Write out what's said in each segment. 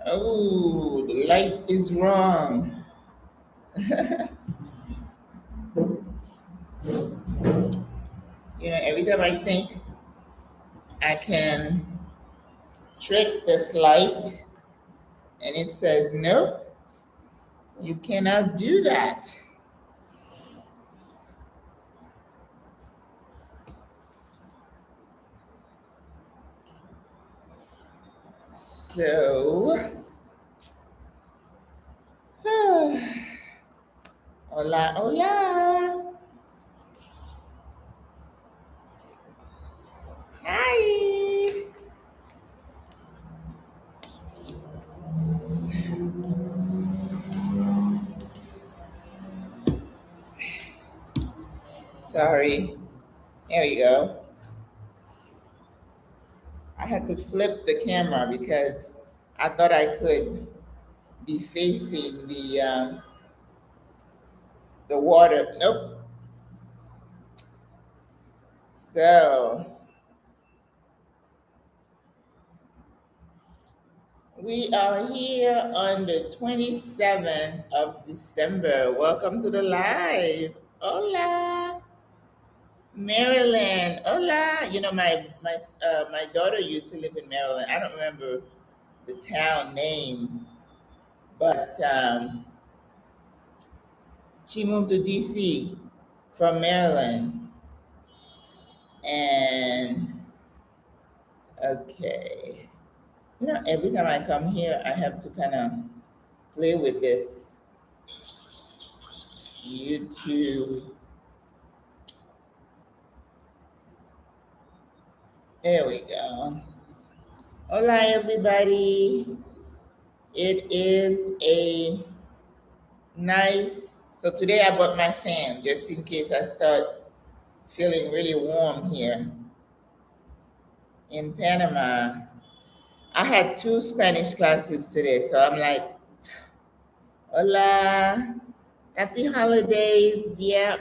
Oh, the light is wrong. Every time I think I can trick this light, and it says, nope, you cannot do that. So, hola, hola. Hi. Sorry. There we go. I had to flip the camera because I thought I could be facing the water. Nope. So we are here on the 27th of December. Welcome to the live. Hola, Maryland. Hola. My daughter used to live in Maryland. I don't remember the town name, but she moved to DC from Maryland. And okay. Every time I come here, I have to kind of play with this YouTube. There we go. Hola, everybody. It is a nice. So today I brought my fan just in case I start feeling really warm here in Panama. I had 2 Spanish classes today, so I'm like, hola, happy holidays. Yeah,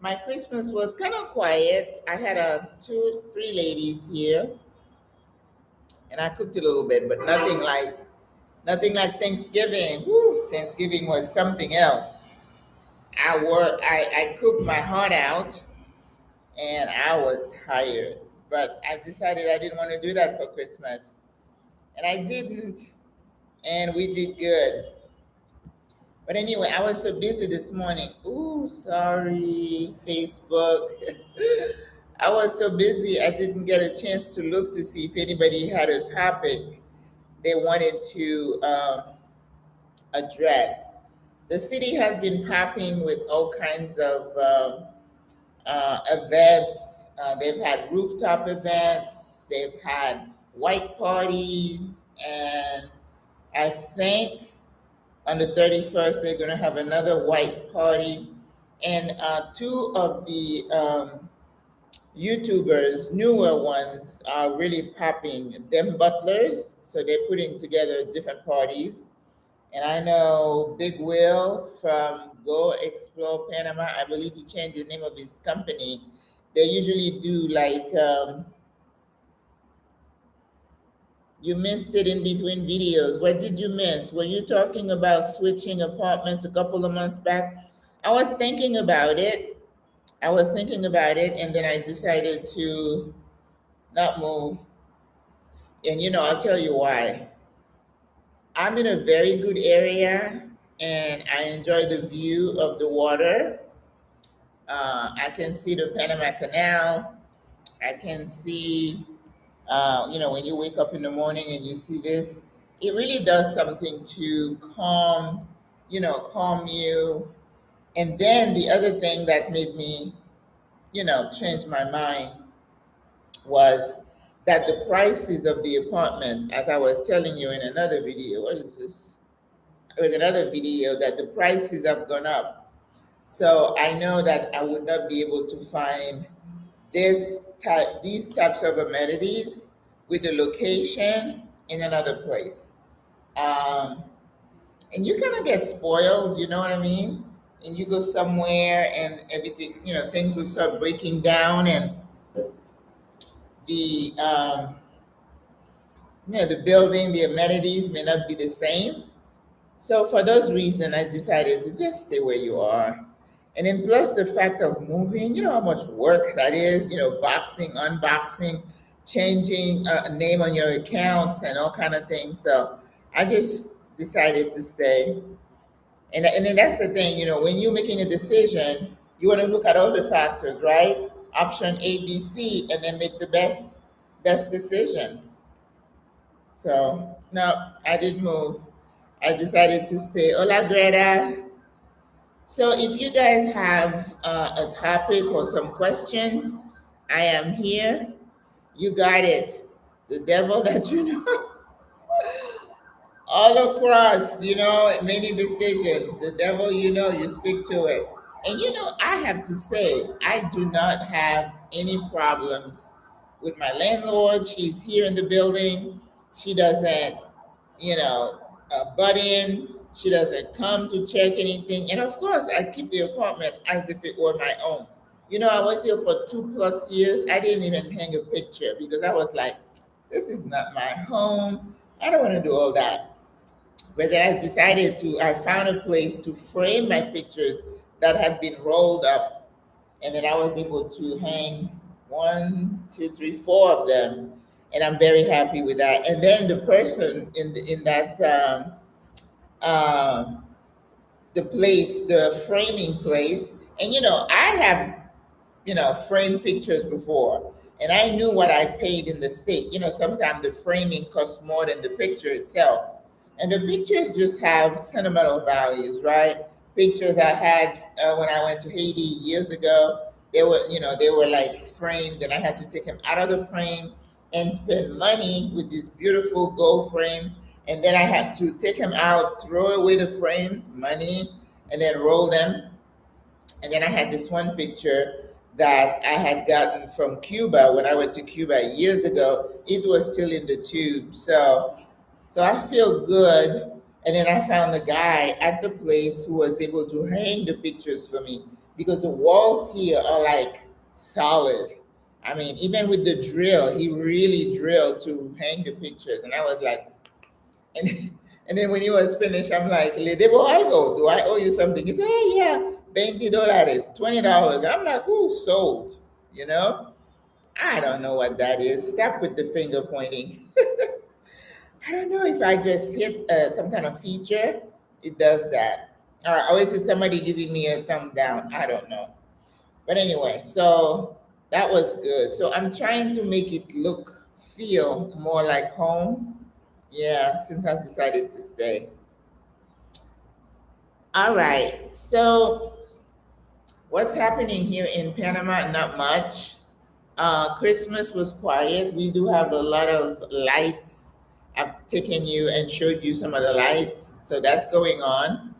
my Christmas was kind of quiet. I had 3 ladies here, and I cooked a little bit, but nothing like Thanksgiving. Woo, Thanksgiving was something else. I cooked my heart out, and I was tired. But I decided I didn't want to do that for Christmas, and I didn't, and we did good. But anyway, I was so busy this morning. Ooh, sorry, Facebook. I was so busy, I didn't get a chance to look to see if anybody had a topic they wanted to address. The city has been popping with all kinds of events. They've had rooftop events, they've had white parties, and I think on the 31st, they're going to have another white party. And two of the YouTubers, newer ones, are really popping. Them butlers, so they're putting together different parties. And I know Big Will from Go Explore Panama, I believe he changed the name of his company. They usually do like, you missed it in between videos. What did you miss? Were you talking about switching apartments a couple of months back? I was thinking about it. And then I decided to not move. And I'll tell you why. I'm in a very good area, and I enjoy the view of the water. I can see the Panama Canal. I can see, when you wake up in the morning and you see this, it really does something to calm you. And then the other thing that made me, change my mind was that the prices of the apartments, as I was telling you in another video, what is this? It was another video that the prices have gone up. So I know that I would not be able to find these types of amenities with the location in another place. Um, and you kind of get spoiled, you know what I mean? And you go somewhere and everything, things will start breaking down, and the The building, the amenities may not be the same. So for those reasons, I decided to just stay where you are. And then plus the fact of moving, you know how much work that is, boxing, unboxing, changing a name on your accounts and all kind of things. So I just decided to stay. And then that's the thing, when you're making a decision, you want to look at all the factors, right? Option A, B, C, and then make the best decision. So no, I didn't move. I decided to stay. Hola, Greta. So if you guys have a topic or some questions, I am here. You got it. The devil that you know. All across, many decisions. The devil, you stick to it. And I have to say, I do not have any problems with my landlord. She's here in the building. She doesn't, butt in. She doesn't come to check anything. And of course, I keep the apartment as if it were my own. I was here for 2+ years. I didn't even hang a picture because I was like, this is not my home. I don't want to do all that. But then I found a place to frame my pictures that had been rolled up. And then I was able to hang one, two, three, four of them. And I'm very happy with that. And then the person in that, um, the place, the framing place, and I have frame pictures before. And I knew what I paid in the state. Sometimes the framing costs more than the picture itself. And the pictures just have sentimental values, right? Pictures I had when I went to Haiti years ago, they were like framed, and I had to take them out of the frame and spend money with these beautiful gold frames. And then I had to take them out, throw away the frames, money, and then roll them. And then I had this one picture that I had gotten from Cuba when I went to Cuba years ago. It was still in the tube. So I feel good. And then I found the guy at the place who was able to hang the pictures for me because the walls here are like solid. I mean, even with the drill, he really drilled to hang the pictures. And I was like, and and then when he was finished, I'm like, Le debo algo? Do I owe you something? He said, hey, yeah, $20, $20. I'm like, who sold? You know? I don't know what that is. Stop with the finger pointing. I don't know if I just hit some kind of feature, it does that. Or always is somebody giving me a thumb down. I don't know. But anyway, so that was good. So I'm trying to make it feel more like home. Yeah, since I decided to stay. All right. So what's happening here in Panama? Not much. Christmas was quiet. We do have a lot of lights. I've taken you and showed you some of the lights. So that's going on.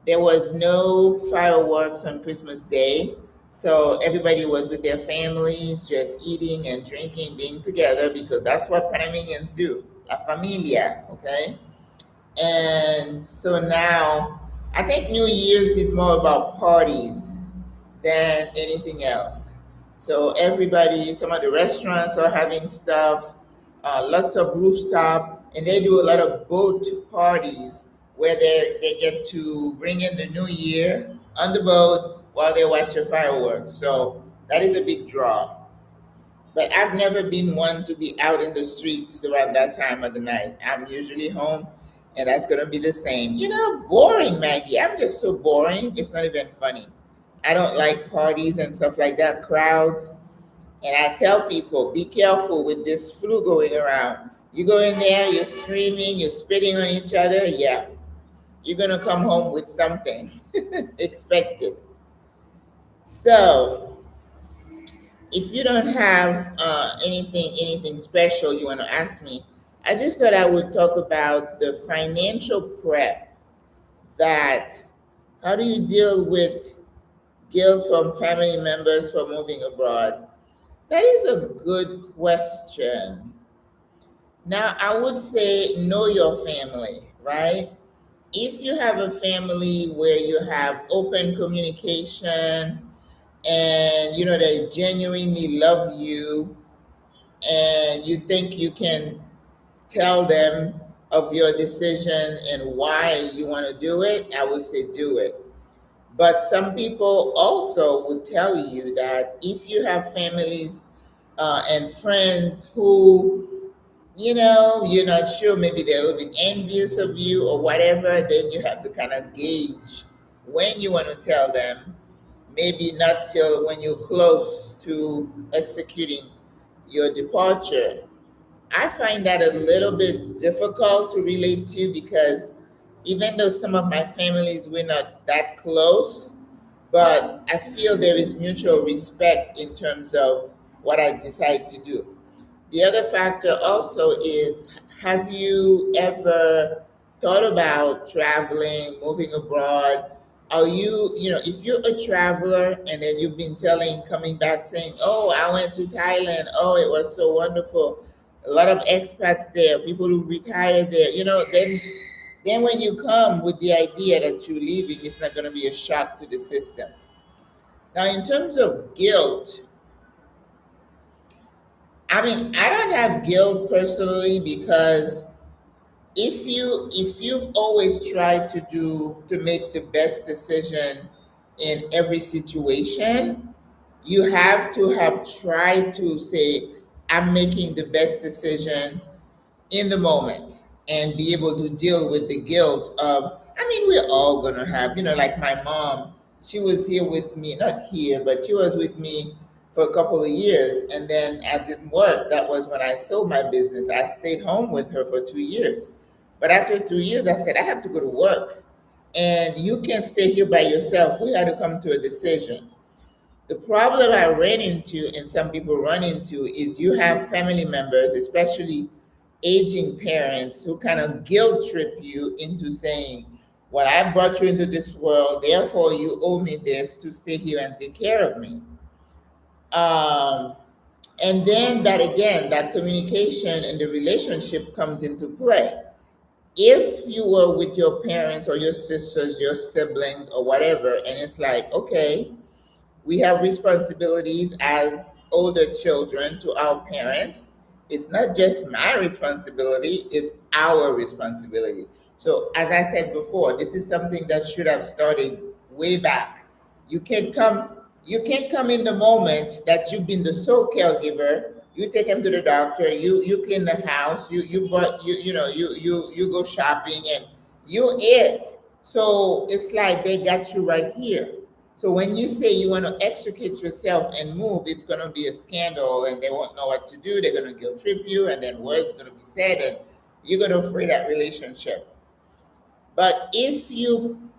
There was no fireworks on Christmas Day. So everybody was with their families, just eating and drinking, being together, because that's what Panamanians do. La familia, okay? And so now, I think New Year's is more about parties than anything else. So everybody, some of the restaurants are having stuff, lots of rooftop, and they do a lot of boat parties where they get to bring in the new year on the boat while they watch the fireworks. So that is a big draw. But I've never been one to be out in the streets around that time of the night. I'm usually home, and that's going to be the same. Boring, Maggie. I'm just so boring. It's not even funny. I don't like parties and stuff like that, crowds. And I tell people, be careful with this flu going around. You go in there, you're screaming, you're spitting on each other. Yeah, you're going to come home with something expected. So, if you don't have anything special you want to ask me, I just thought I would talk about the financial prep that how do you deal with guilt from family members for moving abroad? That is a good question. Now, I would say know your family, right? If you have a family where you have open communication and they genuinely love you and you think you can tell them of your decision and why you want to do it, I would say do it. But some people also would tell you that if you have families and friends who, you're not sure, maybe they're a little bit envious of you or whatever, then you have to kind of gauge when you want to tell them. Maybe not till when you're close to executing your departure. I find that a little bit difficult to relate to because even though some of my families we're not that close, but I feel there is mutual respect in terms of what I decide to do. The other factor also is, have you ever thought about traveling, moving abroad? Are you, if you're a traveler and then you've been coming back saying, oh, I went to Thailand, oh, it was so wonderful. A lot of expats there, people who retired there, then when you come with the idea that you're leaving, it's not going to be a shock to the system. Now, in terms of guilt, I mean, I don't have guilt personally because if you've always tried to make the best decision in every situation, you have to have tried to say, I'm making the best decision in the moment and be able to deal with the guilt of, I mean, we're all going to have, like my mom, she was here with me, not here, but she was with me for a couple of years. And then I didn't work. That was when I sold my business. I stayed home with her for 2 years. But after 2 years, I said, I have to go to work. And you can't stay here by yourself. We had to come to a decision. The problem I ran into, and some people run into, is you have family members, especially aging parents, who kind of guilt trip you into saying, well, I brought you into this world, therefore you owe me this to stay here and take care of me. Um, and then that again, that communication and the relationship comes into play. If you were with your parents or your sisters, your siblings, or whatever, and it's like, okay, we have responsibilities as older children to our parents. It's not just my responsibility, it's our responsibility. So, as I said before, this is something that should have started way back. You can't come you can't come in the moment that you've been the sole caregiver. You take them to the doctor, you clean the house, you go shopping and you it. So it's like they got you right here. So when you say you want to extricate yourself and move, it's going to be a scandal and they won't know what to do. They're going to guilt trip you and then words going to be said and you're going to free that relationship. But if you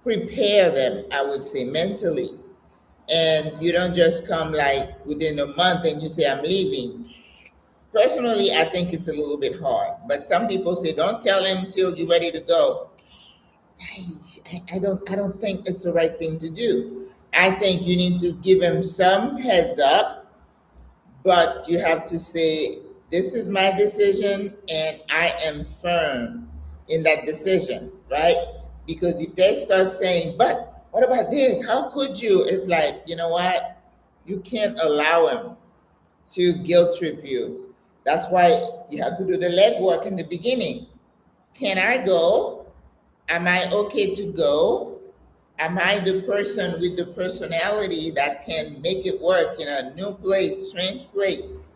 prepare them, I would say mentally, and you don't just come like within a month and you say, I'm leaving. Personally, I think it's a little bit hard. But some people say, don't tell him till you're ready to go. I don't think it's the right thing to do. I think you need to give him some heads up, but you have to say, this is my decision and I am firm in that decision, right? Because if they start saying, but what about this? How could you? It's like, you know what? You can't allow him to guilt trip you. That's why you have to do the legwork in the beginning. Can I go? Am I okay to go? Am I the person with the personality that can make it work in a new place, strange place?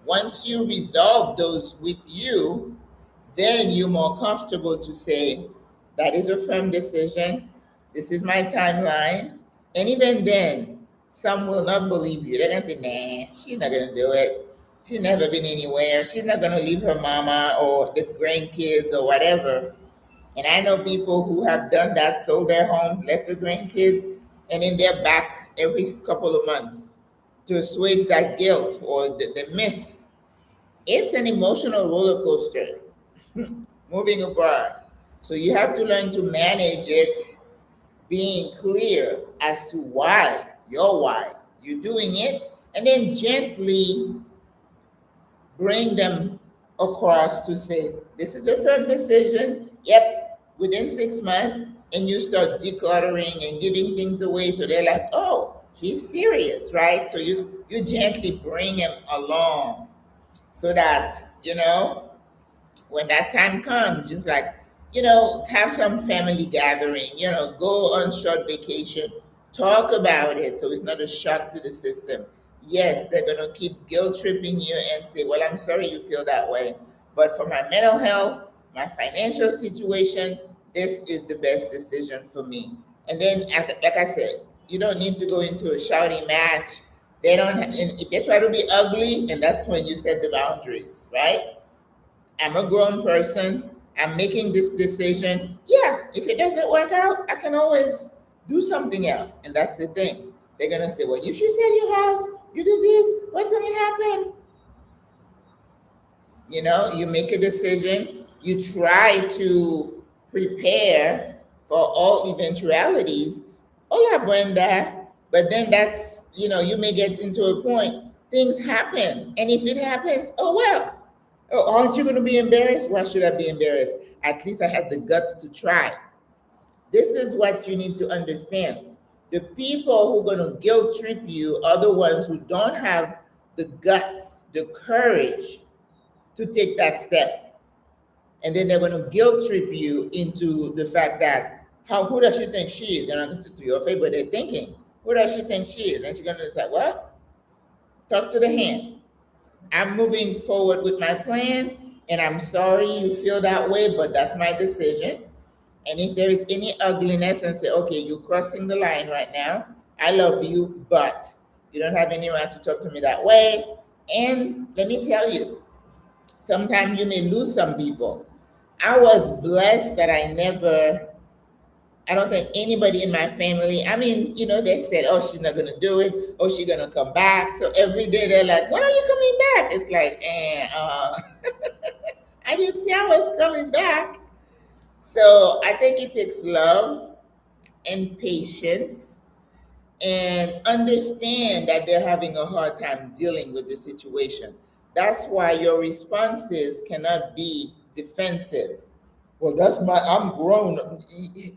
Once you resolve those with you, then you're more comfortable to say, that is a firm decision. This is my timeline. And even then, some will not believe you. They're going to say, nah, she's not going to do it. She's never been anywhere. She's not going to leave her mama or the grandkids or whatever. And I know people who have done that, sold their homes, left their grandkids, and then they're back every couple of months to assuage that guilt or the miss. It's an emotional roller coaster moving abroad. So you have to learn to manage it, being clear as to why you're doing it, and then gently bring them across to say, this is a firm decision. Yep, within 6 months, and you start decluttering and giving things away. So they're like, oh, she's serious, right? So you gently bring them along so that, when that time comes, just like, have some family gathering, go on short vacation, talk about it so it's not a shock to the system. Yes, they're going to keep guilt tripping you and say, well, I'm sorry you feel that way. But for my mental health, my financial situation, this is the best decision for me. And then, like I said, you don't need to go into a shouting match. They don't, and if they try to be ugly, and that's when you set the boundaries, right? I'm a grown person. I'm making this decision. Yeah, if it doesn't work out, I can always do something else. And that's the thing. They're going to say, well, you should sell your house. You do this. What's going to happen? You make a decision. You try to prepare for all eventualities. Hola, Brenda. But then you may get into a point, things happen. And if it happens, oh, well. Oh, aren't you going to be embarrassed? Why should I be embarrassed? At least I had the guts to try. This is what you need to understand. The people who are going to guilt trip you are the ones who don't have the guts, the courage to take that step. And then they're going to guilt trip you into the fact that, who does she think she is? They're not going to your face, but they're thinking, who does she think she is? And she's going to say, well, talk to the hand. I'm moving forward with my plan, and I'm sorry you feel that way, but that's my decision. And if there is any ugliness, and say, okay, you're crossing the line right now. I love you, but you don't have any right to talk to me that way. And let me tell you, sometimes you may lose some people. I was blessed that I don't think anybody in my family, I mean, they said, oh, she's not going to do it. Oh, she's going to come back. So every day they're like, when are you coming back? It's like, I didn't say I was coming back. So I think it takes love and patience and understand that they're having a hard time dealing with the situation. That's why your responses cannot be defensive. Well, I'm grown.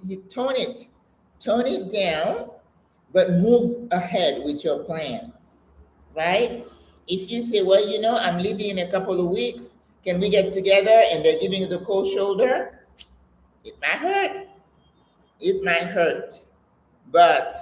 You tone it down, but move ahead with your plans, right? If you say, well, I'm leaving in a couple of weeks, can we get together? And they're giving you the cold shoulder, it might hurt. It might hurt. But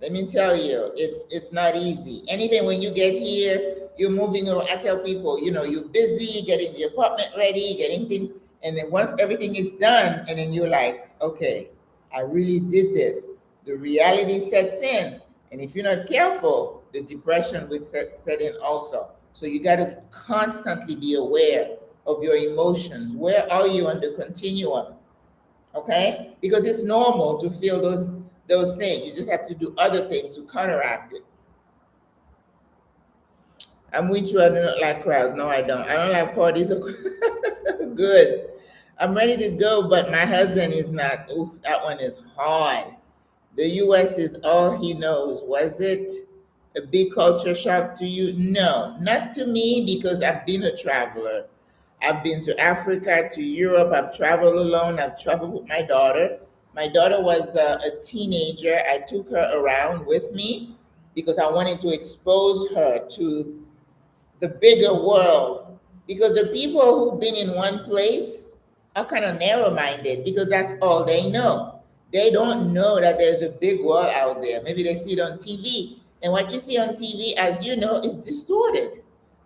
let me tell you, it's not easy. And even when you get here, you're moving around. I tell people, you're busy getting the apartment ready, getting things. And then once everything is done, and then you're like, okay, I really did this. The reality sets in. And if you're not careful, the depression will set in also. So you got to constantly be aware of your emotions. Where are you on the continuum? Okay? Because it's normal to feel those things. You just have to do other things to counteract it. I'm with you. I do not like crowds. No, I don't. I don't like parties. Good. I'm ready to go, but my husband is not. Ooh, that one is hard. The US is all he knows. Was it a big culture shock to you? No, not to me, because I've been a traveler. I've been to Africa, to Europe. I've traveled alone. I've traveled with my daughter. My daughter was a teenager. I took her around with me because I wanted to expose her to the bigger world. Because the people who've been in one place are kind of narrow minded because that's all they know. They don't know that there's a big world out there. Maybe they see it on TV. And what you see on TV, as you know, is distorted.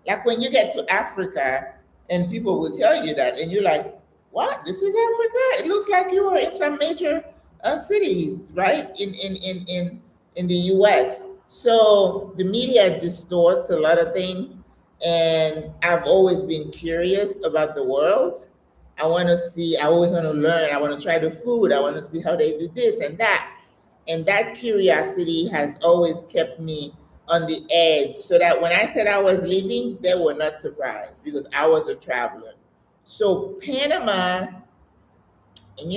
Like when you get to Africa and people will tell you that, and you're like, what? This is Africa? It looks like you were in some major cities, right? In the US. So the media distorts a lot of things. And I've always been curious about the world. I want to see, I always want to learn. I want to try the food. I want to see how they do this and that. And that curiosity has always kept me on the edge so that when I said I was leaving, they were not surprised because I was a traveler. So Panama, and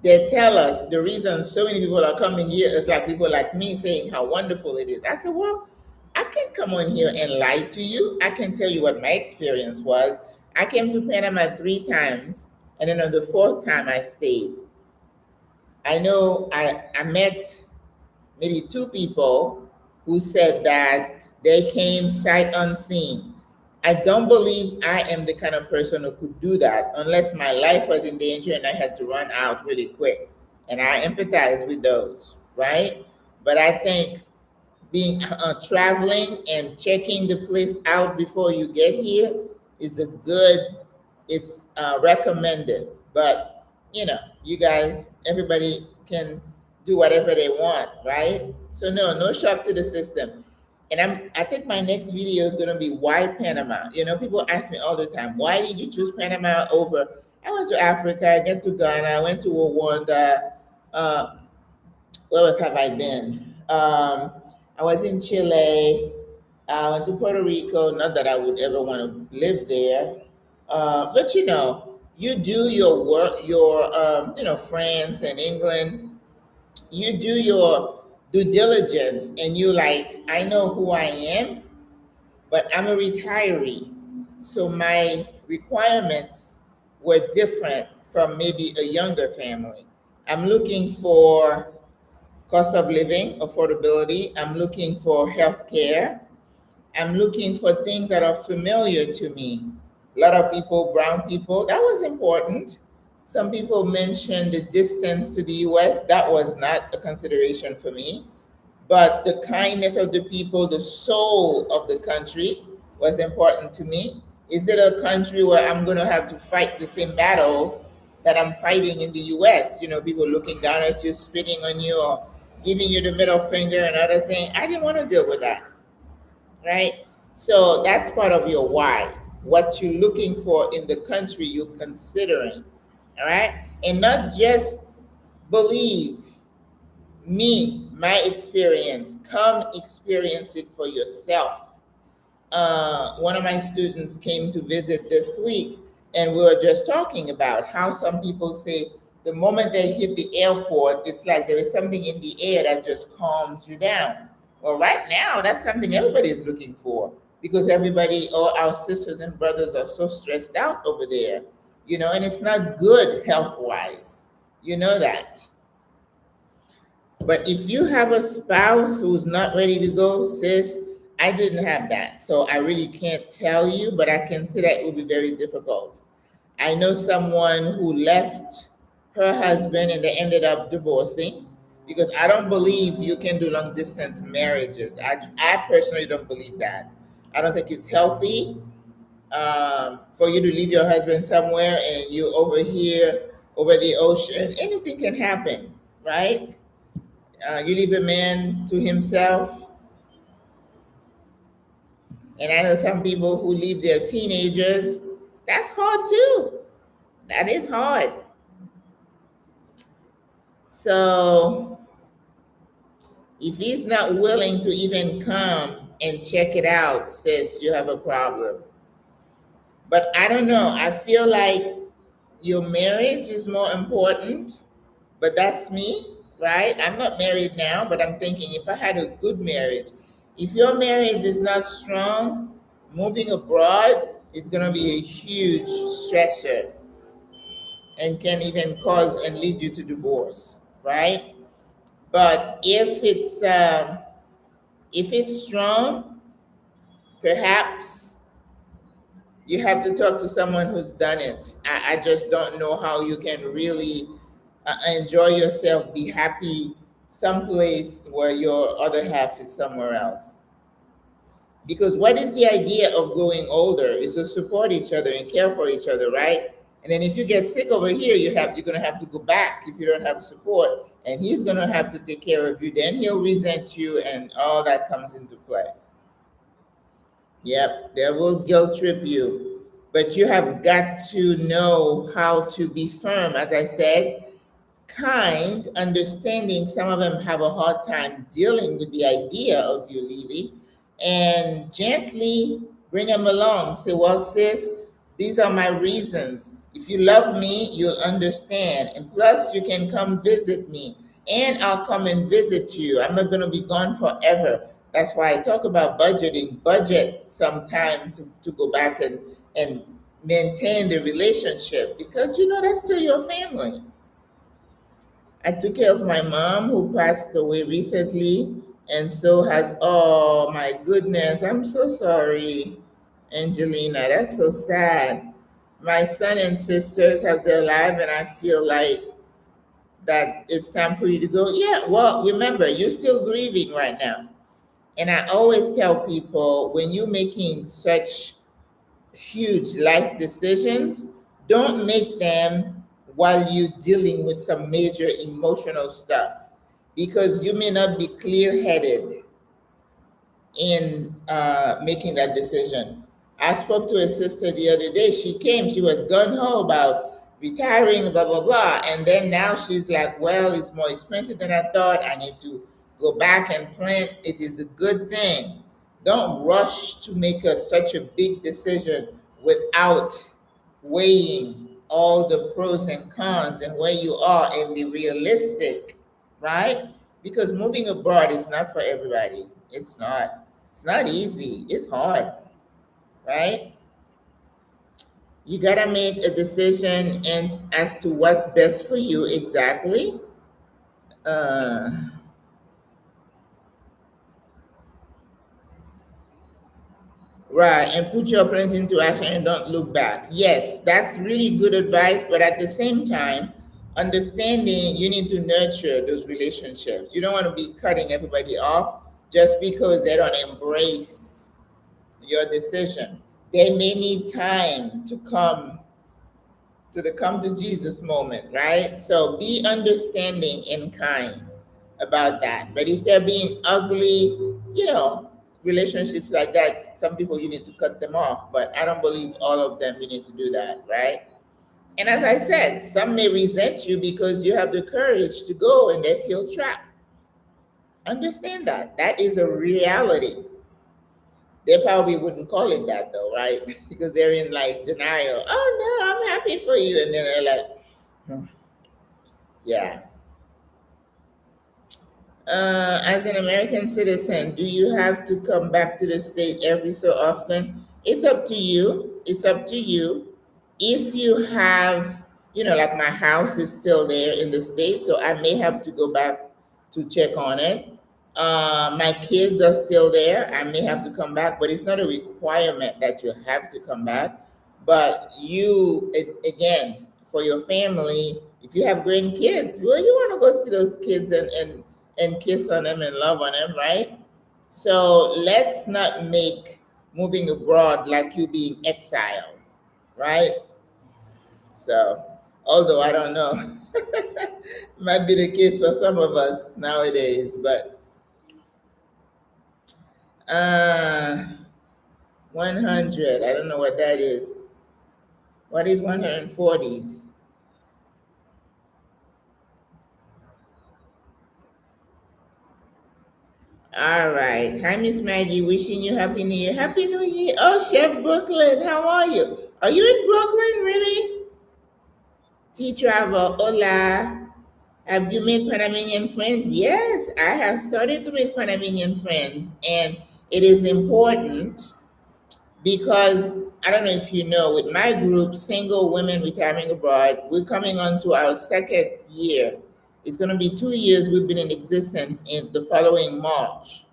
they tell us the reason so many people are coming here is like people like me saying how wonderful it is. I said, well, I can come on here and lie to you. I can tell you what my experience was. I came to Panama 3 times, and then on the 4th time I stayed. I know I met maybe 2 people who said that they came sight unseen. I don't believe I am the kind of person who could do that unless my life was in danger and I had to run out really quick. And I empathize with those, right? But I think being traveling and checking the place out before you get here is a good, it's recommended. But you know, you guys, everybody can do whatever they want, right? So no, no shock to the system. And I think my next video is going to be why Panama. You know, people ask me all the time, why did you choose Panama over? I went to Africa, I went to Ghana, I went to Rwanda. uh, where else have I been? I was in Chile. I went to Puerto Rico. Not that I would ever want to live there, but you know, you do your work, your you know, France and England. You do your due diligence, and you like, I know who I am, but I'm a retiree, so my requirements were different from maybe a younger family. I'm looking for cost of living, affordability. I'm looking for healthcare. I'm looking for things that are familiar to me. A lot of people, brown people, that was important. Some people mentioned the distance to the US. That was not a consideration for me. But the kindness of the people, the soul of the country was important to me. Is it a country where I'm going to have to fight the same battles that I'm fighting in the US? You know, people looking down at you, spitting on you, or giving you the middle finger and other thing. I didn't want to deal with that, right? So that's part of your why. What you're looking for in the country you're considering, all right? And not just believe me, my experience. Come experience it for yourself. One of my students came to visit this week, and we were just talking about how some people say the moment they hit the airport, it's like there is something in the air that just calms you down. Well, right now, that's something everybody is looking for because everybody, all our sisters and brothers are so stressed out over there, you know, and it's not good health wise. You know that. But if you have a spouse who's not ready to go, sis, I didn't have that. So I really can't tell you, but I can say that it would be very difficult. I know someone who left her husband and they ended up divorcing because I don't believe you can do long distance marriages. I personally don't believe that. I don't think it's healthy for you to leave your husband somewhere and you over here, over the ocean. Anything can happen, right? You leave a man to himself. And I know some people who leave their teenagers. That's hard too. That is hard. So if he's not willing to even come and check it out, sis, you have a problem. But I don't know. I feel like your marriage is more important, but that's me, right? I'm not married now, but I'm thinking if I had a good marriage, if your marriage is not strong, moving abroad is going to be a huge stressor and can even cause and lead you to divorce, right? But if it's strong, perhaps you have to talk to someone who's done it. I just don't know how you can really enjoy yourself, be happy someplace where your other half is somewhere else. Because what is the idea of growing older is to support each other and care for each other, right? And then if you get sick over here, you're gonna have to go back if you don't have support, and he's gonna have to take care of you. Then he'll resent you, and all that comes into play. Yep, they will guilt trip you, but you have got to know how to be firm, as I said, kind, understanding. Some of them have a hard time dealing with the idea of you leaving, and gently bring them along. Say, well, sis, these are my reasons. If you love me, you'll understand. And plus, you can come visit me, and I'll come and visit you. I'm not going to be gone forever. That's why I talk about budgeting. Budget some time to go back and maintain the relationship because you know that's still your family. I took care of my mom who passed away recently, and so has, oh my goodness, I'm so sorry. Angelina, that's so sad. My son and sisters have their life, and I feel like that it's time for you to go. Yeah, well, remember, you're still grieving right now. And I always tell people when you're making such huge life decisions, don't make them while you're dealing with some major emotional stuff because you may not be clear headed in making that decision. I spoke to a sister the other day. She came, she was gun ho about retiring, blah, blah, blah. And then now she's like, well, it's more expensive than I thought. I need to go back and plant. It is a good thing. Don't rush to make such a big decision without weighing all the pros and cons and where you are and be realistic, right? Because moving abroad is not for everybody. It's not. It's not easy. It's hard, right? You gotta make a decision and as to what's best for you exactly. Uh, right, and put your plans into action and don't look back. Yes, that's really good advice, but at the same time, understanding you need to nurture those relationships. You don't want to be cutting everybody off just because they don't embrace your decision. They may need time to the come to Jesus moment, right? So be understanding and kind about that. But if they're being ugly, you know, relationships like that, some people you need to cut them off. But I don't believe all of them you need to do that, right? And as I said, some may resent you because you have the courage to go and they feel trapped. Understand that. That is a reality. They probably wouldn't call it that though, right? Because they're in like denial. Oh no, I'm happy for you. And then they're like, "Hmm, yeah. As an American citizen, do you have to come back to the state every so often? It's up to you. It's up to you. If you have, you know, like my house is still there in the state, so I may have to go back to check on it. My kids are still there. I may have to come back, but it's not a requirement that you have to come back. But again, for your family, if you have grandkids, well, you want to go see those kids and kiss on them and love on them, right? So let's not make moving abroad like you being exiled, right? So, although I don't know, might be the case for some of us nowadays, but uh, 100, I don't know what that is. What is 140s? All right. Hi, Miss Maggie. Wishing you Happy New Year. Happy New Year. Oh, Chef Brooklyn, how are you? Are you in Brooklyn, really? Tea Travel, hola. Have you made Panamanian friends? Yes, I have started to make Panamanian friends, and it is important because I don't know if you know, with my group, Single Women Retiring Abroad, we're coming on to our second year. It's going to be 2 years we've been in existence in the following March.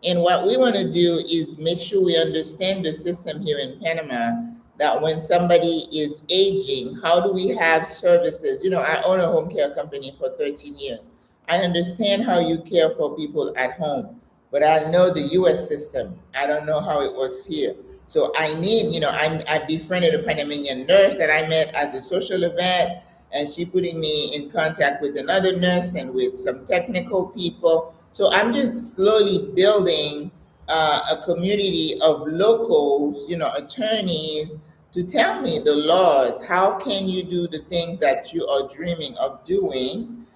And what we want to do is make sure we understand the system here in Panama that when somebody is aging, how do we have services? You know, I own a home care company for 13 years. I understand how you care for people at home, but I know the US system. I don't know how it works here. So I need, I befriended a Panamanian nurse that I met as a social event, and she putting me in contact with another nurse and with some technical people. So I'm just slowly building a community of locals, attorneys to tell me the laws. How can you do the things that you are dreaming of doing?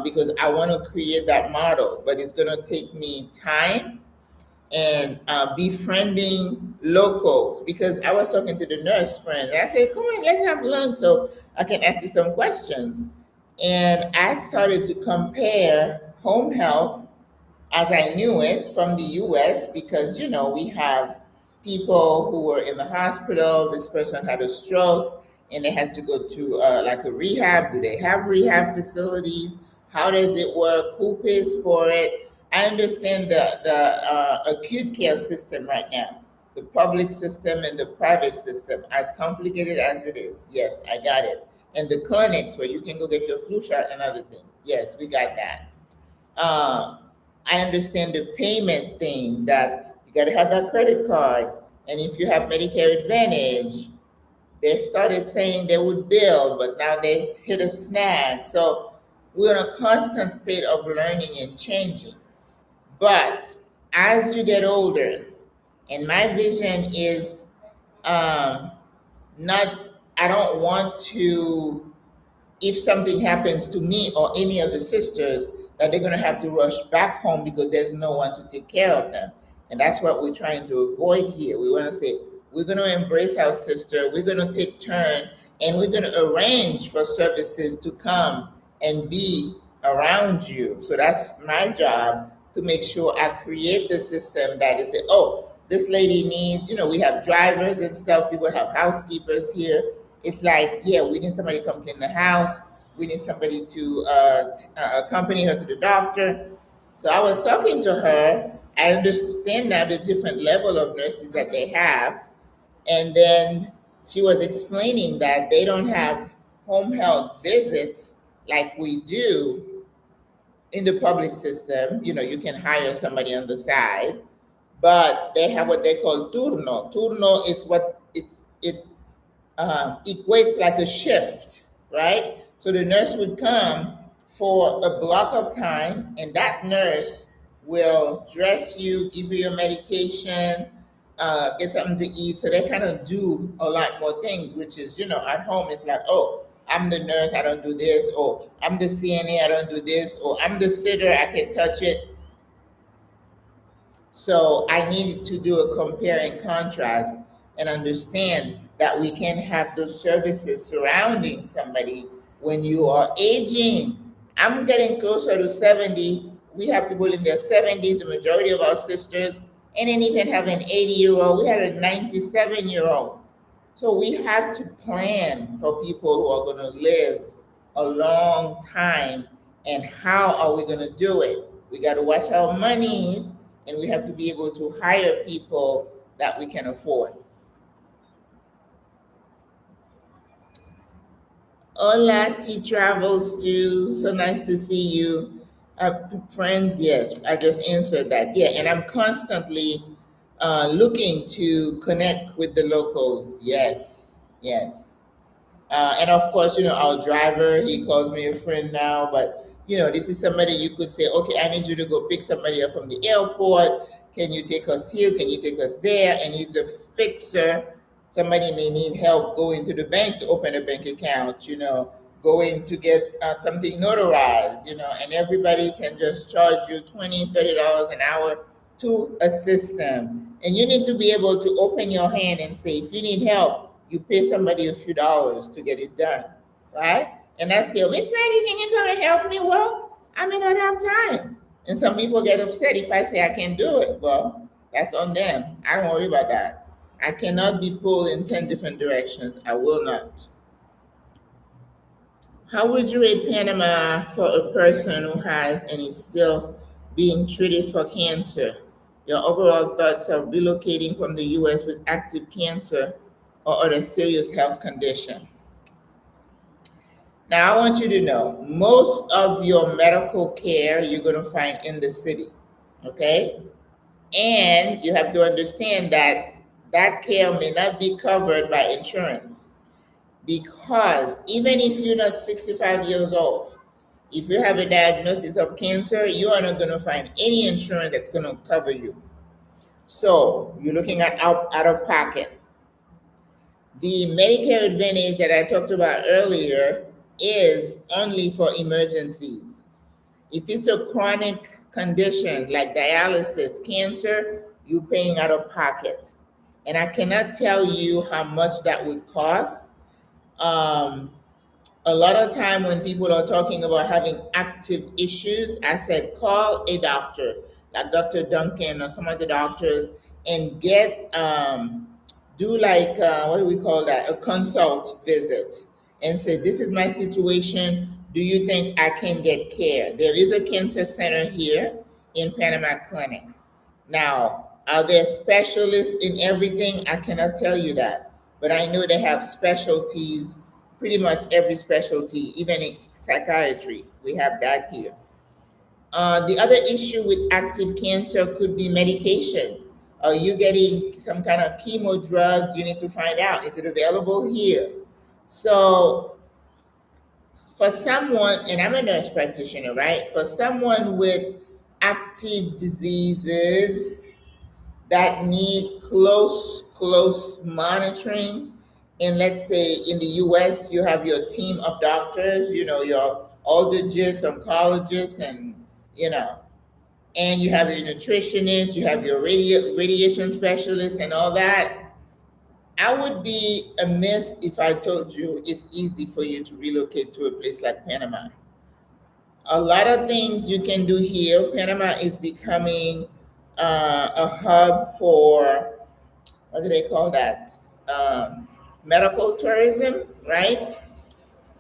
Because I want to create that model, but it's going to take me time and befriending locals. Because I was talking to the nurse friend and I said, come on, let's have lunch so I can ask you some questions. And I started to compare home health as I knew it from the US because, we have people who were in the hospital. This person had a stroke and they had to go to like a rehab. Do they have rehab facilities? How does it work? Who pays for it? I understand the acute care system right now. the public system and the private system, as complicated as it is. Yes, I got it. And the clinics where you can go get your flu shot and other things. Yes, we got that. I understand the payment thing, that you got to have that credit card. And if you have Medicare Advantage, they started saying they would bill, but now they hit a snag. So we're in a constant state of learning and changing. But as you get older, and my vision is um, not, I don't want to, if something happens to me or any of the sisters, that they're going to have to rush back home because there's no one to take care of them. And that's what we're trying to avoid here. We want to say, we're going to embrace our sister, we're going to take turn, and we're going to arrange for services to come and be around you. So that's my job, to make sure I create the system that is, oh, this lady needs, we have drivers and stuff, people have housekeepers here. It's like, yeah, we need somebody to come clean the house. We need somebody to accompany her to the doctor. So I was talking to her. I understand now the different level of nurses that they have. And then she was explaining that they don't have home health visits like we do in the public system. You can hire somebody on the side, but they have what they call turno. Turno is what it equates like a shift, right? So the nurse would come for a block of time, and that nurse will dress you, give you your medication, get something to eat. So they kind of do a lot more things, which is, at home, it's like, oh, I'm the nurse, I don't do this, or I'm the CNA, I don't do this, or I'm the sitter, I can touch it. So I needed to do a compare and contrast and understand that we can have those services surrounding somebody when you are aging. I'm getting closer to 70. We have people in their 70s, the majority of our sisters, and then even have an 80-year-old. We had a 97-year-old. So we have to plan for people who are going to live a long time. And how are we going to do it? We got to watch our monies, and we have to be able to hire people that we can afford. Hola, T Travels too. So nice to see you. Friends, yes, I just answered that. Yeah, and I'm constantly looking to connect with the locals. Yes, yes. And of course, our driver, he calls me a friend now, but this is somebody you could say, okay, I need you to go pick somebody up from the airport. Can you take us here? Can you take us there? And he's a fixer. Somebody may need help going to the bank to open a bank account, going to get something notarized, and everybody can just charge you $20, $30 an hour to assist them. And you need to be able to open your hand and say, if you need help, you pay somebody a few dollars to get it done, right? And that's it. Miss Maggie, can you come and help me? Well, I may not have time. And some people get upset if I say I can't do it. Well, that's on them. I don't worry about that. I cannot be pulled in 10 different directions. I will not. How would you rate Panama for a person who has and is still being treated for cancer? Your overall thoughts of relocating from the US with active cancer or other serious health condition? Now, I want you to know, most of your medical care you're going to find in the city, okay? And you have to understand that that care may not be covered by insurance, because even if you're not 65 years old, if you have a diagnosis of cancer, you are not going to find any insurance that's going to cover you. So you're looking at out of pocket. The Medicare Advantage that I talked about earlier is only for emergencies. If it's a chronic condition like dialysis, cancer, you're paying out of pocket. And I cannot tell you how much that would cost. A lot of time when people are talking about having active issues, I said, call a doctor, like Dr. Duncan or some of the doctors, and get, do like, what do we call that? A consult visit, and say, this is my situation. Do you think I can get care? There is a cancer center here in Panama Clinic. Now, Are there specialists in everything? I cannot tell you that. But I know they have specialties, pretty much every specialty, even in psychiatry. We have that here. The other issue with active cancer could be medication. Are you getting some kind of chemo drug? You need to find out, is it available here? So, for someone, and I'm a nurse practitioner, right? For someone with active diseases that need close monitoring, and let's say in the US, you have your team of doctors, your older-gist, oncologists, and, you know, and you have your nutritionist, you have your radiation specialist, and all that. I would be amiss if I told you it's easy for you to relocate to a place like Panama. A lot of things you can do here. Panama is becoming a hub for, what do they call that? Medical tourism, right?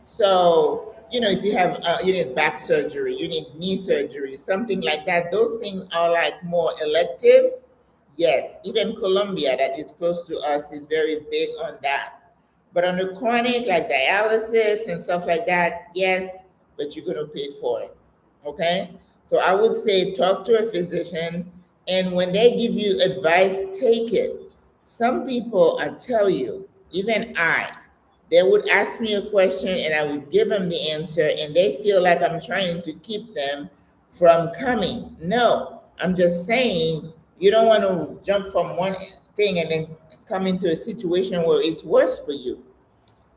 So, if you have, you need back surgery, you need knee surgery, something like that, those things are like more elective. Yes, even Colombia, that is close to us, is very big on that. But on the chronic, like dialysis and stuff like that, yes, but you're going to pay for it. Okay? So I would say talk to a physician, and when they give you advice, take it. Some people, I tell you, even they would ask me a question and I would give them the answer, and they feel like I'm trying to keep them from coming. No, I'm just saying you don't want to jump from one thing and then come into a situation where it's worse for you.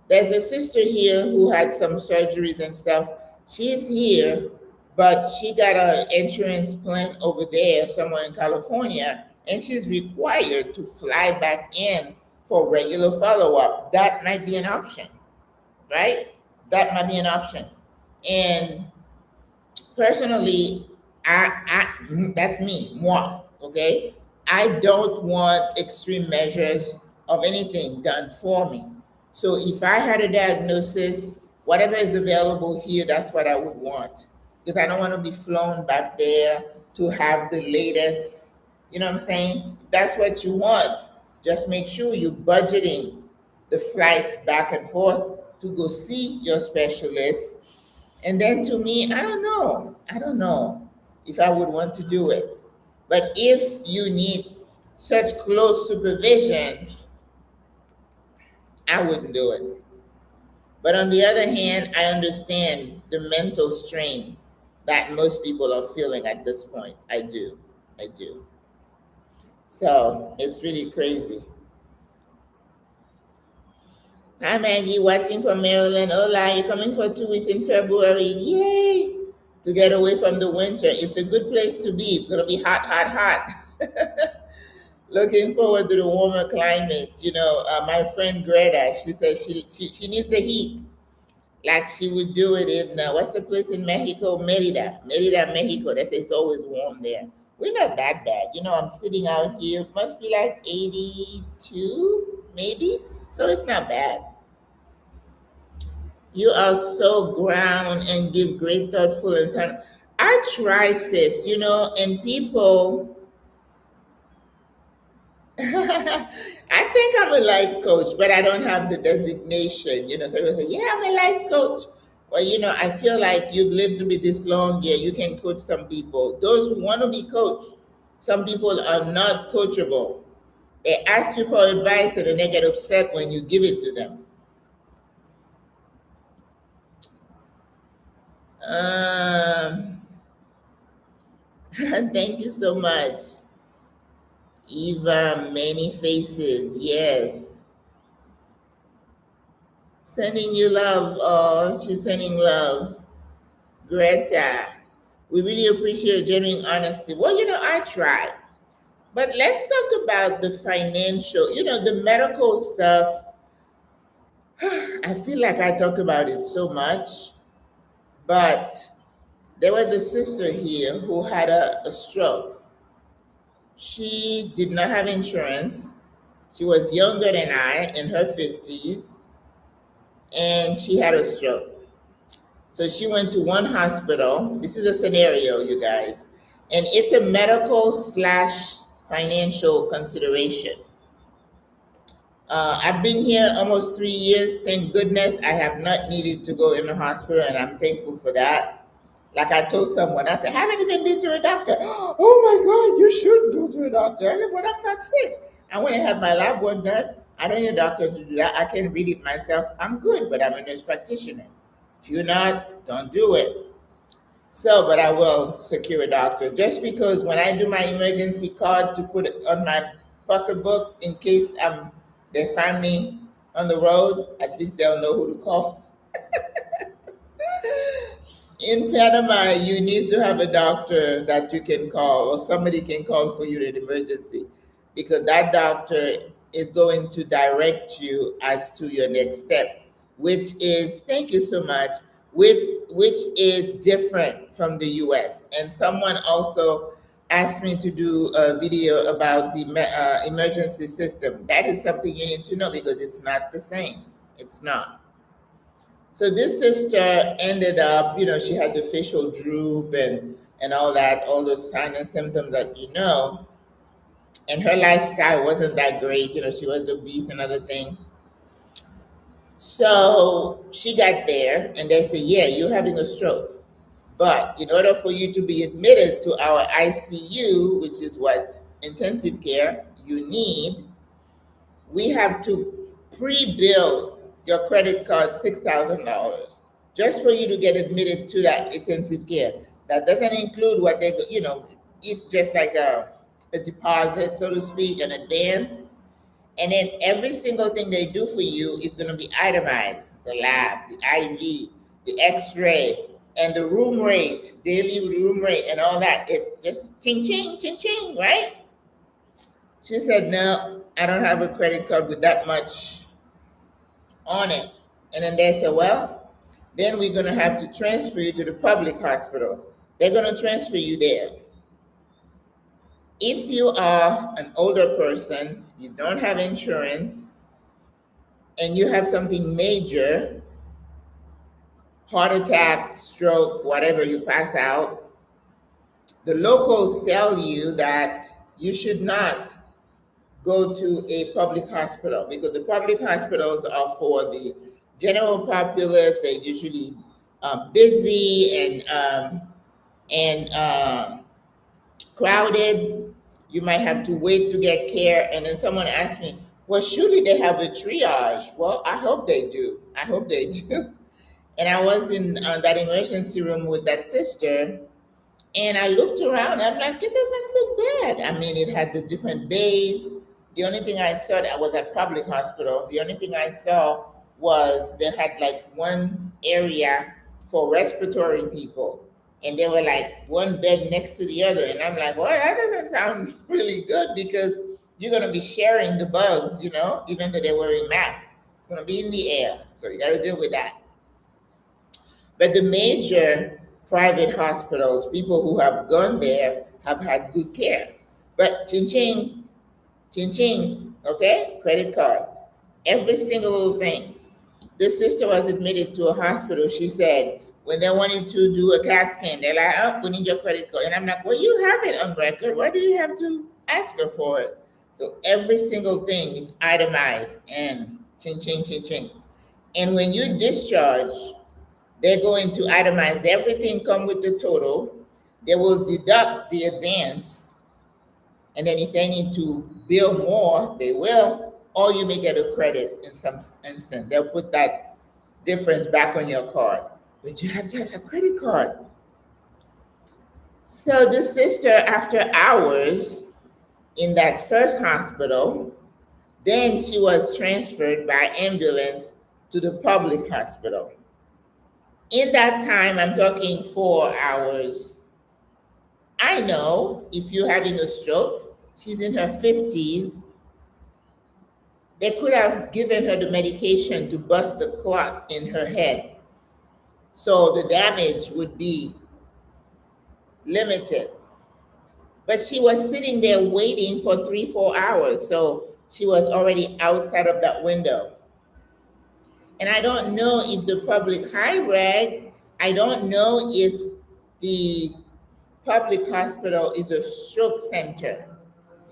There's a sister here who had some surgeries and stuff. She's here, but she got an insurance plan over there somewhere in California, and she's required to fly back in for regular follow up. That might be an option, right? That might be an option. And personally, that's me, moi. Okay, I don't want extreme measures of anything done for me. So if I had a diagnosis, whatever is available here, that's what I would want, because I don't want to be flown back there to have the latest. You know what I'm saying? If that's what you want, just make sure you're budgeting the flights back and forth to go see your specialist. And then to me, I don't know. I don't know if I would want to do it. But if you need such close supervision, I wouldn't do it. But on the other hand, I understand the mental strain that most people are feeling at this point. I do. I do. So it's really crazy. Hi, Maggie, watching from Maryland. Hola, you're coming for 2 weeks in February. Yay! To get away from the winter. It's a good place to be. It's going to be hot, hot, hot. Looking forward to the warmer climate. My friend Greta, she says she needs the heat. Like she would do it in, what's the place in Mexico? Merida, Mexico. They say it's always warm there. We're not that bad. I'm sitting out here. It must be like 82, maybe. So it's not bad. You are so ground and give great thoughtful and sound. I try, sis, and people. I think I'm a life coach, but I don't have the designation. So people say, "Yeah, I'm a life coach." Well, I feel like you've lived to be this long. Yeah, you can coach some people. Those who want to be coached, some people are not coachable. They ask you for advice and then they get upset when you give it to them. Um, thank you so much, Eva. Many faces. Yes. Sending you love. Oh, she's sending love. Greta, we really appreciate your genuine honesty. Well, I try. But let's talk about the financial, the medical stuff. I feel like I talk about it so much, but there was a sister here who had a stroke. She did not have insurance. She was younger than I, in her 50s, and she had a stroke. So she went to one hospital. This is a scenario, you guys. And it's a medical slash financial consideration. I've been here almost 3 years. Thank goodness I have not needed to go in the hospital, and I'm thankful for that. Like I told someone, I said, I haven't even been to a doctor. Oh my God, you should go to a doctor. I said, but I'm not sick. I went and had my lab work done. I don't need a doctor to do that. I can read it myself. I'm good, but I'm a nurse practitioner. If you're not, don't do it. So, but I will secure a doctor just because when I do my emergency card to put it on my pocketbook in case they find me on the road, at least they'll know who to call. In Panama, you need to have a doctor that you can call or somebody can call for you in emergency because that doctor is going to direct you as to your next step, which is, thank you so much, which is different from the US. And someone also asked me to do a video about the emergency system. That is something you need to know because it's not the same. It's not. So this sister ended up, she had the facial droop and all that, all those signs and symptoms that you know. And her lifestyle wasn't that great. She was obese and other thing. So she got there and they said, yeah, you're having a stroke. But in order for you to be admitted to our ICU, which is what intensive care you need, we have to pre-bill your credit card $6,000 just for you to get admitted to that intensive care. That doesn't include what they, it's just like a deposit, so to speak, an advance. And then every single thing they do for you is going to be itemized: the lab, the IV, the X-ray, and the room rate, daily room rate, and all that. It just ching ching ching ching, right? She said, no, I don't have a credit card with that much on it. And then they said, well, then we're going to have to transfer you to the public hospital. They're going to transfer you there. If you are an older person, you don't have insurance, and you have something major, heart attack, stroke, whatever, you pass out, the locals tell you that you should not go to a public hospital because the public hospitals are for the general populace. They're usually busy and crowded. You might have to wait to get care. And then someone asked me, well, surely they have a triage. Well, I hope they do. I hope they do. And I was in that emergency room with that sister, and I looked around. I'm like, it doesn't look bad. I mean, it had the different bays. The only thing I saw, that was at public hospital. The only thing I saw was they had like one area for respiratory people, and they were like one bed next to the other. And I'm like, well, that doesn't sound really good because you're going to be sharing the bugs, even though they're wearing masks. It's going to be in the air. So you got to deal with that. But the major private hospitals, people who have gone there have had good care. But ching ching, okay? Credit card. Every single little thing. This sister was admitted to a hospital. She said, when they wanted to do a CAT scan, they're like, oh, we need your credit card. And I'm like, well, you have it on record. Why do you have to ask her for it? So every single thing is itemized and ching ching ching ching. And when you discharge, they're going to itemize everything, come with the total. They will deduct the advance. And then if they need to bill more, they will. Or you may get a credit in some instance. They'll put that difference back on your card. But you have to have a credit card. So this sister, after hours in that first hospital, then she was transferred by ambulance to the public hospital. In that time, I'm talking 4 hours. I know if you're having a stroke, she's in her 50s, they could have given her the medication to bust the clot in her head. So the damage would be limited. But she was sitting there waiting for 3-4 hours. So she was already outside of that window. And I don't know if the public high reg, I don't know if the public hospital is a stroke center.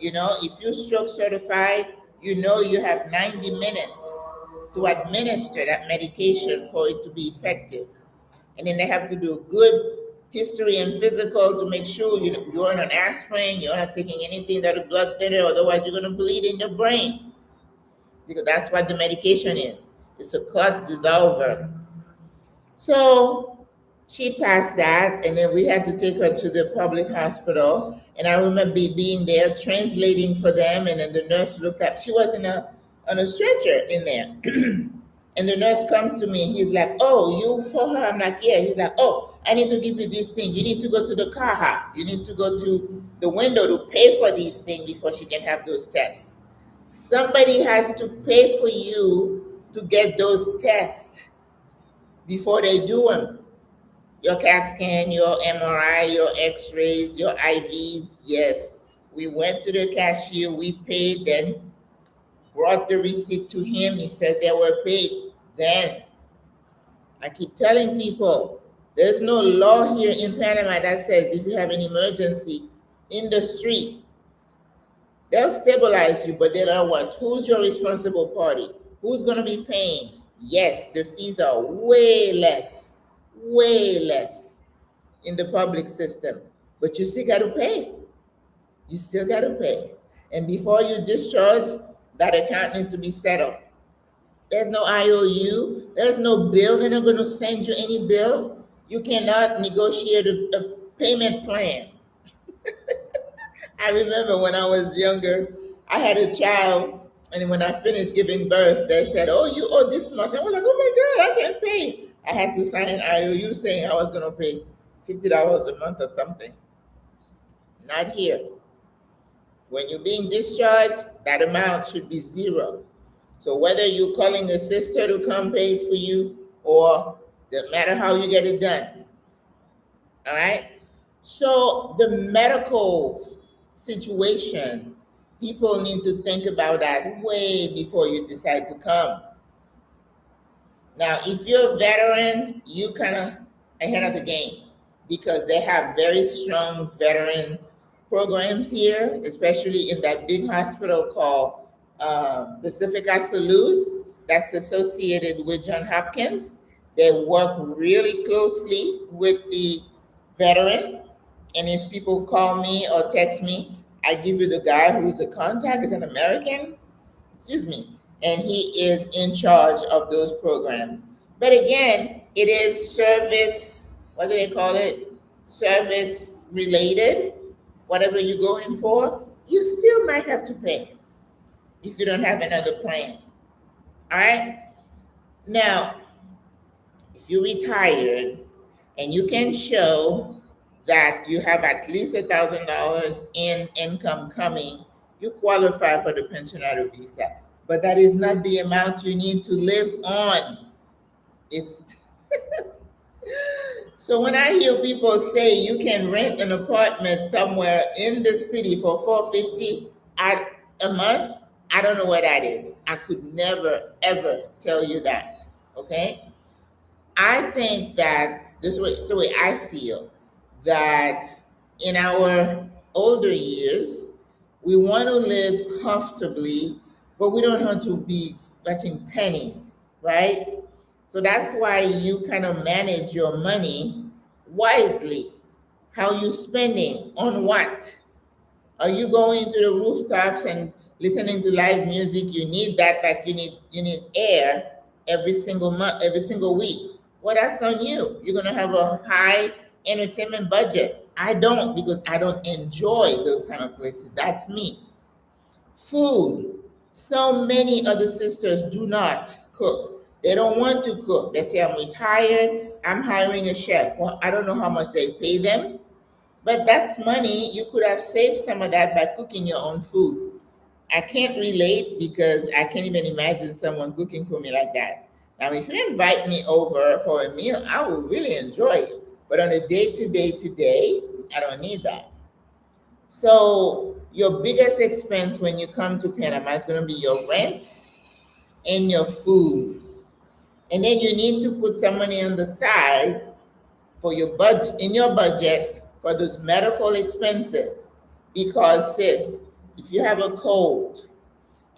You know, if you're stroke certified, you know you have 90 minutes to administer that medication for it to be effective. And then they have to do good history and physical to make sure you're on an aspirin, you're not taking anything that is blood thinner, otherwise you're going to bleed in your brain, because that's what the medication is. It's a clot dissolver. So she passed that, and then we had to take her to the public hospital. And I remember being there translating for them, and then the nurse looked up. She was on a stretcher in there. And the nurse comes to me. He's like, "Oh, you for her?" I'm like, "Yeah." He's like, "Oh, I need to give you this thing. You need to go to the car. You need to go to the window to pay for these things before she can have those tests." Somebody has to pay for you to get those tests before they do them. Your CAT scan, your MRI, your X-rays, your IVs. Yes, we went to the cashier. We paid. Then brought the receipt to him. He said they were paid. Then I keep telling people, there's no law here in Panama that says if you have an emergency in the street, they'll stabilize you, but they don't want who's your responsible party, who's going to be paying. Yes, the fees are way less in the public system, but you still got to pay. You still got to pay. And before you discharge, that account needs to be settled. There's no IOU. There's no bill. They're not going to send you any bill. You cannot negotiate a payment plan. I remember when I was younger, I had a child, and when I finished giving birth, they said, "Oh, you owe this much." I was like, "Oh my God, I can't pay." I had to sign an IOU saying I was going to pay $50 a month or something. Not here. When you're being discharged, that amount should be zero. So whether you're calling a sister to come pay it for you, or no matter how you get it done, all right? So the medical situation, people need to think about that way before you decide to come. Now, if you're a veteran, you kind of ahead of the game, because they have very strong veteran programs here, especially in that big hospital called Pacifica Salud, that's associated with Johns Hopkins. They work really closely with the veterans. And if people call me or text me, I give you the guy who's a contact, is an American, excuse me, and he is in charge of those programs. But again, it is service, what do they call it? Service related. Whatever you're going for, you still might have to pay if you don't have another plan. All right? Now, if you're retired and you can show that you have at least $1,000 in income coming, you qualify for the pensionary visa. But that is not the amount you need to live on. It's so when I hear people say you can rent an apartment somewhere in the city for $450 a month, I don't know what that is. I could never ever tell you that. Okay? I think that this way, it's the way I feel, that in our older years, we want to live comfortably, but we don't want to be scratching pennies, right? So that's why you kind of manage your money wisely. How you spending on what? Are you going to the rooftops and listening to live music? You need that, like you need air every single month, every single week. Well, that's on you. You're gonna have a high entertainment budget. I don't, because I don't enjoy those kind of places. That's me. Food. So many other sisters do not cook. They don't want to cook. They say, "I'm retired, I'm hiring a chef." Well, I don't know how much they pay them, but that's money. You could have saved some of that by cooking your own food. I can't relate because I can't even imagine someone cooking for me like that. Now, if you invite me over for a meal, I will really enjoy it. But on a day-to-day today, I don't need that. So your biggest expense when you come to Panama is going to be your rent and your food. And then you need to put some money on the side for your budget, in your budget, for those medical expenses. Because sis, If you have a cold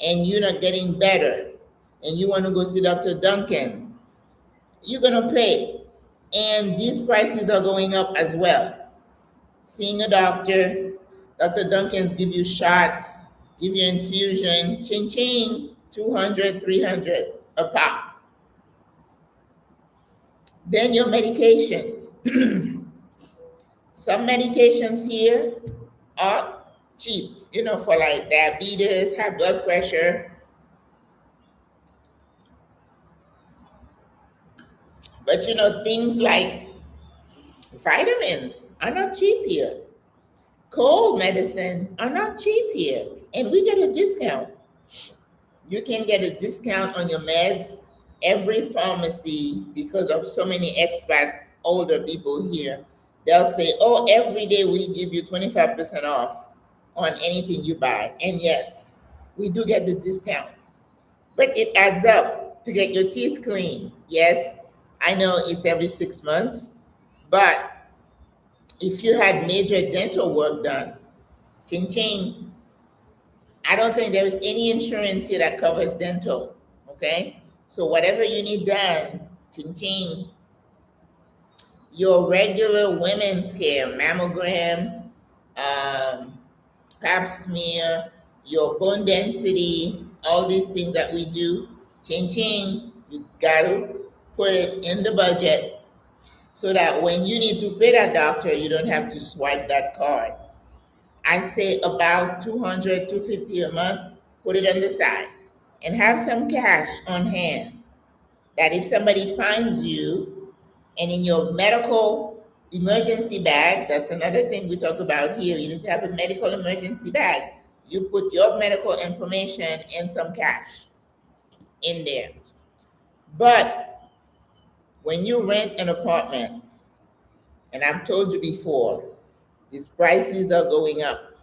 and you're not getting better and you want to go see Dr. Duncan, you're going to pay. And these prices are going up as well. Seeing a doctor, Dr. Duncan's give you shots, give you infusion, ching ching, 200, 300 a pop. Then your medications. Some medications here are cheap, for like diabetes, high blood pressure. But things like vitamins are not cheap here. Cold medicine are not cheap here. And we get a discount. You can get a discount on your meds. Every pharmacy, because of so many expats, older people here, they'll say, oh, every day we give you 25% off on anything you buy. And yes, we do get the discount. But it adds up to get your teeth clean. Yes, I know it's every 6 months, but if you had major dental work done, ching ching, I don't think there is any insurance here that covers dental. Okay? So whatever you need done, ching ching, your regular women's care, mammogram, pap smear, your bone density, all these things that we do, ching ching, you gotta put it in the budget so that when you need to pay that doctor, you don't have to swipe that card. I say about 200, 250 a month, put it on the side and have some cash on hand that if somebody finds you and in your medical emergency bag, that's another thing we talk about here, you need to have a medical emergency bag. You put your medical information and some cash in there. But when you rent an apartment, and I've told you before, these prices are going up.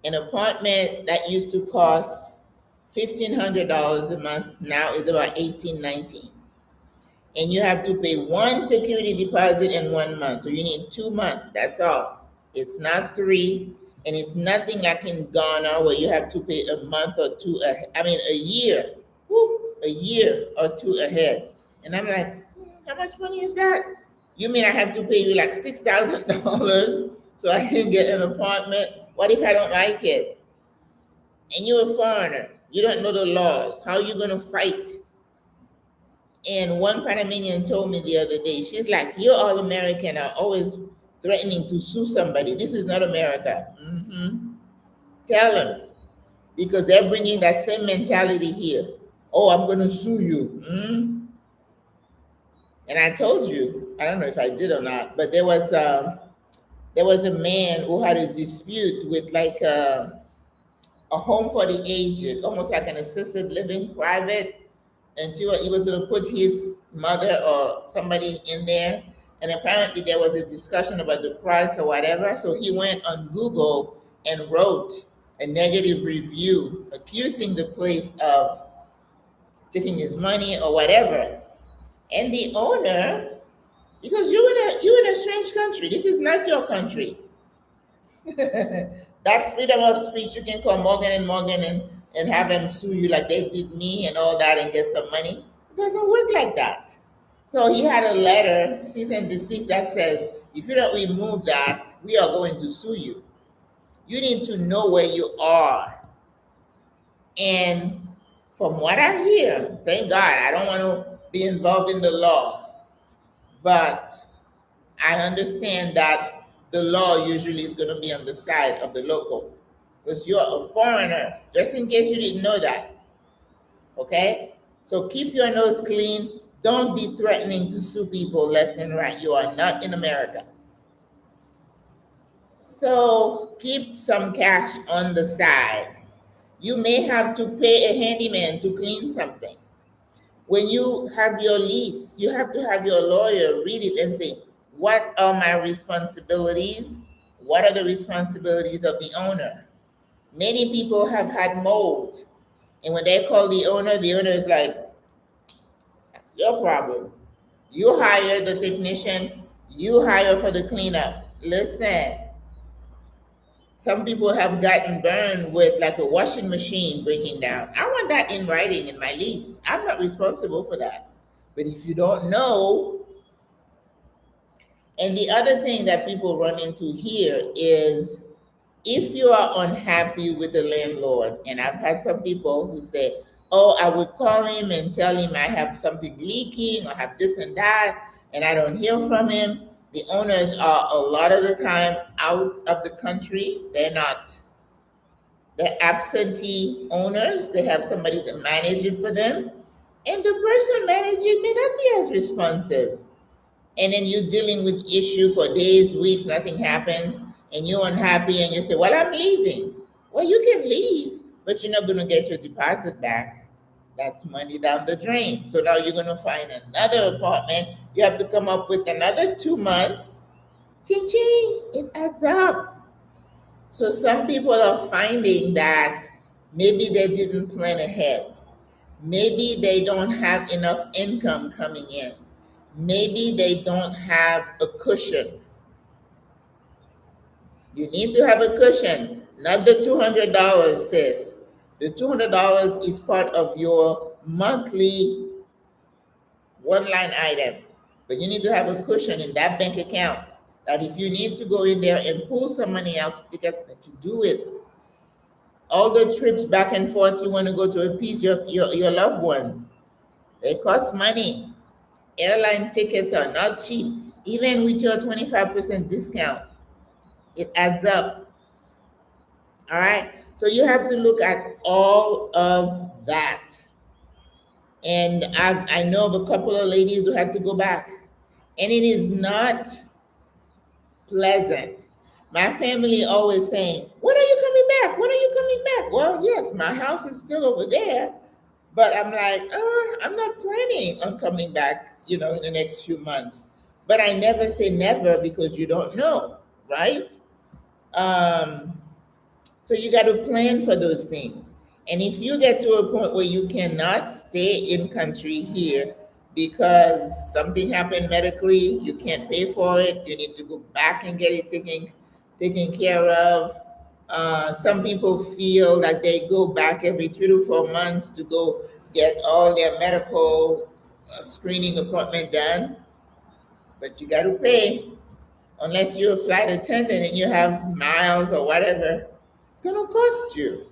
An apartment that used to cost $1,500 a month now is about $1,800, $1,900. And you have to pay one security deposit in 1 month. So you need 2 months. That's all. It's not 3. And it's nothing like in Ghana where you have to pay a month or two ahead. I mean, a year. A year or two ahead. And I'm like, how much money is that? You mean I have to pay you like $6,000 so I can get an apartment? What if I don't like it? And you're a foreigner. You don't know the laws. How are you going to fight? And one Panamanian told me the other day, she's like, you're all American are always threatening to sue somebody. This is not America. Tell them. Because they're bringing that same mentality here. Oh, I'm going to sue you. And I told you, I don't know if I did or not, but there was a man who had a dispute with like a home for the aged, almost like an assisted living, private. And he was going to put his mother or somebody in there. And apparently there was a discussion about the price or whatever. So he went on Google and wrote a negative review accusing the place of taking his money or whatever. And the owner, because you're in a strange country. This is not your country. That freedom of speech, you can call Morgan and Morgan and have them sue you like they did me and all that and get some money. It doesn't work like that. So he had a letter, cease and desist, that says, if you don't remove that, we are going to sue you. You need to know where you are. And from what I hear, thank God, I don't want to be involved in the law, but I understand that the law usually is going to be on the side of the local because you're a foreigner, just in case you didn't know that. Okay? So keep your nose clean. Don't be threatening to sue people left and right. You are not in America. So keep some cash on the side. You may have to pay a handyman to clean something. When you have your lease, you have to have your lawyer read it and say, what are my responsibilities? What are the responsibilities of the owner? Many people have had mold. And when they call the owner is like, that's your problem. You hire the technician, you hire for the cleanup. Listen, Some people have gotten burned with like a washing machine breaking down. I want that in writing in my lease. I'm not responsible for that. But if you don't know, and the other thing that people run into here is if you are unhappy with the landlord, and I've had some people who say, oh, I would call him and tell him I have something leaking or have this and that, and I don't hear from him. The owners are a lot of the time out of the country. They're absentee owners. They have somebody to manage it for them. And the person managing may not be as responsive. And then you're dealing with issue for days, weeks, nothing happens, and you're unhappy and you say, well, I'm leaving. Well, you can leave, but you're not going to get your deposit back. That's money down the drain. So now you're going to find another apartment. You have to come up with another 2 months. Ching ching, it adds up. So some people are finding that maybe they didn't plan ahead. Maybe they don't have enough income coming in. Maybe they don't have a cushion. You need to have a cushion, not the $200, sis. The $200 is part of your monthly one line item. But you need to have a cushion in that bank account that if you need to go in there and pull some money out to get to do it. All the trips back and forth you want to go to appease your loved one, they cost money. Airline tickets are not cheap. Even with your 25% discount, it adds up. All right. So you have to look at all of that. And I know of a couple of ladies who had to go back. And it is not pleasant. My family always saying, when are you coming back? When are you coming back? Well, yes, my house is still over there. But I'm like, I'm not planning on coming back, in the next few months. But I never say never because you don't know, right? Um, so you got to plan for those things. And if you get to a point where you cannot stay in country here because something happened medically, you can't pay for it, you need to go back and get it taken care of. Some people feel like they go back every 3 to 4 months to go get all their medical screening appointment done, but you got to pay. Unless you're a flight attendant and you have miles or whatever, it's going to cost you.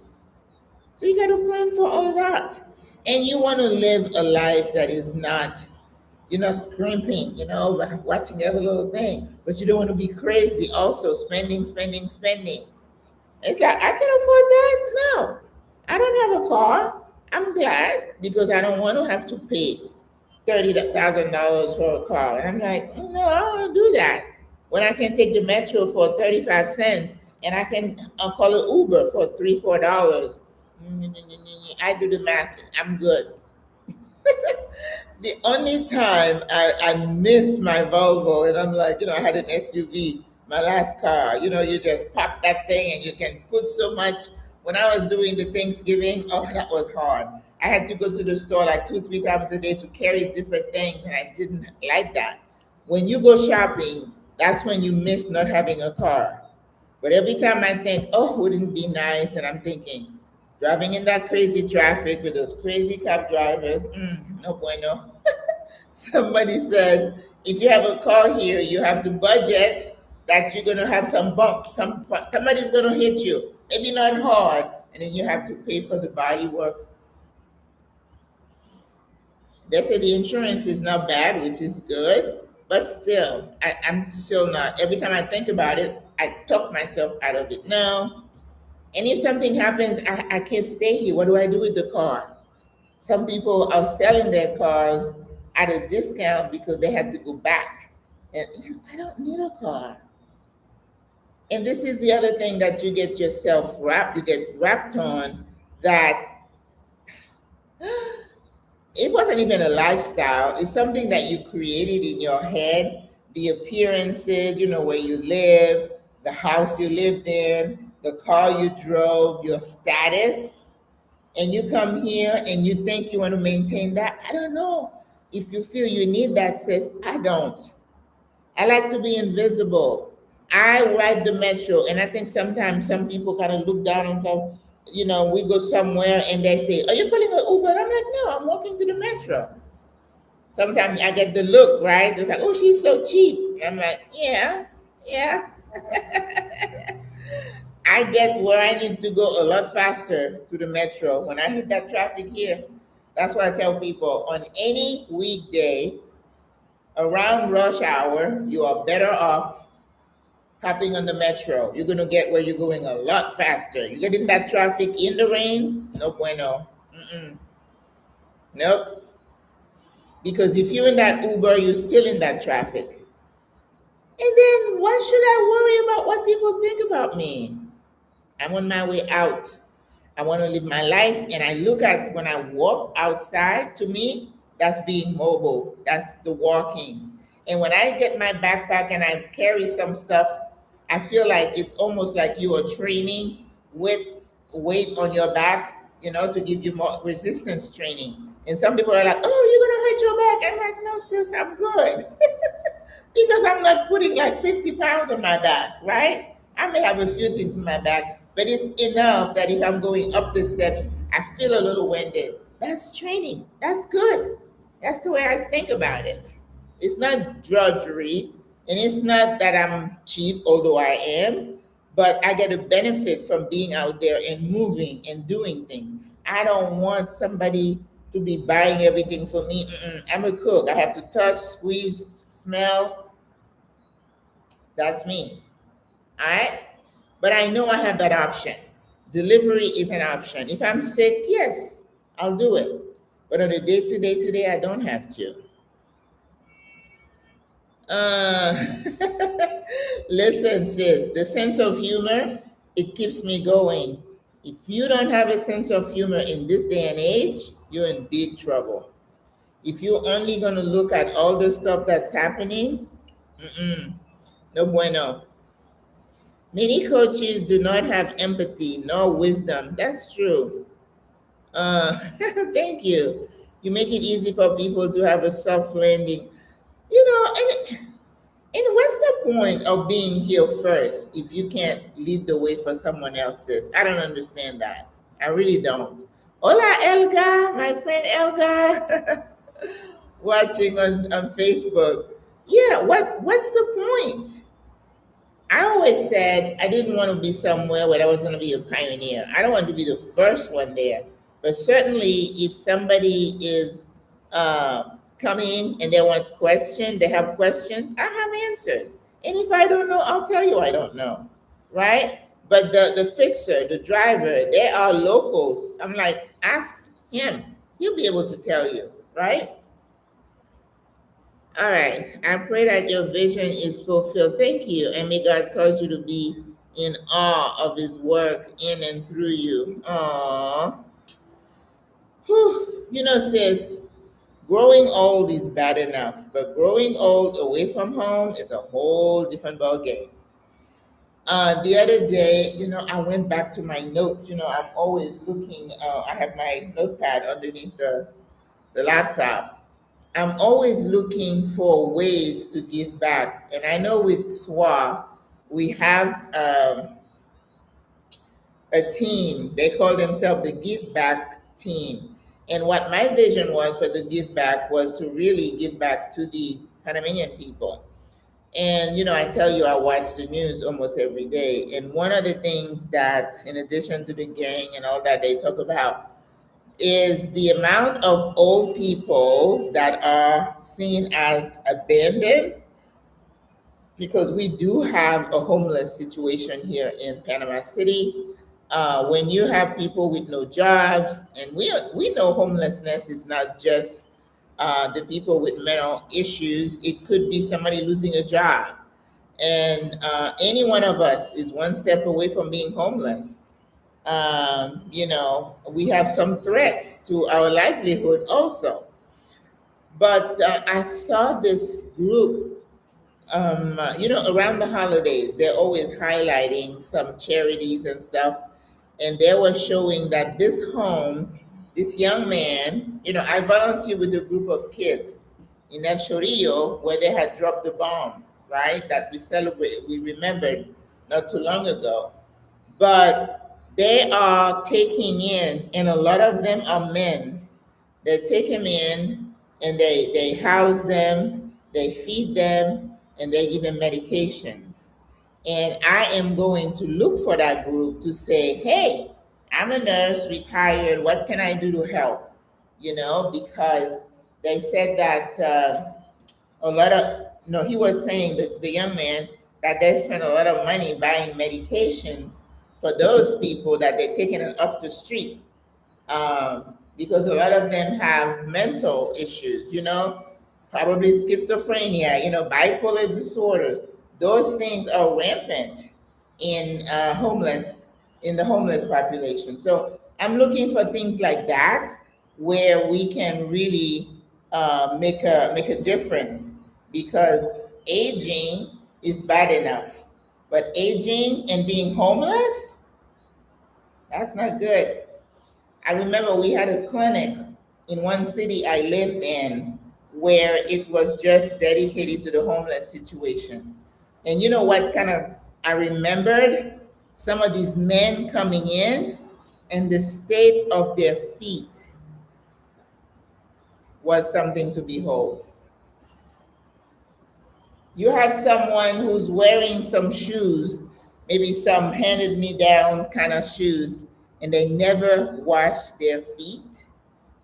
So you got to plan for all that. And you want to live a life that is not, scrimping, watching every little thing. But you don't want to be crazy also, spending, spending, spending. It's like, I can afford that? No. I don't have a car. I'm glad because I don't want to have to pay $30,000 for a car. And I'm like, no, I don't want to do that. When I can take the metro for 35 cents and I can call it Uber for $3, $4. I do the math. I'm good. The only time I miss my Volvo and I'm like, I had an SUV, my last car, you just pop that thing and you can put so much. When I was doing the Thanksgiving, oh, that was hard. I had to go to the store like 2, 3 times a day to carry different things, and I didn't like that. When you go shopping, that's when you miss not having a car. But every time I think, oh, wouldn't it be nice? And I'm thinking, driving in that crazy traffic with those crazy cab drivers, no bueno. Somebody said, if you have a car here, you have to budget that you're going to have some bumps. Somebody's going to hit you, maybe not hard, and then you have to pay for the body work. They say the insurance is not bad, which is good, but still, I'm still not. Every time I think about it, I talk myself out of it. No. And if something happens, I can't stay here. What do I do with the car? Some people are selling their cars at a discount because they had to go back. And I don't need a car. And this is the other thing that you get yourself wrapped on, that it wasn't even a lifestyle. It's something that you created in your head, the appearances, where you live, the house you lived in, the car you drove, your status. And you come here and you think you want to maintain that. I don't know if you feel you need that, sis. I don't. I like to be invisible. I ride the metro, and I think sometimes some people kind of look down on them. We go somewhere and they say, "Are you calling an Uber?" And I'm like, "No, I'm walking to the metro." Sometimes I get the look, right? It's like, "Oh, she's so cheap." I'm like, "Yeah, yeah." I get where I need to go a lot faster to the metro when I hit that traffic here. That's why I tell people on any weekday around rush hour, you are better off hopping on the metro. You're going to get where you're going a lot faster. You get in that traffic in the rain, no bueno. Mm-mm. Nope. Because if you're in that Uber, you're still in that traffic. And then why should I worry about what people think about me? I'm on my way out. I want to live my life. And I look at when I walk outside, to me, that's being mobile. That's the walking. And when I get my backpack and I carry some stuff, I feel like it's almost like you are training with weight on your back, to give you more resistance training. And some people are like, "Oh, you're going to hurt your back." I'm like, "No, sis, I'm good." Because I'm not putting like 50 pounds on my back, right? I may have a few things in my back, but it's enough that if I'm going up the steps, I feel a little winded. That's training. That's good. That's the way I think about it. It's not drudgery, and it's not that I'm cheap, although I am, but I get a benefit from being out there and moving and doing things. I don't want somebody to be buying everything for me. Mm-mm. I'm a cook. I have to touch, squeeze, smell. That's me. All right. But I know I have that option. Delivery is an option. If I'm sick, yes, I'll do it. But on a day to day today, I don't have to. Uh, Listen, sis, the sense of humor, it keeps me going. If you don't have a sense of humor in this day and age, you're in big trouble. If you're only going to look at all the stuff that's happening, mm-mm, no bueno. Many coaches do not have empathy nor wisdom. That's true. Thank you. You make it easy for people to have a soft landing. And what's the point of being here first if you can't lead the way for someone else's? I don't understand that. I really don't. Hola, Elga, my friend Elga, watching on Facebook. Yeah, what's the point? I always said I didn't want to be somewhere where I was going to be a pioneer. I don't want to be the first one there. But certainly, if somebody is coming and they have questions, I have answers. And if I don't know, I'll tell you I don't know, right? But the fixer, the driver, they are locals. I'm like, ask him. He'll be able to tell you, right? All right. I pray that your vision is fulfilled. Thank you. And may God cause you to be in awe of his work in and through you. Aw. Whew. Sis, growing old is bad enough, but growing old away from home is a whole different ballgame. The other day, I went back to my notes. I'm always looking, I have my notepad underneath the laptop. I'm always looking for ways to give back. And I know with SWRA, we have a team. They call themselves the Give Back Team. And what my vision was for the Give Back was to really give back to the Panamanian people. And, I tell you, I watch the news almost every day. And one of the things that, in addition to the gang and all that they talk about, is the amount of old people that are seen as abandoned, because we do have a homeless situation here in Panama City. When you have people with no jobs, and we know homelessness is not just the people with mental issues. It could be somebody losing a job, and any one of us is one step away from being homeless. We have some threats to our livelihood also. But I saw this group, around the holidays, they're always highlighting some charities and stuff. And they were showing that this home, this young man, I volunteered with a group of kids in El Chorillo where they had dropped the bomb. right? That we celebrate, we remembered not too long ago. But they are taking in, and a lot of them are men. They take them in and they house them, they feed them, and they give them medications. And I am going to look for that group to say, hey, I'm a nurse, retired. What can I do to help? Because they said that a lot of, he was saying, the young man, that they spend a lot of money buying medications for those people that they're taking it off the street, because a lot of them have mental issues, probably schizophrenia, bipolar disorders. Those things are rampant in the homeless population. So I'm looking for things like that where we can really make a difference, because aging is bad enough, but aging and being homeless, that's not good. I remember we had a clinic in one city I lived in where it was just dedicated to the homeless situation. And you know what kind of, I remembered some of these men coming in, and the state of their feet was something to behold. You have someone who's wearing some shoes, maybe some handed me down kind of shoes, and they never wash their feet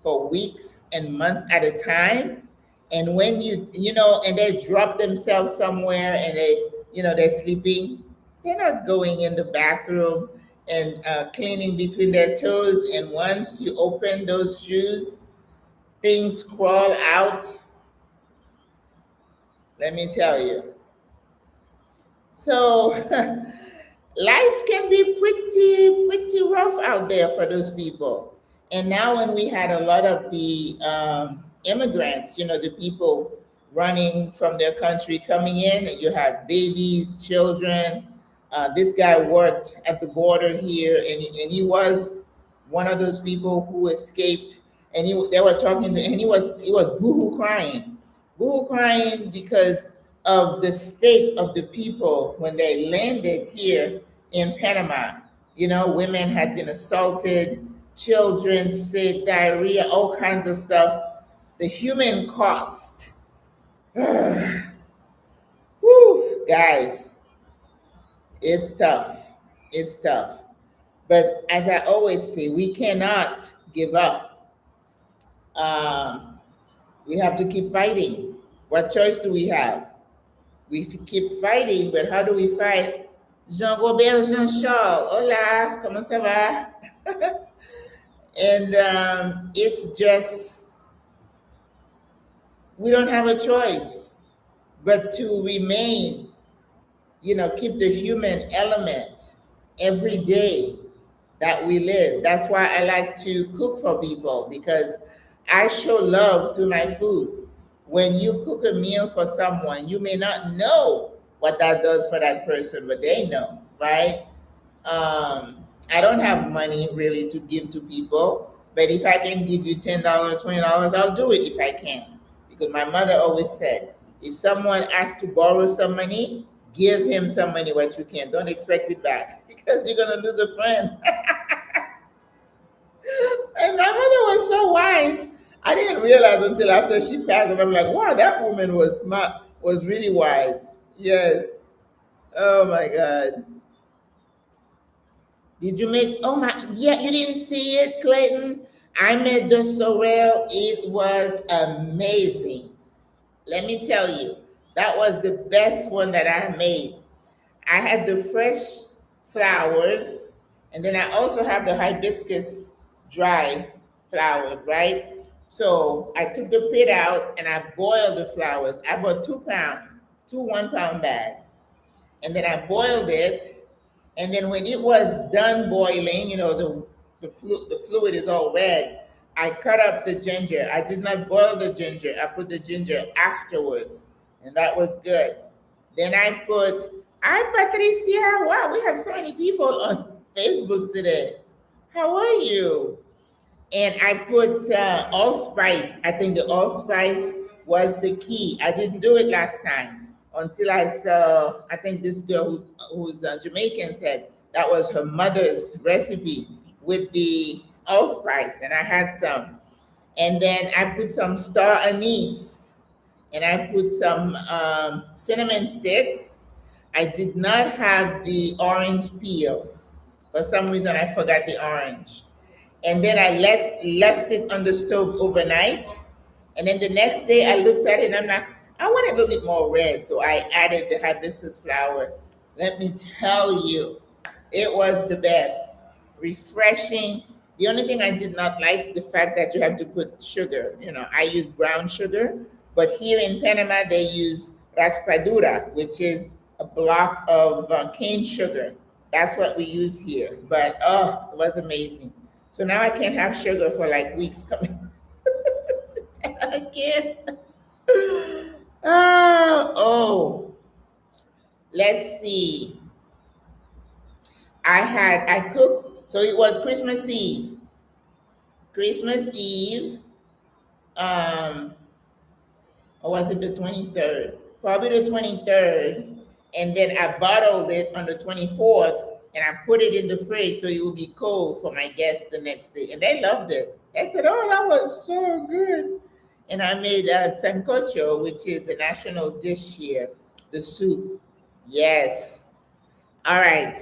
for weeks and months at a time. And when and they drop themselves somewhere, and they're sleeping, they're not going in the bathroom and cleaning between their toes. And once you open those shoes, things crawl out. Let me tell you. So life can be pretty rough out there for those people. And now when we had a lot of the immigrants, the people running from their country coming in, and you have babies, children. This guy worked at the border here, and he was one of those people who escaped. And they were talking to, and he was boohoo crying, because of the state of the people when they landed here in Panama. Women had been assaulted, children sick, diarrhea, all kinds of stuff. The human cost. Whew, guys, it's tough. It's tough. But as I always say, we cannot give up. Um, we have to keep fighting. What choice do we have? We keep fighting, but how do we fight? Jean-Robert, Jean-Charles, hola, comment ça va? And it's just, we don't have a choice but to remain, keep the human element every day that we live. That's why I like to cook for people, because I show love through my food. When you cook a meal for someone, you may not know what that does for that person, but they know, right? I don't have money really to give to people, but if I can give you $10, $20, I'll do it if I can. Because my mother always said, if someone asks to borrow some money, give him some money what you can. Don't expect it back because you're gonna lose a friend. And my mother was so wise. I didn't realize until after she passed, and I'm like, wow, that woman was smart, was really wise. Yes. Oh my God. Did you make, oh my, yeah, you didn't see it, Clayton? I made the sorrel. It was amazing. Let me tell you, that was the best one that I made. I had the fresh flowers, and then I also have the hibiscus dry flowers, right? So I took the pit out and I boiled the flowers. I bought 2 pound, two 1 pound bag, and then I boiled it. And then when it was done boiling, the fluid is all red. I cut up the ginger. I did not boil the ginger. I put the ginger afterwards, and that was good. Then hi Patricia. Wow, we have so many people on Facebook today. How are you? And I put allspice. I think the allspice was the key. I didn't do it last time. until I saw, I think this girl who's Jamaican said that was her mother's recipe with the allspice, and I had some. And then I put some star anise, and I put some cinnamon sticks. I did not have the orange peel. For some reason, I forgot the orange. And then I left it on the stove overnight. And then the next day I looked at it and I'm like, I want it a little bit more red. So I added the hibiscus flower. Let me tell you, it was the best. Refreshing. The only thing I did not like, the fact that you have to put sugar. You know, I use brown sugar, but here in Panama they use raspadura, which is a block of cane sugar. That's what we use here. But oh, it was amazing. So now I can't have sugar for like weeks coming. I can't. Oh, let's see. I cooked, so it was Christmas Eve. Christmas Eve, um, or was it the 23rd? Probably the 23rd. And then I bottled it on the 24th and I put it in the fridge so it would be cold for my guests the next day. And they loved it. They said, oh, that was so good. And I made sancocho, which is the national dish here, the soup. Yes. All right.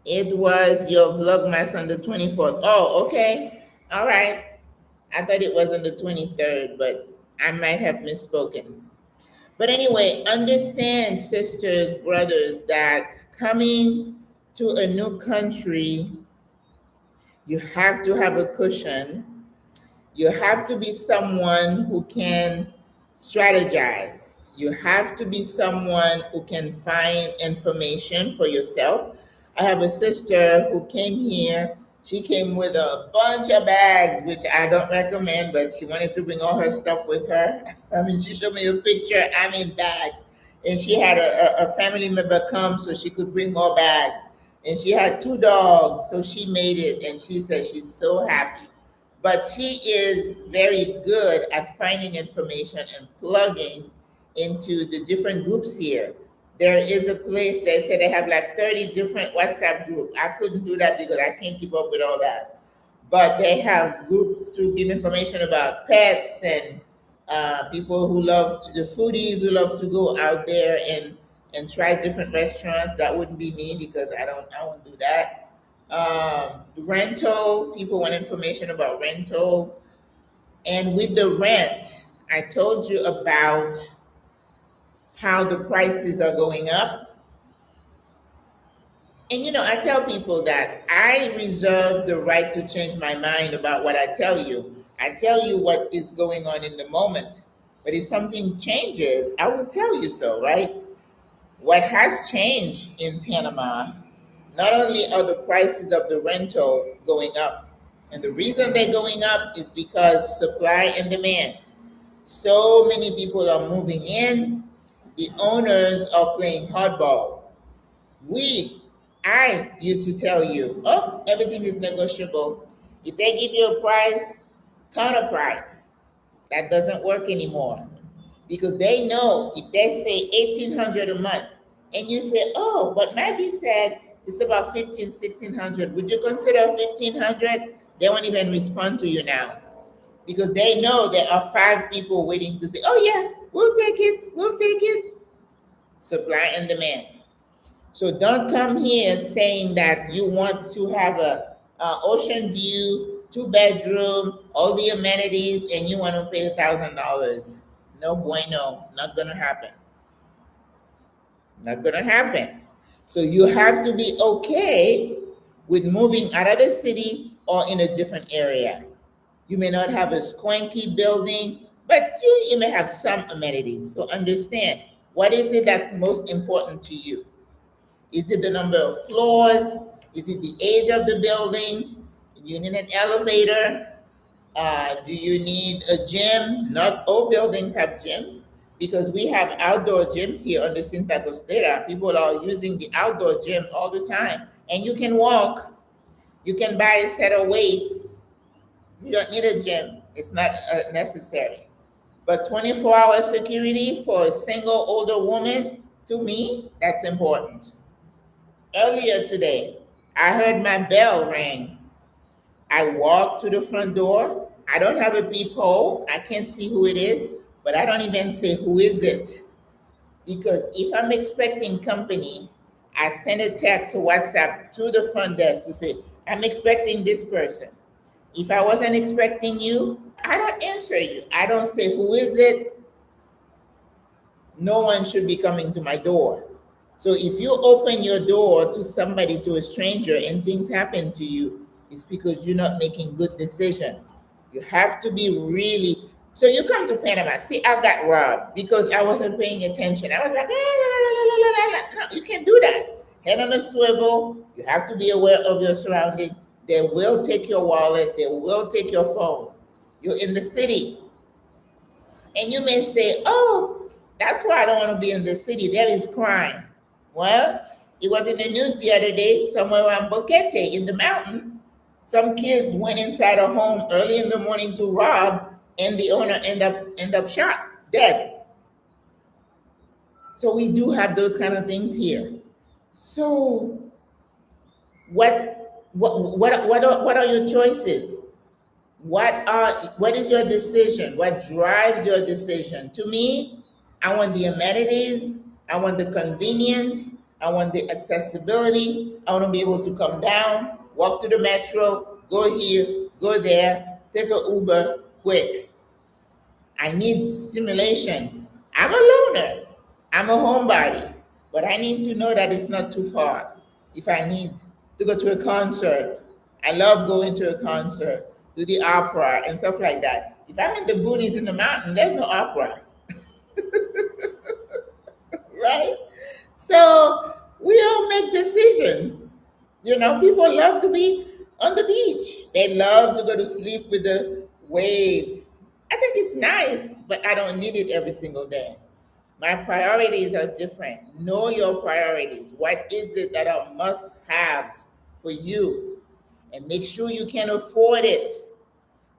It was your Vlogmas on the 24th. Oh, okay. All right. I thought it was on the 23rd, but I might have misspoken. But anyway, understand, sisters, brothers, that coming to a new country, you have to have a cushion. You have to be someone who can strategize. You have to be someone who can find information for yourself. I have a sister who came here. She came with a bunch of bags, which I don't recommend, but she wanted to bring all her stuff with her. I mean, she showed me a picture. I'm in bags. And she had a family member come so she could bring more bags. And she had two dogs, so she made it. And she said she's so happy. But she is very good at finding information and plugging into the different groups here. There is a place that said they have like 30 different WhatsApp groups. I couldn't do that because I can't keep up with all that. But they have groups to give information about pets and people who love the foodies who love to go out there and try different restaurants. That wouldn't be me because I won't do that. Rental, people want information about rental. And with the rent, I told you about how the prices are going up. And you know, I tell people that I reserve the right to change my mind about what I tell you. I tell you what is going on in the moment. But if something changes, I will tell you so, right? What has changed in Panama, not only are the prices of the rental going up, and the reason they're going up is because supply and demand. So many people are moving in, the owners are playing hardball. We, I used to tell you, oh, everything is negotiable. If they give you a price, counter price. That doesn't work anymore because they know if they say 1,800 a month and you say, oh, but Maggie said it's about 15, 1,600. Would you consider 1,500? They won't even respond to you now because they know there are five people waiting to say, oh yeah, we'll take it, we'll take it. Supply and demand. So don't come here saying that you want to have a ocean view, 2 bedroom, all the amenities, and you want to pay $1,000. No bueno, not gonna happen. Not gonna happen. So you have to be okay with moving out of the city or in a different area. You may not have a swanky building, but you may have some amenities. So understand, what is it that's most important to you? Is it the number of floors? Is it the age of the building? You need an elevator? Do you need a gym? Not all buildings have gyms because we have outdoor gyms here on the Cinta Costera. People are using the outdoor gym all the time. And you can walk. You can buy a set of weights. You don't need a gym. It's not necessary. But 24-hour security for a single older woman, to me, that's important. Earlier today, I heard my bell ring. I walked to the front door. I don't have a peephole. I can't see who it is, but I don't even say, who is it? Because if I'm expecting company, I send a text or WhatsApp to the front desk to say, I'm expecting this person. If I wasn't expecting you, I don't answer you. I don't say, who is it? No one should be coming to my door. So if you open your door to somebody, to a stranger, and things happen to you, it's because you're not making good decision. You have to be really. So you come to Panama. See, I got robbed because I wasn't paying attention. I was like, no, you can't do that. Head on a swivel. You have to be aware of your surroundings. They will take your wallet. They will take your phone. You're in the city. And you may say, oh, that's why I don't want to be in the city. There is crime. Well, it was in the news the other day, somewhere around Boquete in the mountain. Some kids went inside a home early in the morning to rob, and the owner end up shot, dead. So we do have those kind of things here. So what are your choices? What is your decision? What drives your decision? To me, I want the amenities, I want the convenience, I want the accessibility. I want to be able to come down, walk to the metro, go here, go there, take a Uber quick. I need stimulation. I'm a loner. I'm a homebody, but I need to know that it's not too far. If I need to go to a concert, I love going to a concert, to the opera and stuff like that. If I'm in the boonies in the mountain, there's no opera, right? So we all make decisions. You know, people love to be on the beach. They love to go to sleep with the wave. I think it's nice, but I don't need it every single day. My priorities are different. Know your priorities. What is it that are must haves for you? And make sure you can afford it.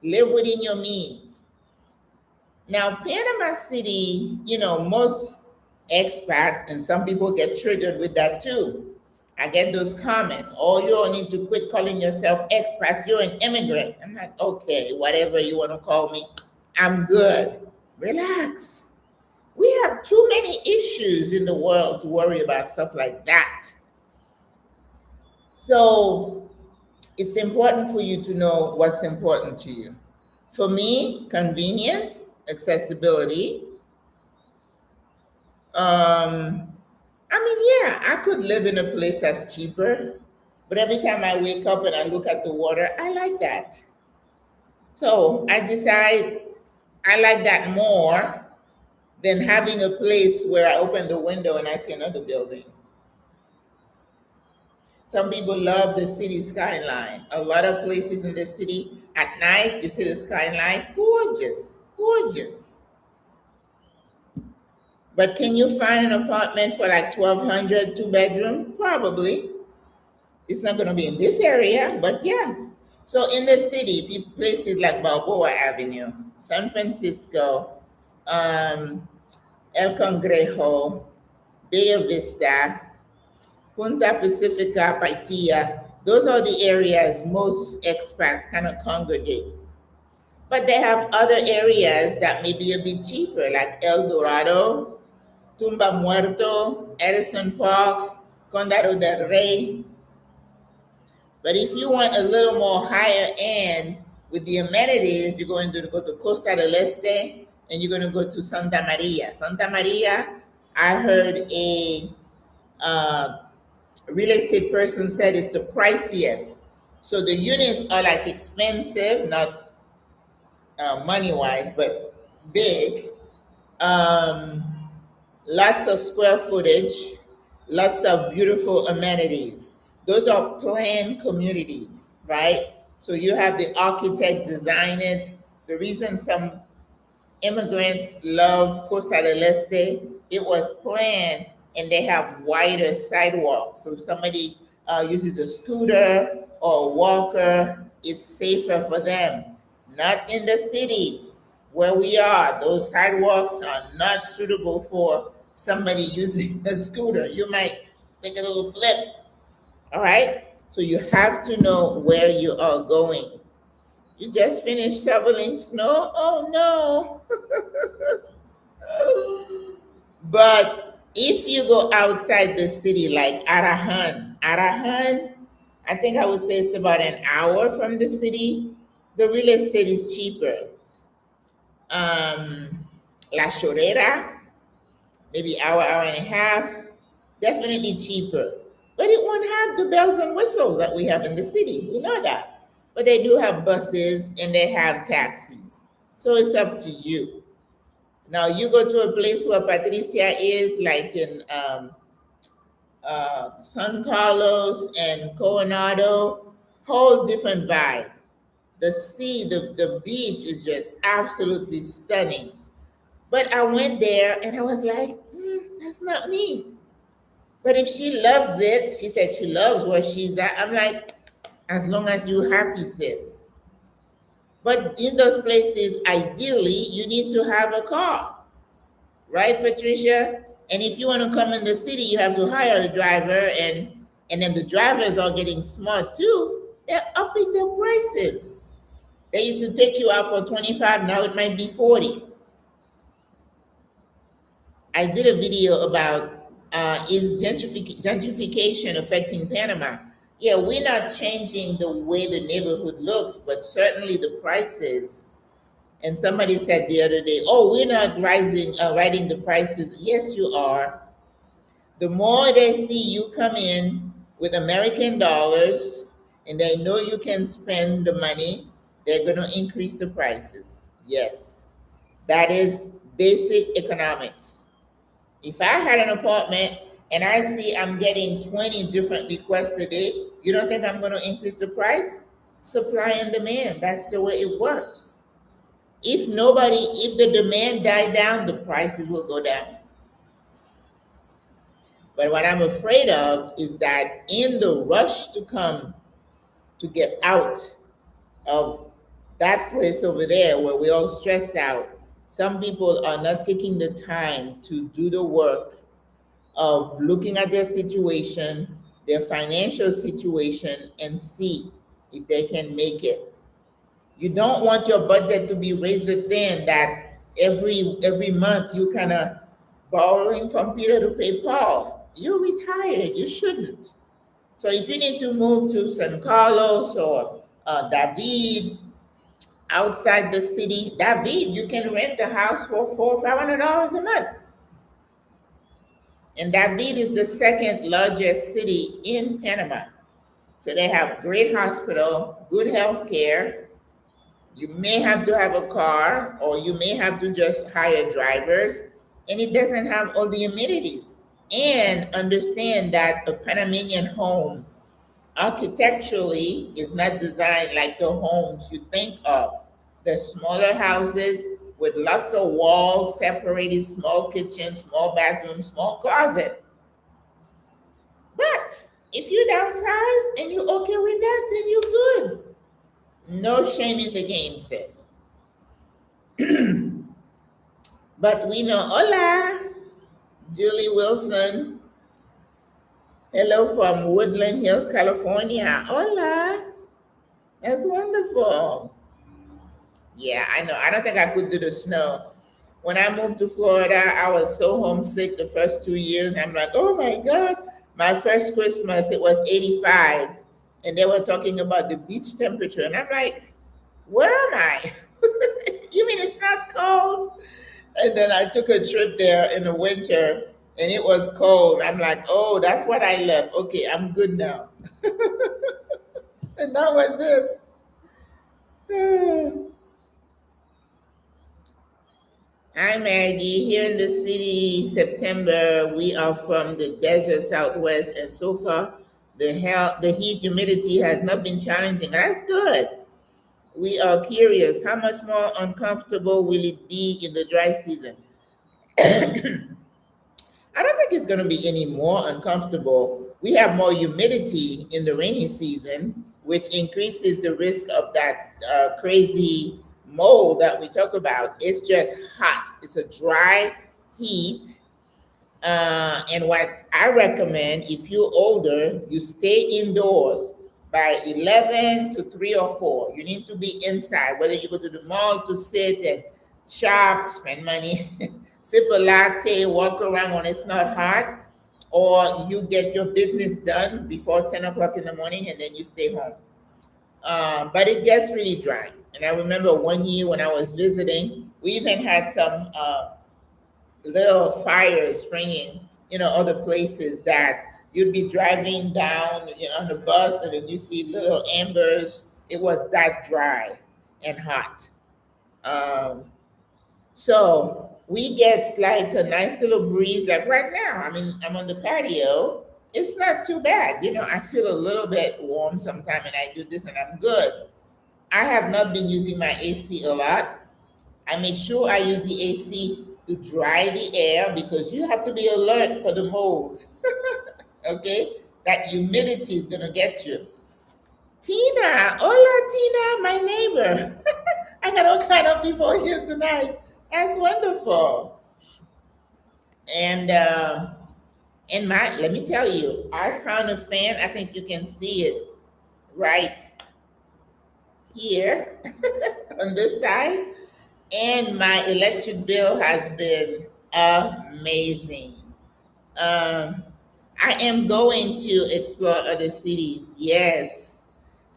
Live within your means. Now, Panama City, most expats, and some people get triggered with that too. I get those comments. Oh, you all need to quit calling yourself expats. You're an immigrant. I'm like, okay, whatever you want to call me, I'm good. Relax. We have too many issues in the world to worry about stuff like that. So it's important for you to know what's important to you. For me, convenience, accessibility. Yeah, I could live in a place that's cheaper, but every time I wake up and I look at the water, I like that. So I decide I like that more than having a place where I open the window and I see another building. Some people love the city skyline. A lot of places in the city at night, you see the skyline, gorgeous, gorgeous. But can you find an apartment for like 1,200, two-bedroom? Probably. It's not going to be in this area, but yeah. So in the city, places like Balboa Avenue, San Francisco, El Congrejo, Bay Vista, Punta Pacifica, Paitilla, those are the areas most expats kind of congregate. But they have other areas that may be a bit cheaper, like El Dorado, Tumba Muerto, Edison Park, Condado del Rey. But if you want a little more higher end with the amenities, you're going to go to Costa del Este and you're going to go to Santa Maria. Santa Maria, I heard a real estate person said it's the priciest. So the units are like expensive, not money wise, but big. Um, Lots of square footage, lots of beautiful amenities. Those are planned communities, right? So you have the architect design it. The reason some immigrants love Costa del Este, it was planned and they have wider sidewalks. So if somebody uses a scooter or a walker, it's safer for them. Not in the city. where we are, those sidewalks are not suitable for somebody using a scooter. You might take a little flip. All right. So you have to know where you are going. You just finished shoveling snow? Oh no. But if you go outside the city, like Arahan, I think I would say it's about an hour from the city. The real estate is cheaper. La Chorrera, maybe hour and a half, definitely cheaper. But it won't have the bells and whistles that we have in the city. We know that. But they do have buses and they have taxis. So it's up to you. Now you go to a place where Patricia is, like in San Carlos and Coronado, whole different vibe. The sea, the beach is just absolutely stunning. But I went there and I was like, that's not me. But if she loves it, she said she loves where she's at. I'm like, as long as you're happy, sis. But in those places, ideally, you need to have a car, right, Patricia? And if you want to come in the city, you have to hire a driver, and then the drivers are getting smart too. They're upping their prices. They used to take you out for 25, now it might be 40. I did a video about is gentrification affecting Panama? Yeah, we're not changing the way the neighborhood looks, but certainly the prices. And somebody said the other day, "Oh, we're not riding the prices." Yes, you are. The more they see you come in with American dollars and they know you can spend the money, they're going to increase the prices. Yes, that is basic economics. If I had an apartment and I see I'm getting 20 different requests a day, you don't think I'm going to increase the price? Supply and demand. That's the way it works. If the demand die down, the prices will go down. But what I'm afraid of is that in the rush to come to get out of that place over there where we're all stressed out, some people are not taking the time to do the work of looking at their situation, their financial situation, and see if they can make it. You don't want your budget to be razor thin that every month you kind of borrowing from Peter to pay Paul. You're retired. You shouldn't. So if you need to move to San Carlos or David, outside the city, David, you can rent a house for $400-$500 a month. And David is the second largest city in Panama. So they have great hospital, good health care. You may have to have a car or you may have to just hire drivers, and it doesn't have all the amenities. And understand that a Panamanian home architecturally is not designed like the homes you think of. The smaller houses with lots of walls, separated, small kitchen, small bathroom, small closet. But if you downsize and you're okay with that, then you're good. No shame in the game, sis. But we know, hola, Julie Wilson. Hello from Woodland Hills, California. Hola. That's wonderful. Yeah, I know. I don't think I could do the snow. When I moved to Florida, I was so homesick the first 2 years. I'm like, oh my God. My first Christmas, it was 85. And they were talking about the beach temperature. And I'm like, where am I? You mean it's not cold? And then I took a trip there in the winter and it was cold. I'm like, oh, that's what I left. Okay, I'm good now. And that was it. Hi, Maggie. Here in the city, September, we are from the desert Southwest, and so far, the heat humidity has not been challenging. That's good. We are curious, how much more uncomfortable will it be in the dry season? I don't think it's going to be any more uncomfortable. We have more humidity in the rainy season, which increases the risk of that crazy mold that we talk about. It's just hot. It's a dry heat. And what I recommend, if you're older, you stay indoors by 11 to 3 or 4. You need to be inside, whether you go to the mall to sit and shop, spend money, sip a latte, walk around when it's not hot, or you get your business done before 10 o'clock in the morning and then you stay home. But it gets really dry. And I remember one year when I was visiting, we even had some little fires springing, other places that you'd be driving down, on the bus, and then you see little embers. It was that dry and hot. Um, so we get like a nice little breeze. Like right now, I mean, I'm on the patio. It's not too bad. I feel a little bit warm sometimes, and I do this, and I'm good. I have not been using my AC a lot. I make sure I use the AC to dry the air because you have to be alert for the mold. Okay? That humidity is going to get you. Tina, hola Tina, my neighbor. I got all kind of people here tonight. That's wonderful. And let me tell you, I found a fan. I think you can see it right here on this side. And my electric bill has been amazing. Um, I am going to explore other cities, yes.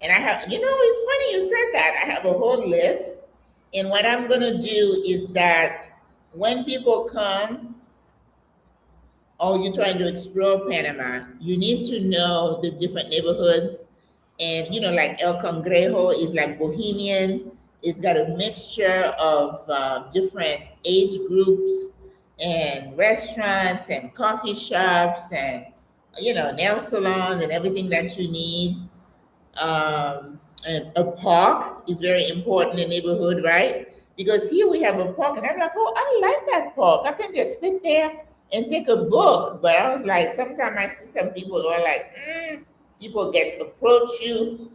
And I have, it's funny you said that. I have a whole list. And what I'm going to do is that when people come, oh, you're trying to explore Panama, you need to know the different neighborhoods. And, like El Congrejo is like bohemian. It's got a mixture of different age groups and restaurants and coffee shops and, nail salons and everything that you need. And a park is very important in the neighborhood, right? Because here we have a park, and I'm like, oh, I like that park. I can just sit there and take a book. But I was like, sometimes I see some people who are like, people approach you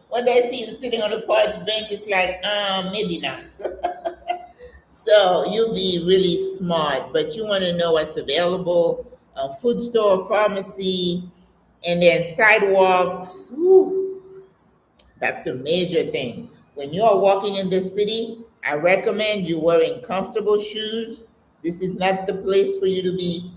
when they see you sitting on the porch bench. It's like, maybe not. So you'll be really smart, but you want to know what's available: food store, pharmacy, and then sidewalks. Woo, that's a major thing. When you are walking in the city, I recommend you wearing comfortable shoes. This is not the place for you to be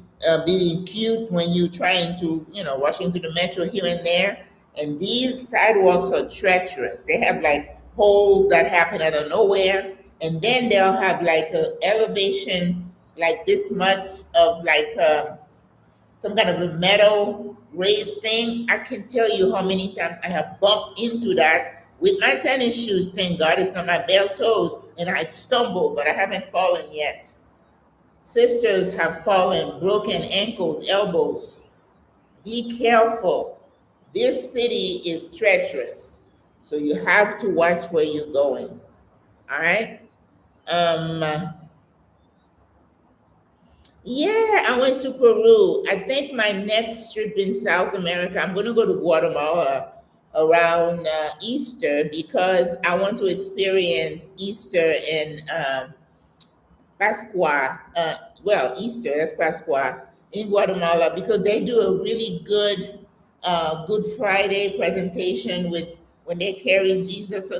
being cute when you're trying to, rush into the metro here and there. And these sidewalks are treacherous. They have like holes that happen out of nowhere. And then they'll have like a elevation like this much of like some kind of a metal raised thing. I can tell you how many times I have bumped into that with my tennis shoes. Thank God it's not my bare toes, and I stumbled, but I haven't fallen yet. Sisters have fallen, broken ankles, elbows. Be careful. This city is treacherous, so you have to watch where you're going. All right. Um, Yeah, I went to Peru. I think my next trip in South America, I'm going to go to Guatemala around Easter because I want to experience Easter in Pascua. Easter, that's Pascua in Guatemala because they do a really good Good Friday presentation with when they carry Jesus.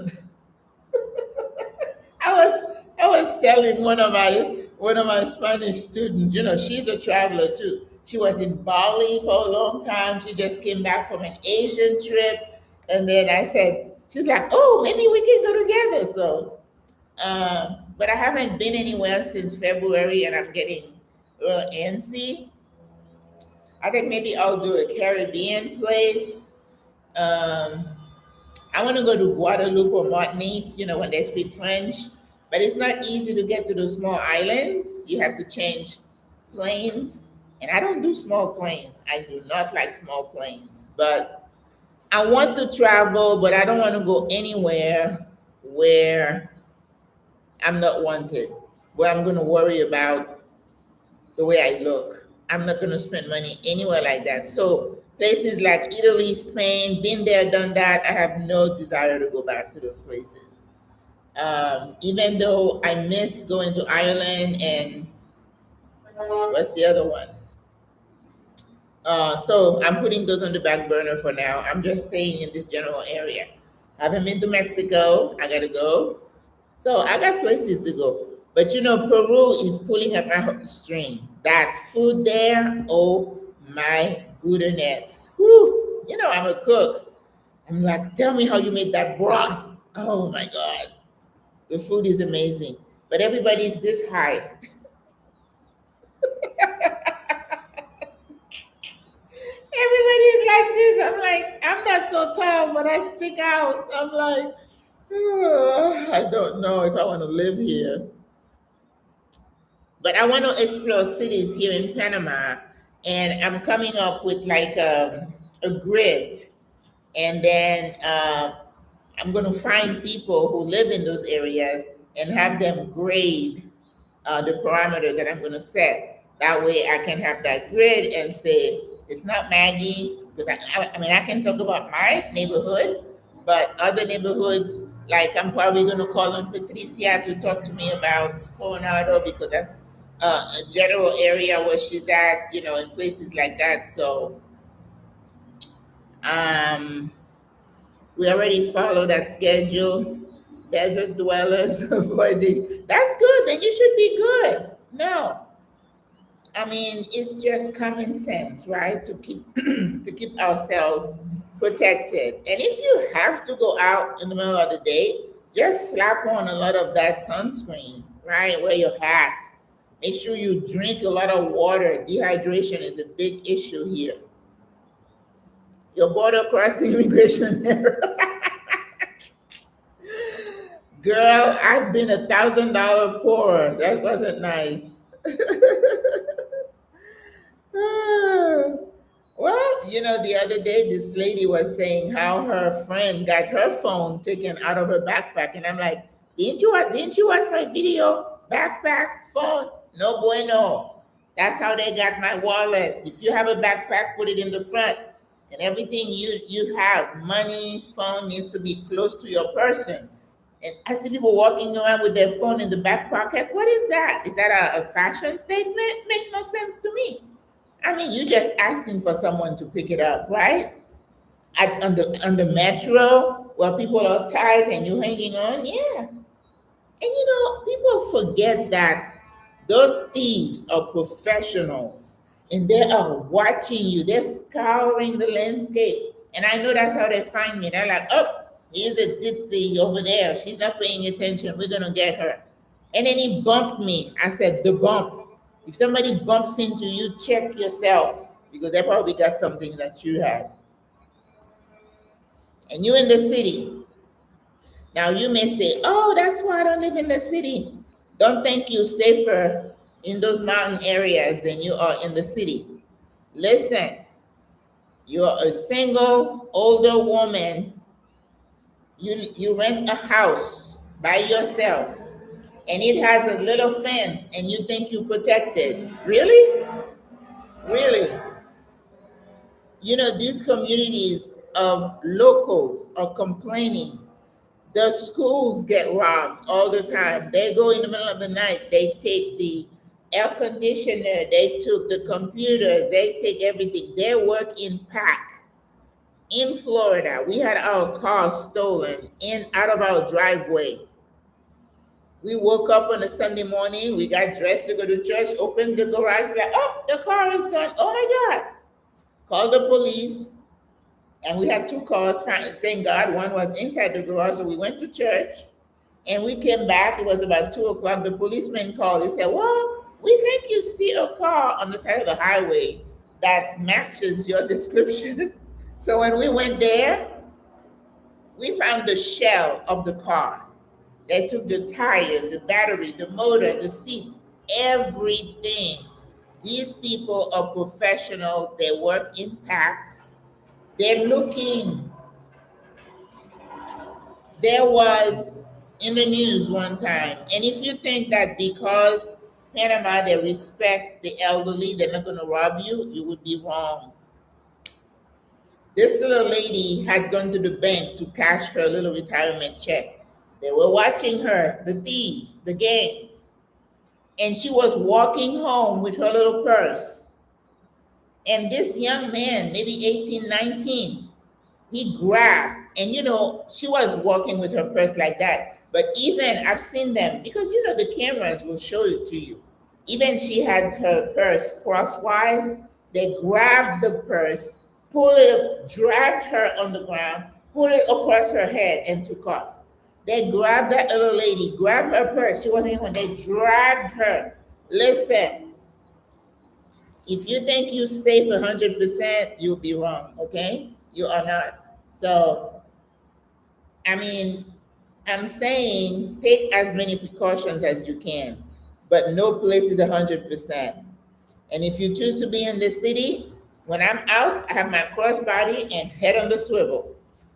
I was telling one of my Spanish students, she's a traveler too. She was in Bali for a long time. She just came back from an Asian trip, and then I said, she's like, oh, maybe we can go together. So, but I haven't been anywhere since February, and I'm getting a little antsy. I think maybe I'll do a Caribbean place. Um, I want to go to Guadeloupe or Martinique, when they speak French, but it's not easy to get to those small islands. You have to change planes, and I don't do small planes. I do not like small planes, but I want to travel, but I don't want to go anywhere where I'm not wanted, where I'm going to worry about the way I look. I'm not going to spend money anywhere like that. So places like Italy, Spain, been there, done that. I have no desire to go back to those places. Even though I miss going to Ireland and what's the other one? So I'm putting those on the back burner for now. I'm just staying in this general area. Haven't been to Mexico. I gotta go. So I got places to go. But you know, Peru is pulling at my string. That food there, oh my goodness. Whew. You know, I'm a cook. I'm like, tell me how you made that broth. Oh my God. The food is amazing. But everybody's this high. Everybody's like this. I'm like, I'm not so tall, but I stick out. I'm like, I don't know if I want to live here. But I want to explore cities here in Panama, and I'm coming up with like a grid, and then I'm going to find people who live in those areas and have them grade the parameters that I'm going to set. That way I can have that grid and say, it's not Maggie, because I mean, I can talk about my neighborhood, but other neighborhoods, like I'm probably going to call on Patricia to talk to me about Coronado because that's a general area where she's at, you know, in places like that. So um, we already follow that schedule. Desert dwellers avoiding. That's good. Then you should be good. No, I mean, it's just common sense, right? To keep to keep ourselves protected. And if you have to go out in the middle of the day, just slap on a lot of that sunscreen, right? Wear your hat. Make sure you drink a lot of water. Dehydration is a big issue here. Your border crossing immigration error. Girl, I've been $1,000 poorer. That wasn't nice. Ah, well, you know, the other day this lady was saying how her friend got her phone taken out of her backpack, and I'm like, didn't you watch my video? Backpack, phone, no bueno. That's how they got my wallet. If you have a backpack, put it in the front, and everything you have, money, phone needs to be close to your person. And I see people walking around with their phone in the back pocket. What is that? Is that a fashion statement? Make no sense to me. I mean, you just asking for someone to pick it up, right? On the metro where people are tired and you hanging on, yeah. And you know, people forget that those thieves are professionals and they are watching you. They're scouring the landscape. And I know that's how they find me. They're like, oh, here's a ditzy over there. She's not paying attention. We're going to get her. And then he bumped me. I said, the bump. If somebody bumps into you, check yourself because they probably got something that you had. And you in the city. Now you may say, oh, that's why I don't live in the city. Don't think you're safer in those mountain areas than you are in the city. Listen, you're a single older woman. You rent a house by yourself and it has a little fence and you think you're protected. Really? Really? You know, these communities of locals are complaining. The schools get robbed all the time. They go in the middle of the night, they take the air conditioner, they took the computers, they take everything. They work in pack. In Florida, we had our car stolen in out of our driveway. We woke up on a Sunday morning, we got dressed to go to church, opened the garage, like, oh, the car is gone. Oh my God. Called the police, and we had two cars. Thank God, one was inside the garage. So we went to church, and we came back. It was about 2 o'clock. The policeman called. He said, "Well, we think you see a car on the side of the highway that matches your description." So when we went there, we found the shell of the car. They took the tires, the battery, the motor, the seats, everything. These people are professionals. They work in packs. They're looking. There was in the news one time, and if you think that because Panama they respect the elderly, they're not going to rob you, you would be wrong. This little lady had gone to the bank to cash her little retirement check. They were watching her, the thieves, the gangs. And she was walking home with her little purse. And this young man, maybe 18, 19, he grabbed, and she was walking with her purse like that. But even I've seen them because the cameras will show it to you. Even she had her purse crosswise. They grabbed the purse, pulled it, dragged her on the ground, pulled it across her head, and took off. They grabbed that little lady, grabbed her purse. She wasn't even, they dragged her. Listen, if you think you're safe 100%, you'll be wrong, okay? You are not. So, I mean, I'm saying take as many precautions as you can, but no place is 100%. And if you choose to be in the city, when I'm out, I have my crossbody and head on the swivel.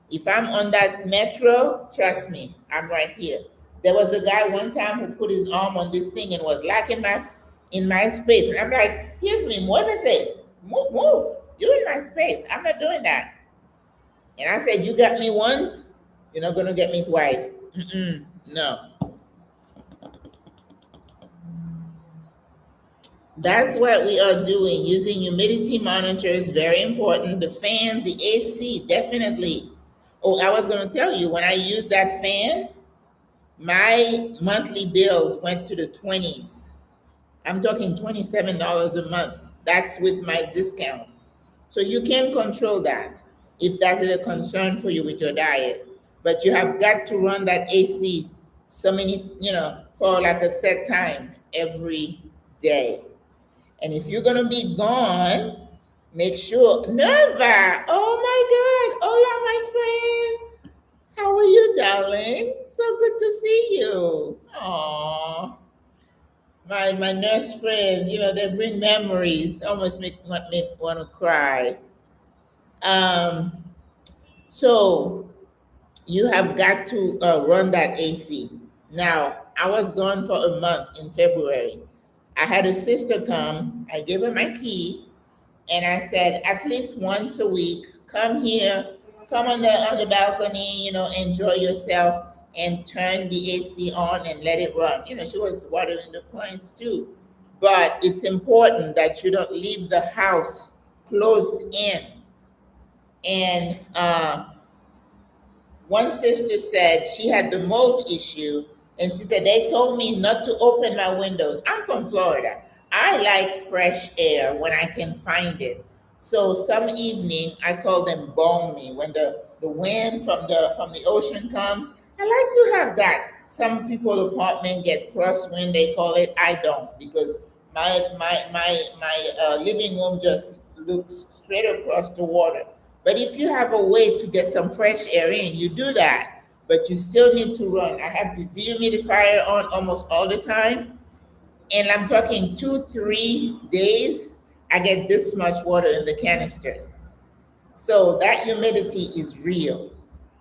If I'm on that metro, trust me, I'm right here. There was a guy one time who put his arm on this thing and was locking my in my space. And I'm like, excuse me, what I say? Move. You're in my space. I'm not doing that. And I said, you got me once, you're not gonna get me twice. No. That's what we are doing. Using humidity monitors, very important. The fan, the AC, definitely. Oh, I was going to tell you, when I used that fan, my monthly bills went to the 20s. I'm talking $27 a month. That's with my discount. So you can control that if that is a concern for you with your diet. But you have got to run that AC so many, for like a set time every day. And if you're gonna be gone, make sure Nerva. Oh my God! Hola, my friend. How are you, darling? So good to see you. Aww. My nurse friends, they bring memories. Almost make me want to cry. Um. So you have got to run that AC. Now, I was gone for a month in February. I had a sister come. I gave her my key, and I said, at least once a week, come here, come on the balcony, enjoy yourself, and turn the AC on and let it run. She was watering the plants too. But it's important that you don't leave the house closed in. And one sister said she had the mold issue, and she said, they told me not to open my windows. I'm from Florida. I like fresh air when I can find it. So some evening, I call them balmy, when the wind from the ocean comes. I like to have that. Some people apartment get crosswind, they call it. I don't, because my living room just looks straight across the water. But if you have a way to get some fresh air in, you do that. But you still need to run. I have the dehumidifier on almost all the time. And I'm talking 2, 3 days, I get this much water in the canister. So that humidity is real.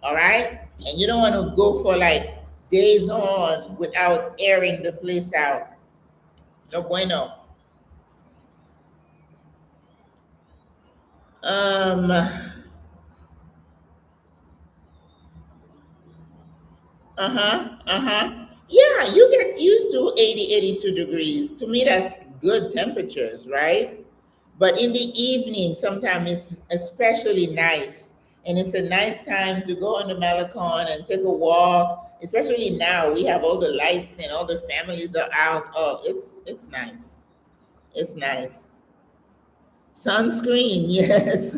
All right? And you don't want to go for like days on without airing the place out. No bueno. Um, Yeah, you get used to 80, 82 degrees. To me, that's good temperatures, right? But in the evening, sometimes it's especially nice. And it's a nice time to go on the Malecon and take a walk. Especially now, we have all the lights and all the families are out. Oh, it's nice. It's nice. Sunscreen, yes.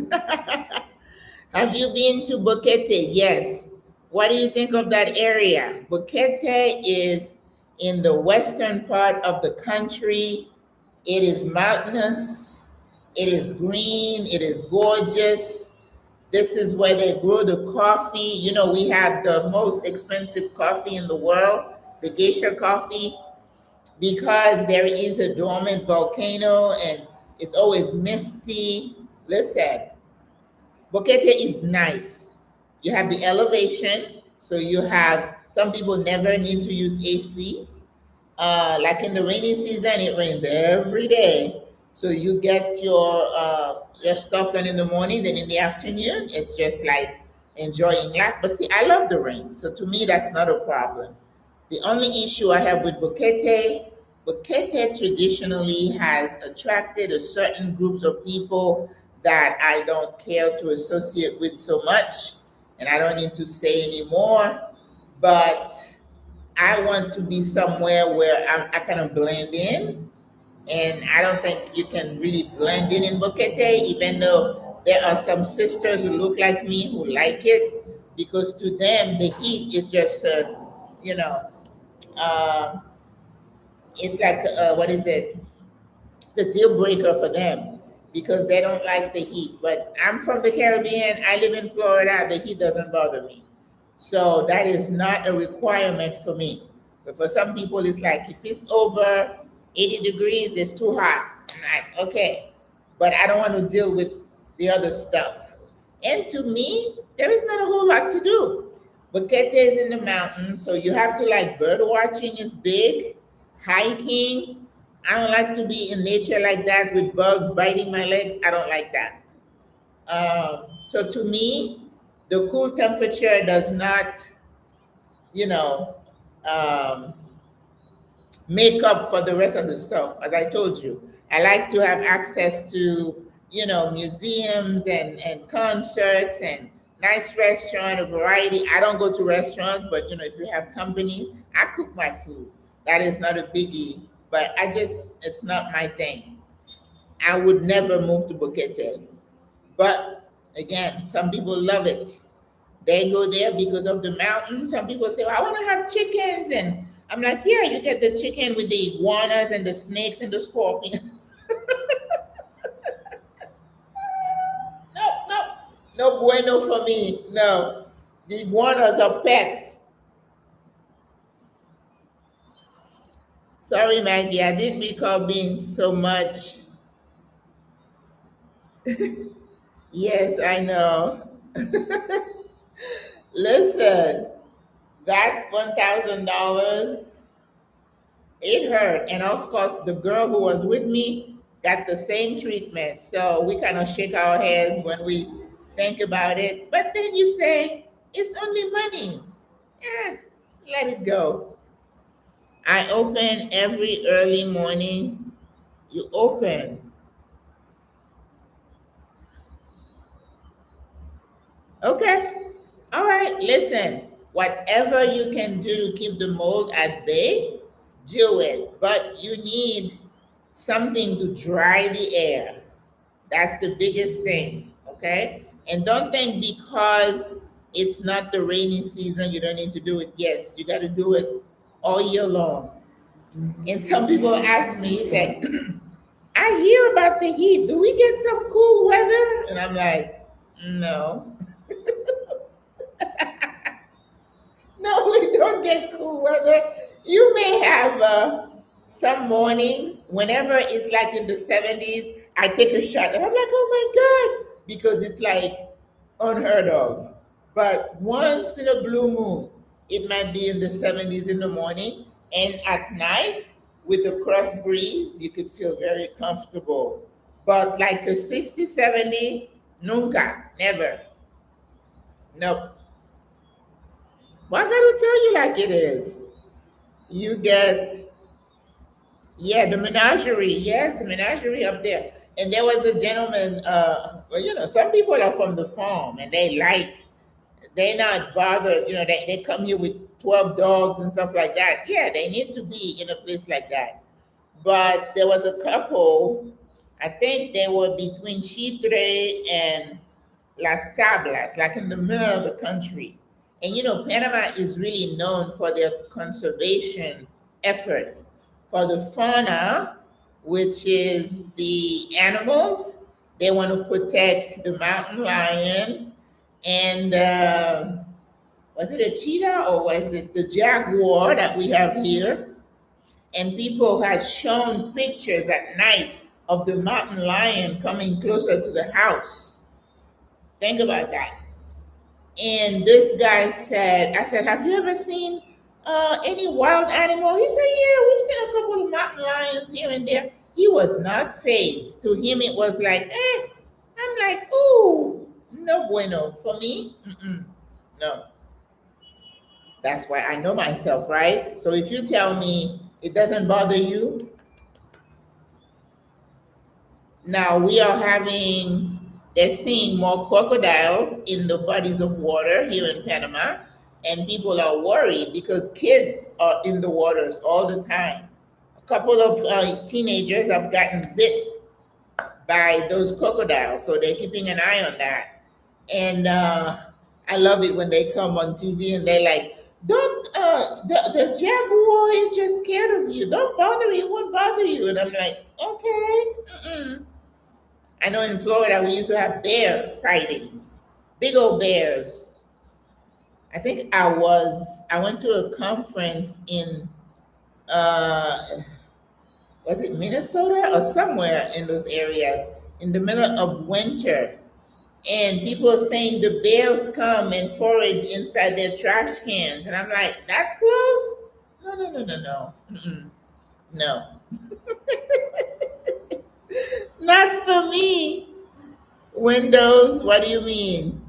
Have you been to Boquete? Yes. What do you think of that area? Boquete is in the western part of the country. It is mountainous. It is green. It is gorgeous. This is where they grow the coffee. We have the most expensive coffee in the world, the geisha coffee, because there is a dormant volcano and it's always misty. Listen, Boquete is nice. You have the elevation, so you have some people never need to use AC. Like in the rainy season, it rains every day. So you get your stuff done in the morning, then in the afternoon, it's just like enjoying life. But see, I love the rain, so to me, that's not a problem. The only issue I have with Bukete traditionally has attracted a certain groups of people that I don't care to associate with so much, and I don't need to say anymore. But I want to be somewhere where I kind of blend in, and I don't think you can really blend in Bokete, even though there are some sisters who look like me who like it, because to them the heat is just, you know, uh, it's like, what is it? It's a deal breaker for them because they don't like the heat. But I'm from the Caribbean. I live in Florida. The heat doesn't bother me. So that is not a requirement for me. But for some people, it's like if it's over 80 degrees, it's too hot. I'm like, okay. But I don't want to deal with the other stuff. And to me, there is not a whole lot to do. Bukete is in the mountains, so you have to like bird watching is big, hiking. I don't like to be in nature like that with bugs biting my legs. I don't like that. So to me, the cool temperature does not, you know, um, make up for the rest of the stuff. As I told you, I like to have access to, museums and concerts and nice restaurant, a variety. I don't go to restaurants, but if you have companies, I cook my food. That is not a biggie, but it's not my thing. I would never move to Bukete. But again, some people love it. They go there because of the mountain. Some people say, well, I want to have chickens. And I'm like, yeah, you get the chicken with the iguanas and the snakes and the scorpions. No, no, no bueno for me. No, the iguanas are pets. Sorry, Maggie, I didn't recall being so much. Yes, I know. Listen, that $1,000, it hurt. And of course, the girl who was with me got the same treatment. So we kind of shake our heads when we think about it. But then you say, it's only money. Eh, let it go. I open every early morning. You open. Okay. All right. Listen, whatever you can do to keep the mold at bay, do it. But you need something to dry the air. That's the biggest thing, okay? And don't think because it's not the rainy season, you don't need to do it. Yes, you got to do it all year long. And some people ask me, he said, I hear about the heat. Do we get some cool weather? And I'm like, no. No, we don't get cool weather. You may have some mornings, whenever it's like in the 70s, I take a shot and I'm like, oh my God, because it's like unheard of. But once in a blue moon, it might be in the 70s in the morning. And at night, with the cross breeze, you could feel very comfortable. But like a 60, 70, nunca, never. Nope. Well, I gotta tell you like it is. You get, yeah, the menagerie. Yes, the menagerie up there. And there was a gentleman, well, some people are from the farm and they're not bothered, they come here with 12 dogs and stuff like that. Yeah, they need to be in a place like that. But there was a couple, I think they were between Chitre and Las Tablas, like in the middle of the country. And Panama is really known for their conservation effort for the fauna, which is the animals. They want to protect the mountain lion and was it a cheetah or was it the jaguar that we have here? And people had shown pictures at night of the mountain lion coming closer to the house. Think about that. And this guy said, I said, have you ever seen any wild animal? He said, yeah, we've seen a couple of mountain lions here and there. He was not phased. To him, it was like, I'm like, ooh, No bueno. For me, no. That's why I know myself, right? So if you tell me it doesn't bother you, now we are having, they're seeing more crocodiles in the bodies of water here in Panama, and people are worried because kids are in the waters all the time. A couple of teenagers have gotten bit by those crocodiles, so they're keeping an eye on that. And I love it when they come on TV and they're like, "Don't the jaguar is just scared of you. Don't bother it. It won't bother you." And I'm like, "Okay." Mm-mm. I know in Florida we used to have bear sightings, big old bears. I went to a conference in uh, was it Minnesota or somewhere in those areas in the middle of winter, and people are saying the bears come and forage inside their trash cans, and I'm like, that close? No, no, no, no, no, mm-mm. No, not for me. Windows? What do you mean?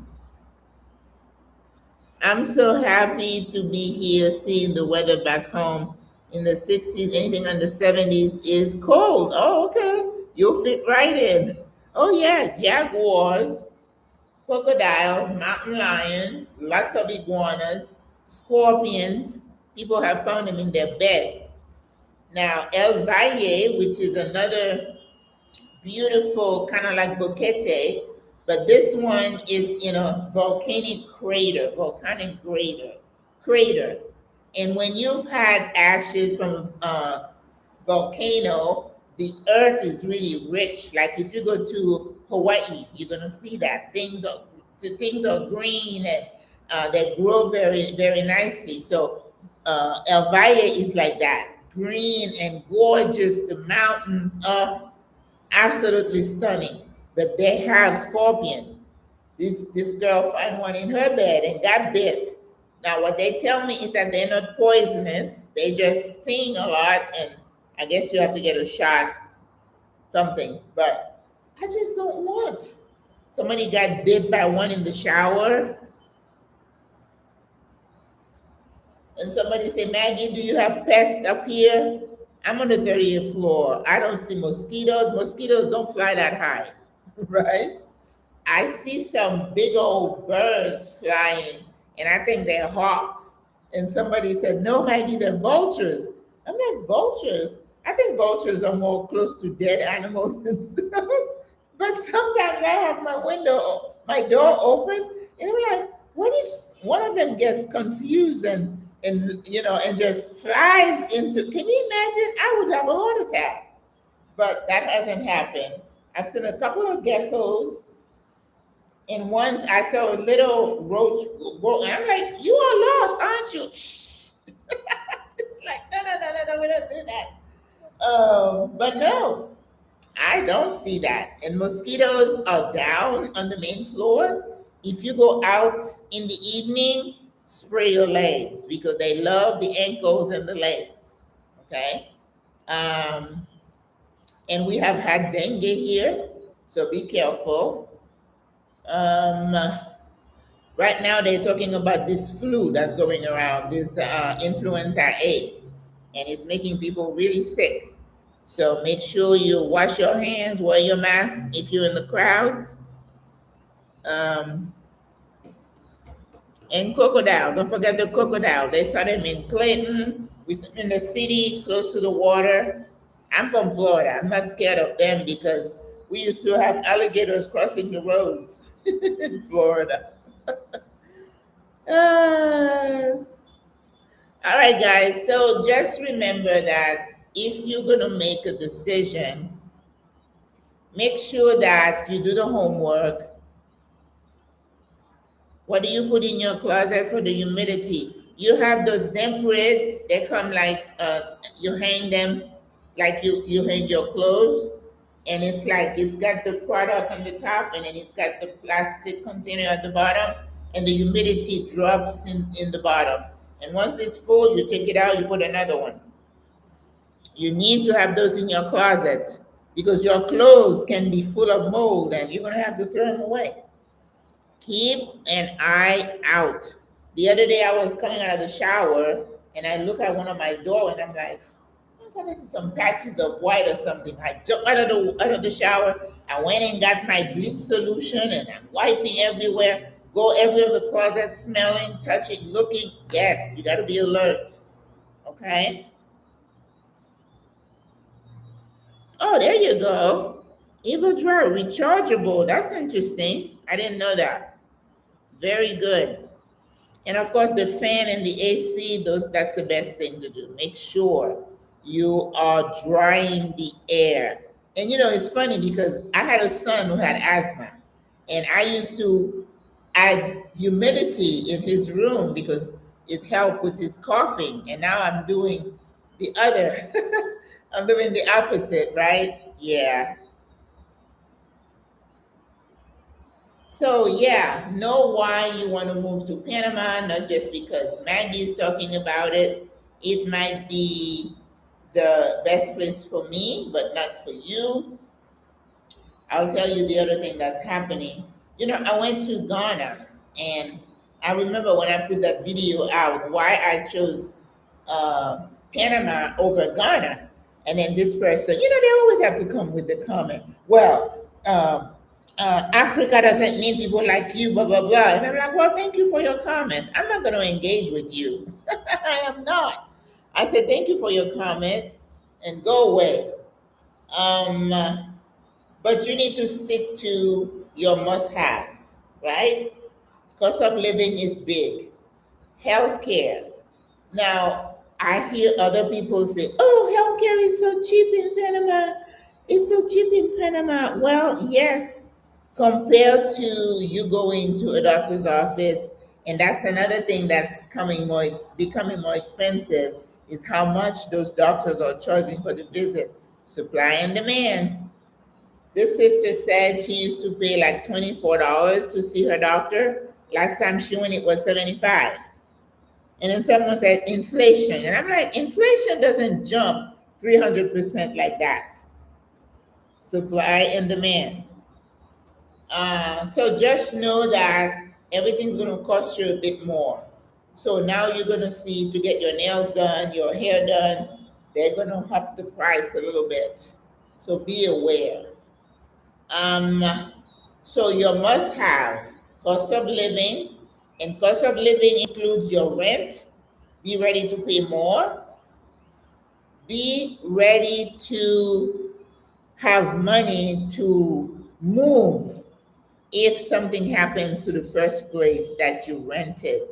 I'm so happy to be here seeing the weather back home in the 60s. Anything under 70s is cold. Oh, okay. You'll fit right in. Oh, yeah. Jaguars, crocodiles, mountain lions, lots of iguanas, scorpions. People have found them in their bed. Now, El Valle, which is another beautiful, kind of like Boquete, but this one is in a volcanic crater. And when you've had ashes from a volcano, the earth is really rich. Like if you go to Hawaii, you're gonna see that things are green and they grow very very nicely. So El Valle is like that, green and gorgeous. The mountains are absolutely stunning. But they have scorpions. This girl found one in her bed and got bit. Now what they tell me is that they're not poisonous. They just sting a lot, and I guess you have to get a shot, something. But I just don't want. Somebody got bit by one in the shower, and somebody said, "Maggie, do you have pests up here?" I'm on the 30th floor. I don't see mosquitoes. Mosquitoes don't fly that high, right? I see some big old birds flying, and I think they're hawks. And somebody said, "No, Maggie, they're vultures." I'm like, vultures? I think vultures are more close to dead animals than stuff. But sometimes I have my door open, and I'm like, what if one of them gets confused and just flies into? Can you imagine? I would have a heart attack. But that hasn't happened. I've seen a couple of geckos, and once I saw a little roach go, and I'm like, "You are lost, aren't you?" Shh. It's like, no, no, no, no, no, we don't do that. But no, I don't see that. And mosquitoes are down on the main floors. If you go out in the evening, spray your legs because they love the ankles and the legs. Okay. Um, and we have had dengue here, so be careful. Um, right now, they're talking about this flu that's going around, this influenza A, and it's making people really sick. So make sure you wash your hands, wear your masks if you're in the crowds. Um, and crocodile, don't forget the crocodile. They saw them in Clayton. We saw them in the city, close to the water. I'm from Florida. I'm not scared of them because we used to have alligators crossing the roads in Florida. Uh, all right, guys. So just remember that if you're going to make a decision, make sure that you do the homework. What do you put in your closet for the humidity? You have those temperate, they come like you hang them like you hang your clothes, and it's like it's got the product on the top and then it's got the plastic container at the bottom, and the humidity drops in the bottom. And once it's full, you take it out, you put another one. You need to have those in your closet because your clothes can be full of mold and you're gonna have to throw them away. Keep an eye out. The other day I was coming out of the shower and I look at one of my door and I'm like, I thought this is some patches of white or something. I jumped out of the shower. I went and got my bleach solution and I'm wiping everywhere. Go every other closet, smelling, touching, looking. Yes, you got to be alert. Okay. Oh, there you go. Evil drawer, rechargeable. That's interesting. I didn't know that. Very good. And of course, the fan and the AC, that's the best thing to do. Make sure you are drying the air. And it's funny because I had a son who had asthma, and I used to add humidity in his room because it helped with his coughing. And now I'm doing the other. I'm doing the opposite, right? Yeah. So yeah, know why you want to move to Panama, not just because Maggie is talking about it. It might be the best place for me, but not for you. I'll tell you the other thing that's happening. I went to Ghana, and I remember when I put that video out, why I chose Panama over Ghana. And then this person, they always have to come with the comment, well, Africa doesn't need people like you, blah, blah, blah. And I'm like, well, thank you for your comment. I'm not going to engage with you. I am not. I said, thank you for your comment and go away. Um, but you need to stick to your must haves, right? Cost of living is big. Healthcare. Now, I hear other people say, oh, healthcare is so cheap in Panama. It's so cheap in Panama. Well, yes, compared to you going to a doctor's office, and that's another thing that's becoming more expensive, is how much those doctors are charging for the visit. Supply and demand. This sister said she used to pay like $24 to see her doctor. Last time she went, it was 75. And then someone said inflation. And I'm like, inflation doesn't jump 300% like that. Supply and demand. So just know that everything's going to cost you a bit more. So now you're going to see, to get your nails done, your hair done, they're going to up the price a little bit. So be aware. Um, so your must have cost of living, and cost of living includes your rent. Be ready to pay more. Be ready to have money to move if something happens to the first place that you rented.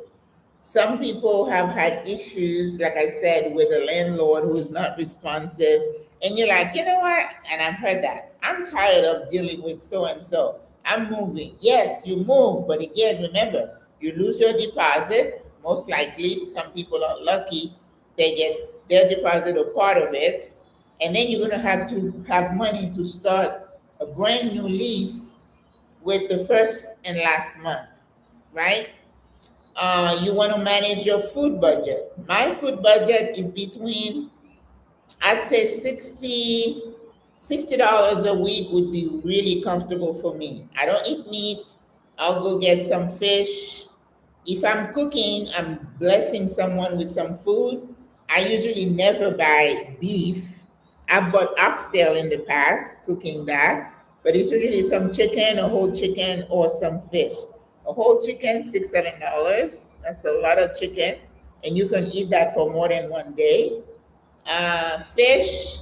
Some people have had issues, like I said, with a landlord who's not responsive. And you're like, you know what? And I've heard that. I'm tired of dealing with so and so. I'm moving. Yes, you move. But again, remember, you lose your deposit. Most likely, some people are lucky, they get their deposit or part of it. And then you're going to have money to start a brand new lease with the first and last month, right? You want to manage your food budget. My food budget is between, I'd say $60 a week would be really comfortable for me. I don't eat meat. I'll go get some fish. If I'm cooking, I'm blessing someone with some food. I usually never buy beef. I've bought oxtail in the past, cooking that, but it's usually some chicken, a whole chicken, or some fish. A whole chicken, $6, $7. That's a lot of chicken, and you can eat that for more than one day. Fish,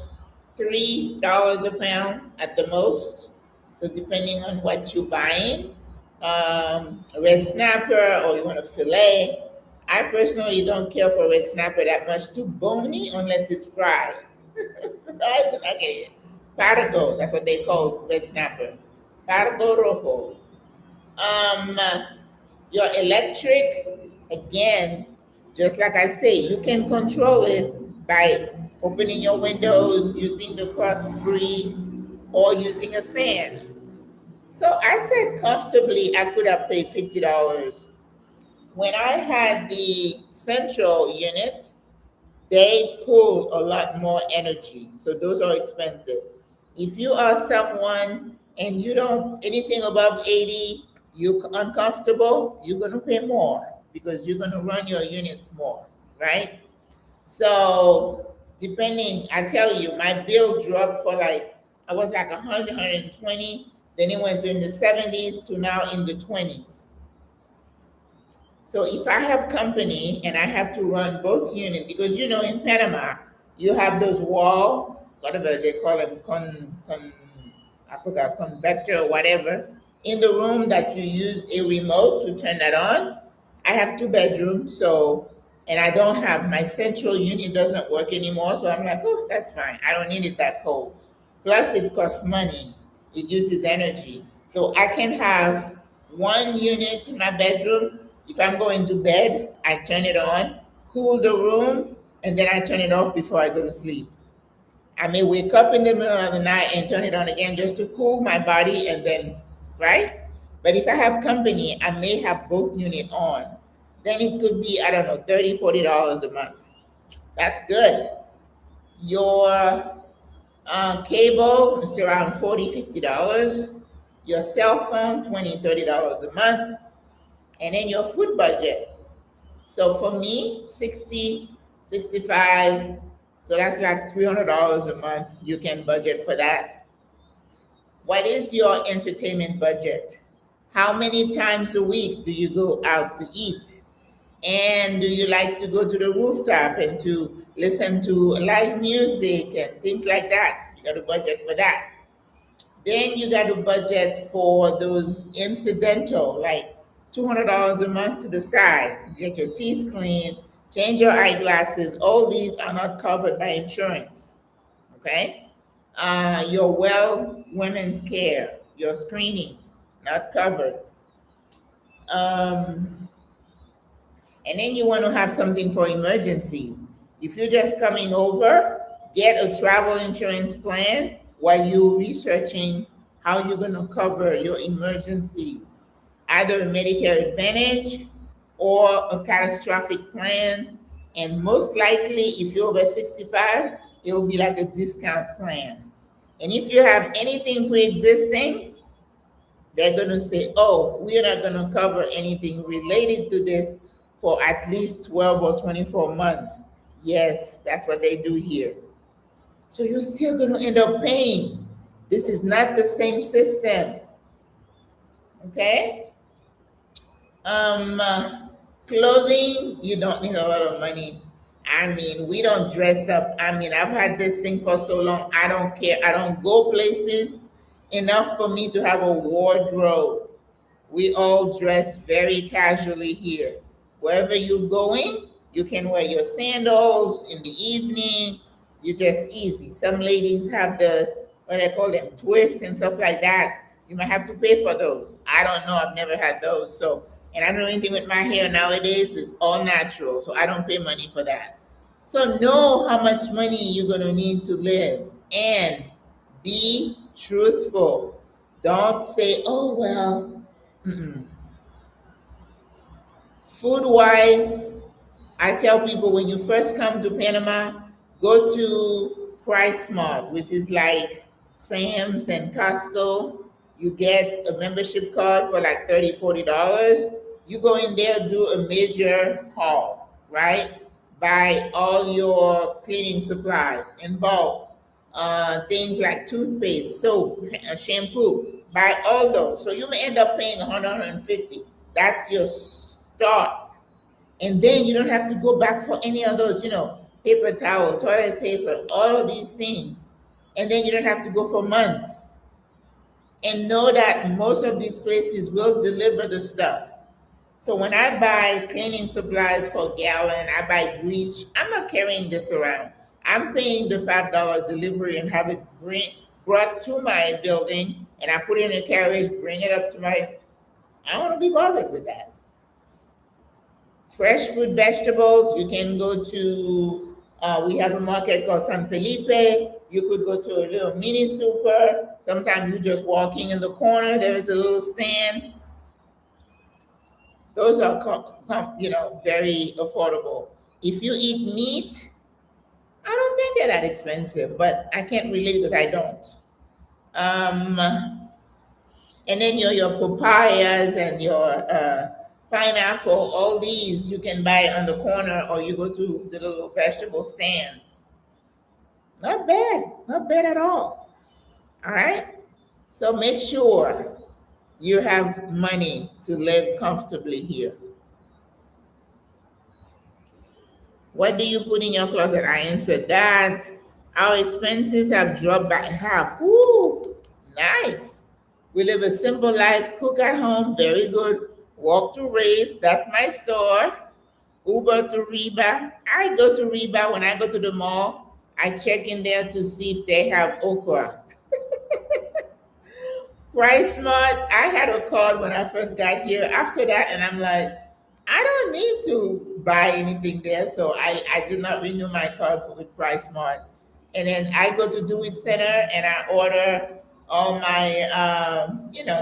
$3 a pound at the most. So depending on what you're buying, red snapper or you want a fillet. I personally don't care for red snapper that much. Too bony unless it's fried. Right? I get it. Pargo, that's what they call red snapper. Pargo rojo. Um, your electric, again, just like I say, you can control it by opening your windows, using the cross breeze, or using a fan. So I said comfortably I could have paid $50. When I had the central unit, they pull a lot more energy. So those are expensive. If you are someone and you don't anything above 80, You uncomfortable, you're gonna pay more because you're gonna run your units more, right? So depending, I tell you, my bill dropped for like, I was like 120, then it went in the 70s to now in the 20s. So if I have company and I have to run both units, because in Panama, you have those wall, whatever they call them, I forgot, convector or whatever, in the room that you use a remote to turn that on. I have two bedrooms, so, and I don't have, my central unit doesn't work anymore, so I'm like, oh, that's fine. I don't need it that cold. Plus, it costs money, it uses energy. So I can have one unit in my bedroom. If I'm going to bed, I turn it on, cool the room, and then I turn it off before I go to sleep. I may wake up in the middle of the night and turn it on again just to cool my body and then, right? But if I have company, I may have both unit on. Then it could be, I don't know, $30, $40 a month. That's good. Your cable is around $40, $50. Your cell phone, $20, $30 a month. And then your food budget. So for me, 60, 65, so that's like $300 a month. You can budget for that. What is your entertainment budget? How many times a week do you go out to eat? And do you like to go to the rooftop and to listen to live music and things like that? You got to budget for that. Then you got to budget for those incidental, like $200 a month to the side. You get your teeth cleaned, change your eyeglasses. All these are not covered by insurance. Okay? Your women's care, your screenings, not covered. And then you want to have something for emergencies. If you're just coming over, get a travel insurance plan while you're researching how you're going to cover your emergencies. Either a Medicare Advantage or a catastrophic plan. And most likely, if you're over 65, it will be like a discount plan. And if you have anything pre existing, they're going to say, oh, we're not going to cover anything related to this for at least 12 or 24 months. Yes, that's what they do here. So you're still going to end up paying. This is not the same system. Okay? Clothing, you don't need a lot of money. I mean, we don't dress up. I mean, I've had this thing for so long, I don't care. I don't go places enough for me to have a wardrobe. We all dress very casually here. Wherever you're going, you can wear your sandals in the evening. You're just easy. Some ladies have what I call them, twists and stuff like that. You might have to pay for those. I don't know. I've never had those. So, and I don't do anything with my hair nowadays. It's all natural. So I don't pay money for that. So know how much money you're going to need to live and be truthful. Don't say, oh, well, food wise, I tell people when you first come to Panama, go to Price Mart, which is like Sam's and Costco. You get a membership card for like $30, $40. You go in there, do a major haul, right? Buy all your cleaning supplies in bulk. Things like toothpaste, soap, shampoo. Buy all those. So you may end up paying 100, 150. That's your start. And then you don't have to go back for any of those, paper towel, toilet paper, all of these things. And then you don't have to go for months. And know that most of these places will deliver the stuff. So when I buy cleaning supplies for a gallon, I buy bleach, I'm not carrying this around. I'm paying the $5 delivery and have it brought to my building, and I put it in a carriage, bring it up to I don't want to be bothered with that. Fresh fruit, vegetables, you can go to, we have a market called San Felipe. You could go to a little mini super. Sometimes you just walking in the corner, there's a little stand. Those are, very affordable. If you eat meat, I don't think they're that expensive, but I can't relate because I don't. And then your papayas and your pineapple, all these you can buy on the corner or you go to the little vegetable stand. Not bad, not bad at all. All right. So make sure you have money to live comfortably here. What do you put in your closet? I answered that. Our expenses have dropped by half. Woo! Nice. We live a simple life, cook at home, very good. Walk to Ray's, that's my store. Uber to Reba. I go to Reba when I go to the mall. I check in there to see if they have okra. Price Smart, I had a card when I first got here. After that, and I'm like, I don't need to buy anything there, so I did not renew my card with Price Smart. And then I go to Do It Center and I order all my,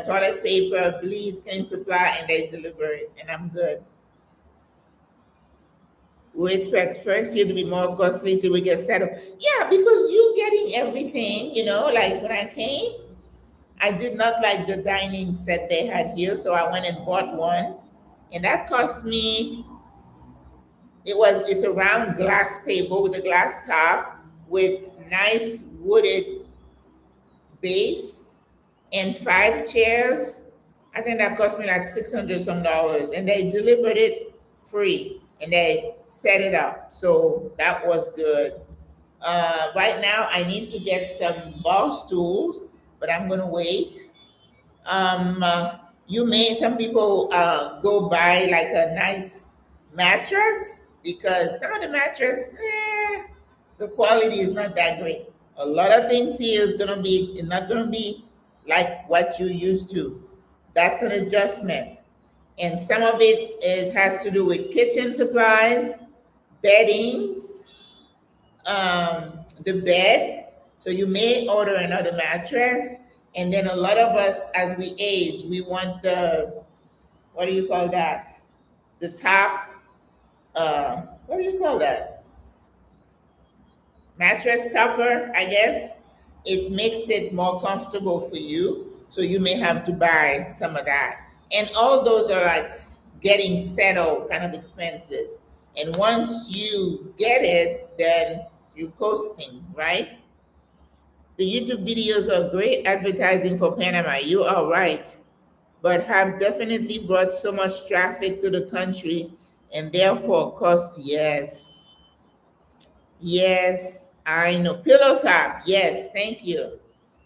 toilet paper, bleach, cleaning supply, and they deliver it, and I'm good. We expect first year to be more costly till we get settled. Yeah, because you getting everything, like when I came, I did not like the dining set they had here, so I went and bought one. And that cost me, it's a round glass table with a glass top with nice wooded base and 5 chairs. I think that cost me like 600 some dollars. And they delivered it free and they set it up. So that was good. Right now, I need to get some bar stools, but I'm going to wait. Some people go buy like a nice mattress because some of the mattress, the quality is not that great. A lot of things here is gonna be not gonna be like what you used to. That's an adjustment, and some of it has to do with kitchen supplies, beddings, the bed. So you may order another mattress, and then a lot of us, as we age, we want the what do you call that? The top. What do you call that? Mattress topper, I guess. It makes it more comfortable for you, so you may have to buy some of that. And all those are like getting settled kind of expenses. And once you get it, then you're coasting, right? The YouTube videos are great advertising for Panama. You are right, but have definitely brought so much traffic to the country and therefore cost. Yes, yes, I know. Pillow top. Yes, thank you.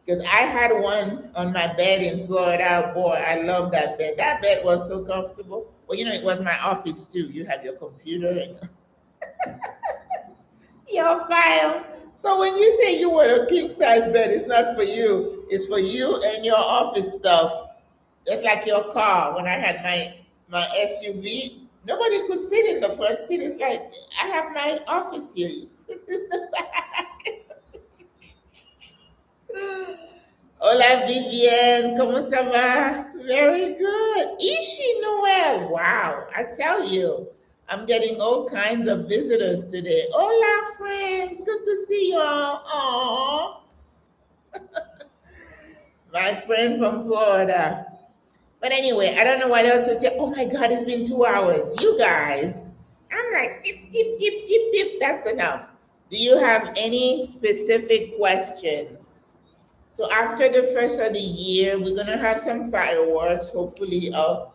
Because I had one on my bed in Florida. Boy, I love that bed. That bed was so comfortable. Well, it was my office too. You have your computer and your file. So when you say you want a king size bed, it's not for you. It's for you and your office stuff. Just like your car. When I had my SUV, nobody could sit in the front seat. It's like I have my office here. You sit in the back. Hola Vivienne, ¿cómo ça va? Very good. Ishi Noel. Wow, I tell you, I'm getting all kinds of visitors today. Hola friends, good to see you all. Aww. My friend from Florida. But anyway, I don't know what else to tell. Oh my God, it's been 2 hours. You guys, I'm like, beep, beep, beep, beep, beep. That's enough. Do you have any specific questions? So after the first of the year, we're gonna have some fireworks. Hopefully, I'll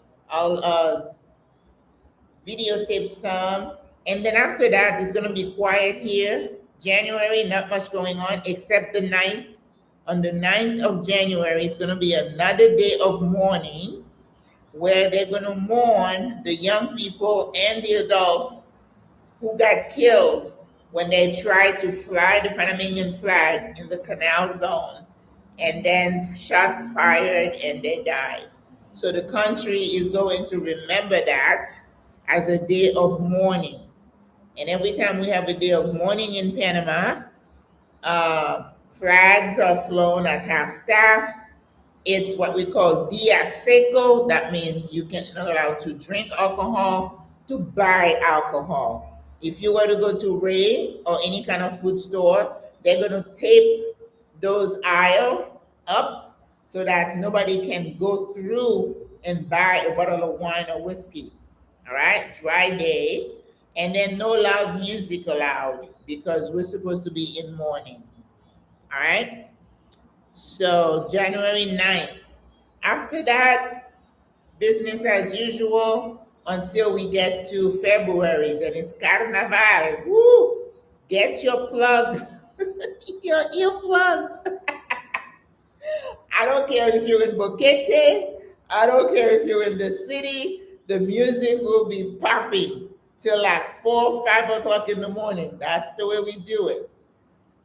videotape some, and then after that, it's gonna be quiet here. January, not much going on except the 9th. On the 9th of January, it's gonna be another day of mourning where they're gonna mourn the young people and the adults who got killed when they tried to fly the Panamanian flag in the canal zone, and then shots fired and they died. So the country is going to remember that as a day of mourning. And every time we have a day of mourning in Panama, flags are flown at half staff. It's what we call dia seco. That means you can not allowed to drink alcohol, to buy alcohol. If you were to go to Ray or any kind of food store, they're going to tape those aisle up so that nobody can go through and buy a bottle of wine or whiskey. All right, dry day. And then no loud music allowed because we're supposed to be in mourning. All right, so January 9th. After that, business as usual until we get to February. Then it's Carnival. Woo! Get your plugs, your earplugs. I don't care if you're in Boquete. I don't care if you're in the city. The music will be popping till like 4, 5 o'clock in the morning. That's the way we do it.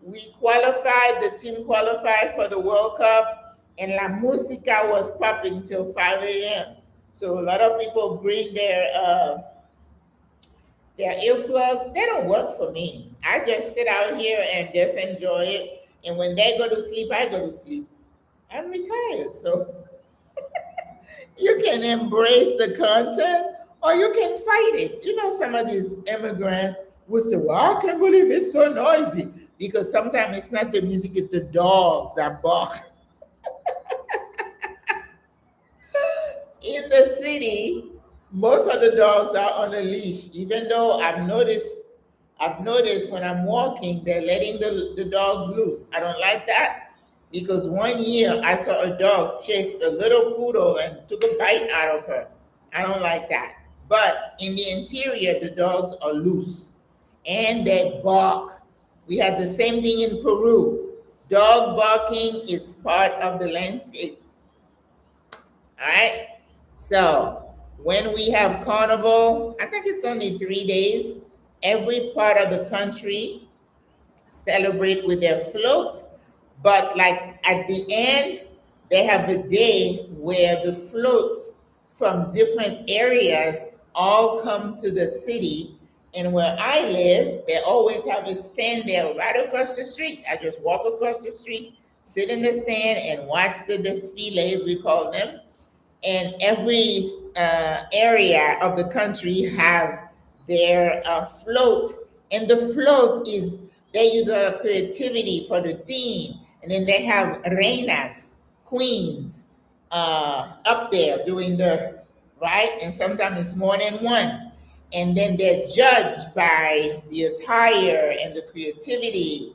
We qualified, the team qualified for the World Cup, and La Musica was popping till 5 a.m. So a lot of people bring their earplugs. They don't work for me. I just sit out here and just enjoy it. And when they go to sleep, I go to sleep. I'm retired, so you can embrace the content or you can fight it. You know, some of these immigrants will say, well, I can't believe it's so noisy. Because sometimes it's not the music, it's the dogs that bark. In the city, most of the dogs are on a leash, even though I've noticed when I'm walking, they're letting the dog loose. I don't like that because one year I saw a dog chased a little poodle and took a bite out of her. I don't like that. But in the interior, the dogs are loose and they bark. We had the same thing in Peru. Dog barking is part of the landscape. All right. So when we have carnival, I think it's only 3 days. Every part of the country celebrate with their float, but like at the end, they have a day where the floats from different areas all come to the city. And where I live, they always have a stand there right across the street. I just walk across the street, sit in the stand, and watch the desfiles, we call them. And every area of the country have their float, and the float is they use a lot of creativity for the theme, and then they have reinas, queens, up there doing the right, and sometimes it's more than one, and then they're judged by the attire and the creativity,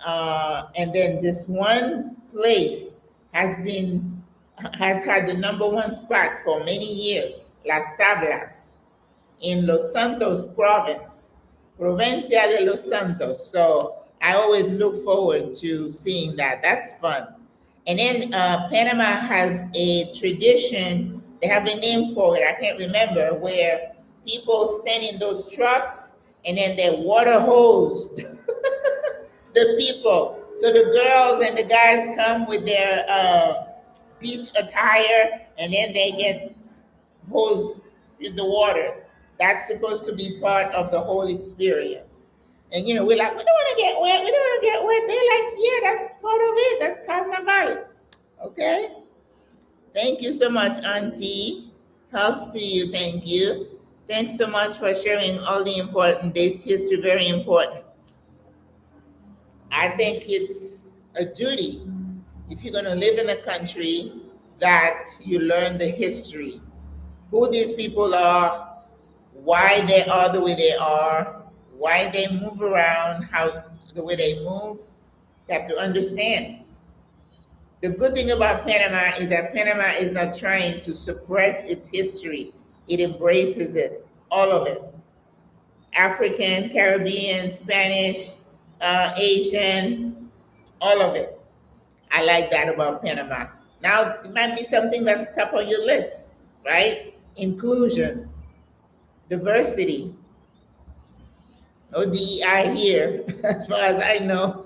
and then this one place has been has had the number one spot for many years, Las Tablas in Los Santos province, Provincia de Los Santos. So I always look forward to seeing that. That's fun. And then Panama has a tradition, they have a name for it, I can't remember, where people stand in those trucks and then they water hose the people. So the girls and the guys come with their beach attire and then they get hosed with the water. That's supposed to be part of the whole experience. And you know, we're like, we don't want to get wet, we don't want to get wet. They're like, yeah, that's part of it. That's carnival. Okay? Thank you so much, Auntie. Hugs to you. Thank you. Thanks so much for sharing all the important dates. History, very important. I think it's a duty if you're going to live in a country that you learn the history, who these people are, why they are the way they are, why they move around, how the way they move. You have to understand. The good thing about Panama is that Panama is not trying to suppress its history. It embraces it, all of it. African, Caribbean, Spanish, Asian, all of it. I like that about Panama. Now, it might be something that's top of your list, right? Inclusion, diversity, no DEI here, as far as I know.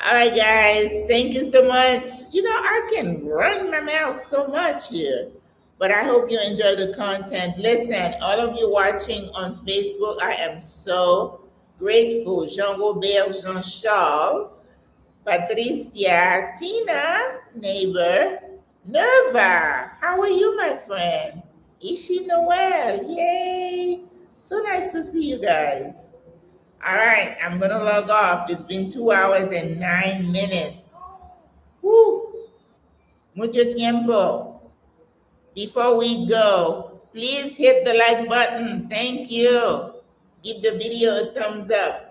All right, guys, thank you so much. You know, I can run my mouth so much here, but I hope you enjoy the content. Listen, all of you watching on Facebook, I am so grateful. Jean Robert, Jean Charles, Patricia, Tina, neighbor, Nerva, how are you, my friend? Ishi Noel, yay! So nice to see you guys. All right, I'm gonna log off. It's been 2 hours and 9 minutes. Woo! Mucho tiempo. Before we go, please hit the like button. Thank you. Give the video a thumbs up.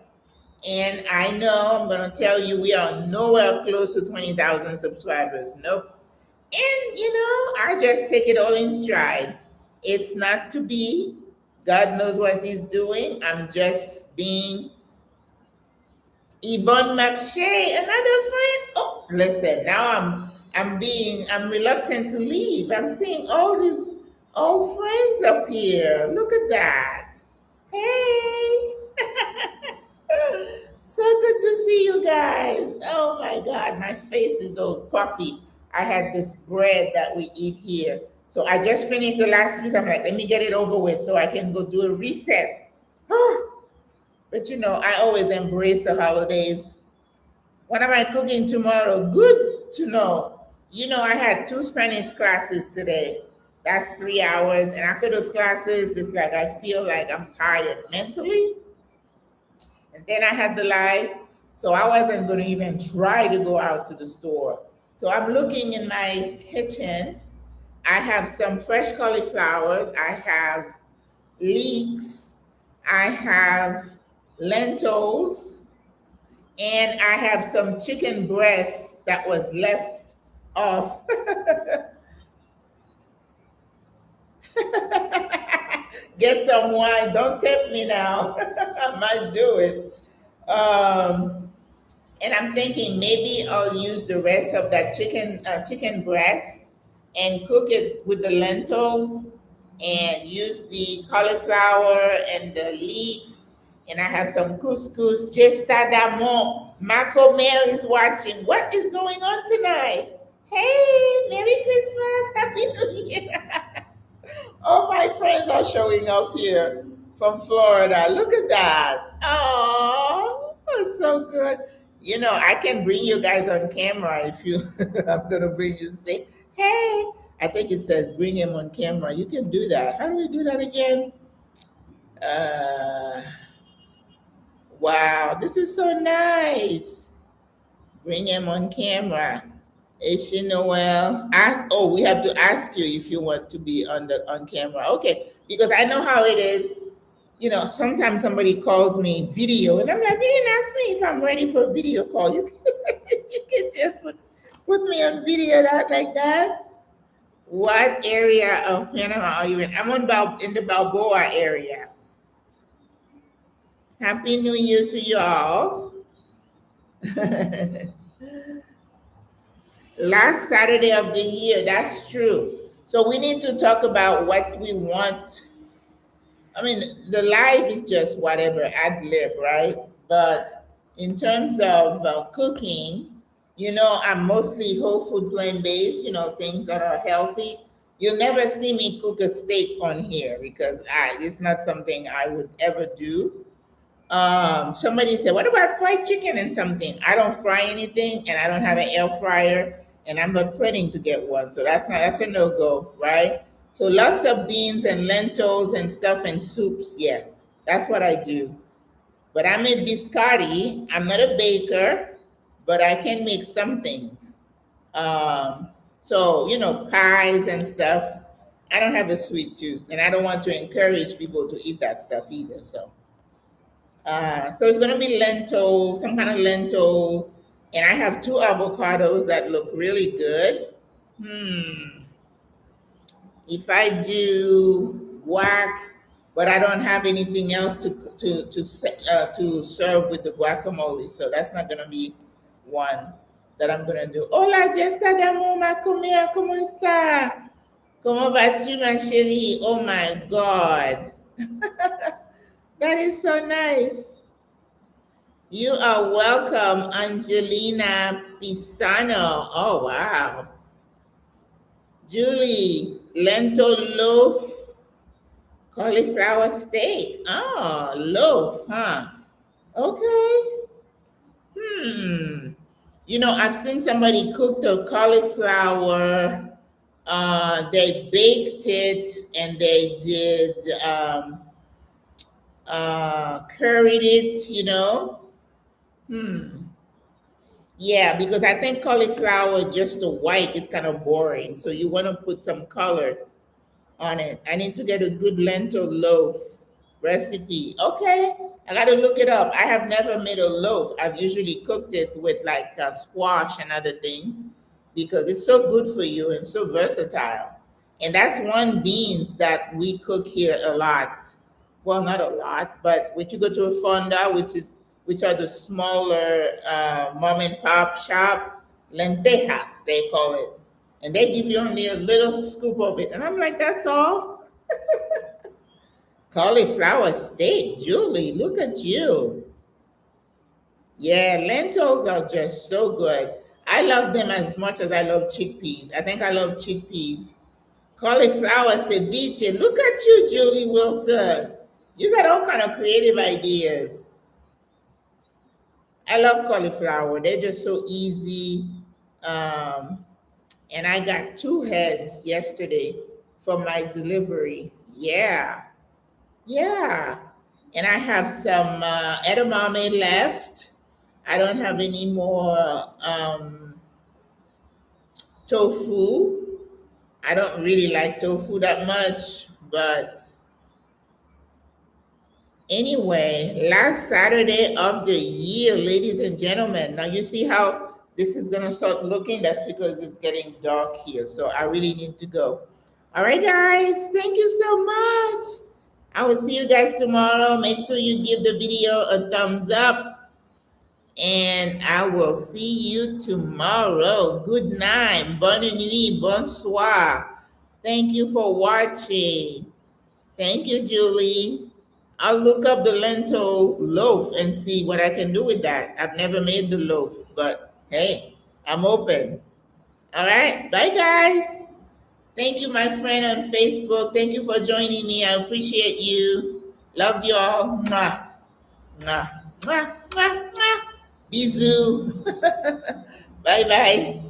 And I know I'm going to tell you we are nowhere close to 20,000 subscribers. Nope. And, I just take it all in stride. It's not to be. God knows what He's doing. I'm just being Yvonne McShay, another friend. Oh, listen, now I'm reluctant to leave. I'm seeing all these old friends up here. Look at that. Hey. So good to see you guys. Oh my God, my face is all puffy. I had this bread that we eat here. So I just finished the last piece. I'm like, let me get it over with so I can go do a reset. But I always embrace the holidays. What am I cooking tomorrow? Good to know. I had 2 Spanish classes today. That's 3 hours. And after those classes, it's like I feel like I'm tired mentally. And then I had the live. So I wasn't going to even try to go out to the store. So I'm looking in my kitchen. I have some fresh cauliflower. I have leeks. I have lentils. And I have some chicken breast that was left off. Get some wine. Don't tempt me now. I might do it. And I'm thinking maybe I'll use the rest of that chicken breast and cook it with the lentils and use the cauliflower and the leeks. And I have some couscous. Chesta Damon. Marco Mary is watching. What is going on tonight? Hey, Merry Christmas. Happy New Year. All my friends are showing up here from Florida. Look at that. Oh, that's so good. I can bring you guys on camera if you, I'm going to bring you, say, hey, I think it says bring him on camera. You can do that. How do we do that again? Uh, wow, this is so nice. Bring him on camera. Ishi Noel, ask. Oh, we have to ask you if you want to be on camera. Okay, because I know how it is. Sometimes somebody calls me video, and I'm like, you didn't ask me if I'm ready for a video call. You can, you can just put me on video like that. What area of Panama are you in? I'm in the Balboa area. Happy New Year to y'all. Last Saturday of the year, that's true. So we need to talk about what we want. I mean, the live is just whatever, ad lib, right? But in terms of cooking, I'm mostly whole food plant based, things that are healthy. You'll never see me cook a steak on here because it's not something I would ever do. Somebody said, what about fried chicken and something? I don't fry anything and I don't have an air fryer and I'm not planning to get one. So that's a no-go, right? So lots of beans and lentils and stuff and soups. Yeah, that's what I do. But I made biscotti. I'm not a baker, but I can make some things. So, pies and stuff. I don't have a sweet tooth and I don't want to encourage people to eat that stuff either. So it's going to be lentils, some kind of lentils. And I have 2 avocados that look really good. If I do guac, but I don't have anything else to serve with the guacamole, so that's not going to be one that I'm going to do. Hola, Jessica d'amor, ma comer, ¿cómo está? ¿Cómo vas-tu, ma chérie? Oh my God. That is so nice. You are welcome, Angelina Pisano. Oh, wow. Julie, lentil loaf, cauliflower steak. Oh, loaf, huh? Okay. I've seen somebody cook the cauliflower. They baked it and they did curried it, Yeah, because I think cauliflower, just the white, it's kind of boring. So you want to put some color on it. I need to get a good lentil loaf recipe. Okay, I got to look it up. I have never made a loaf. I've usually cooked it with like squash and other things because it's so good for you and so versatile. And that's one beans that we cook here a lot. Well, not a lot, but when you go to a fonda, which are the smaller mom and pop shop, lentejas they call it, and they give you only a little scoop of it, and I'm like, that's all. Cauliflower steak, Julie, look at you. Yeah, lentils are just so good. I love them as much as I love chickpeas. I think I love chickpeas. Cauliflower ceviche. Look at you, Julie Wilson. You got all kind of creative ideas. I love cauliflower. They're just so easy. Um, and I got two heads yesterday for my delivery. Yeah, yeah. And I have some edamame left. I don't have any more tofu. I don't really like tofu that much, but anyway, last Saturday of the year, ladies and gentlemen. Now you see how this is gonna start looking? That's because it's getting dark here. So I really need to go. All right, guys. Thank you so much. I will see you guys tomorrow. Make sure you give the video a thumbs up. And I will see you tomorrow. Good night. Bonne nuit. Bonsoir. Thank you for watching. Thank you, Julie. I'll look up the lentil loaf and see what I can do with that. I've never made the loaf, but hey, I'm open. All right. Bye, guys. Thank you, my friend on Facebook. Thank you for joining me. I appreciate you. Love you all. Mwah, mwah, mwah, mwah, mwah. Bisous. Bye, bye.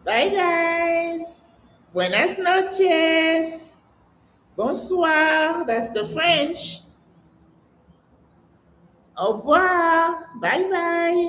Bye, guys. Buenas noches. Bonsoir. That's the French. Au revoir. Bye bye.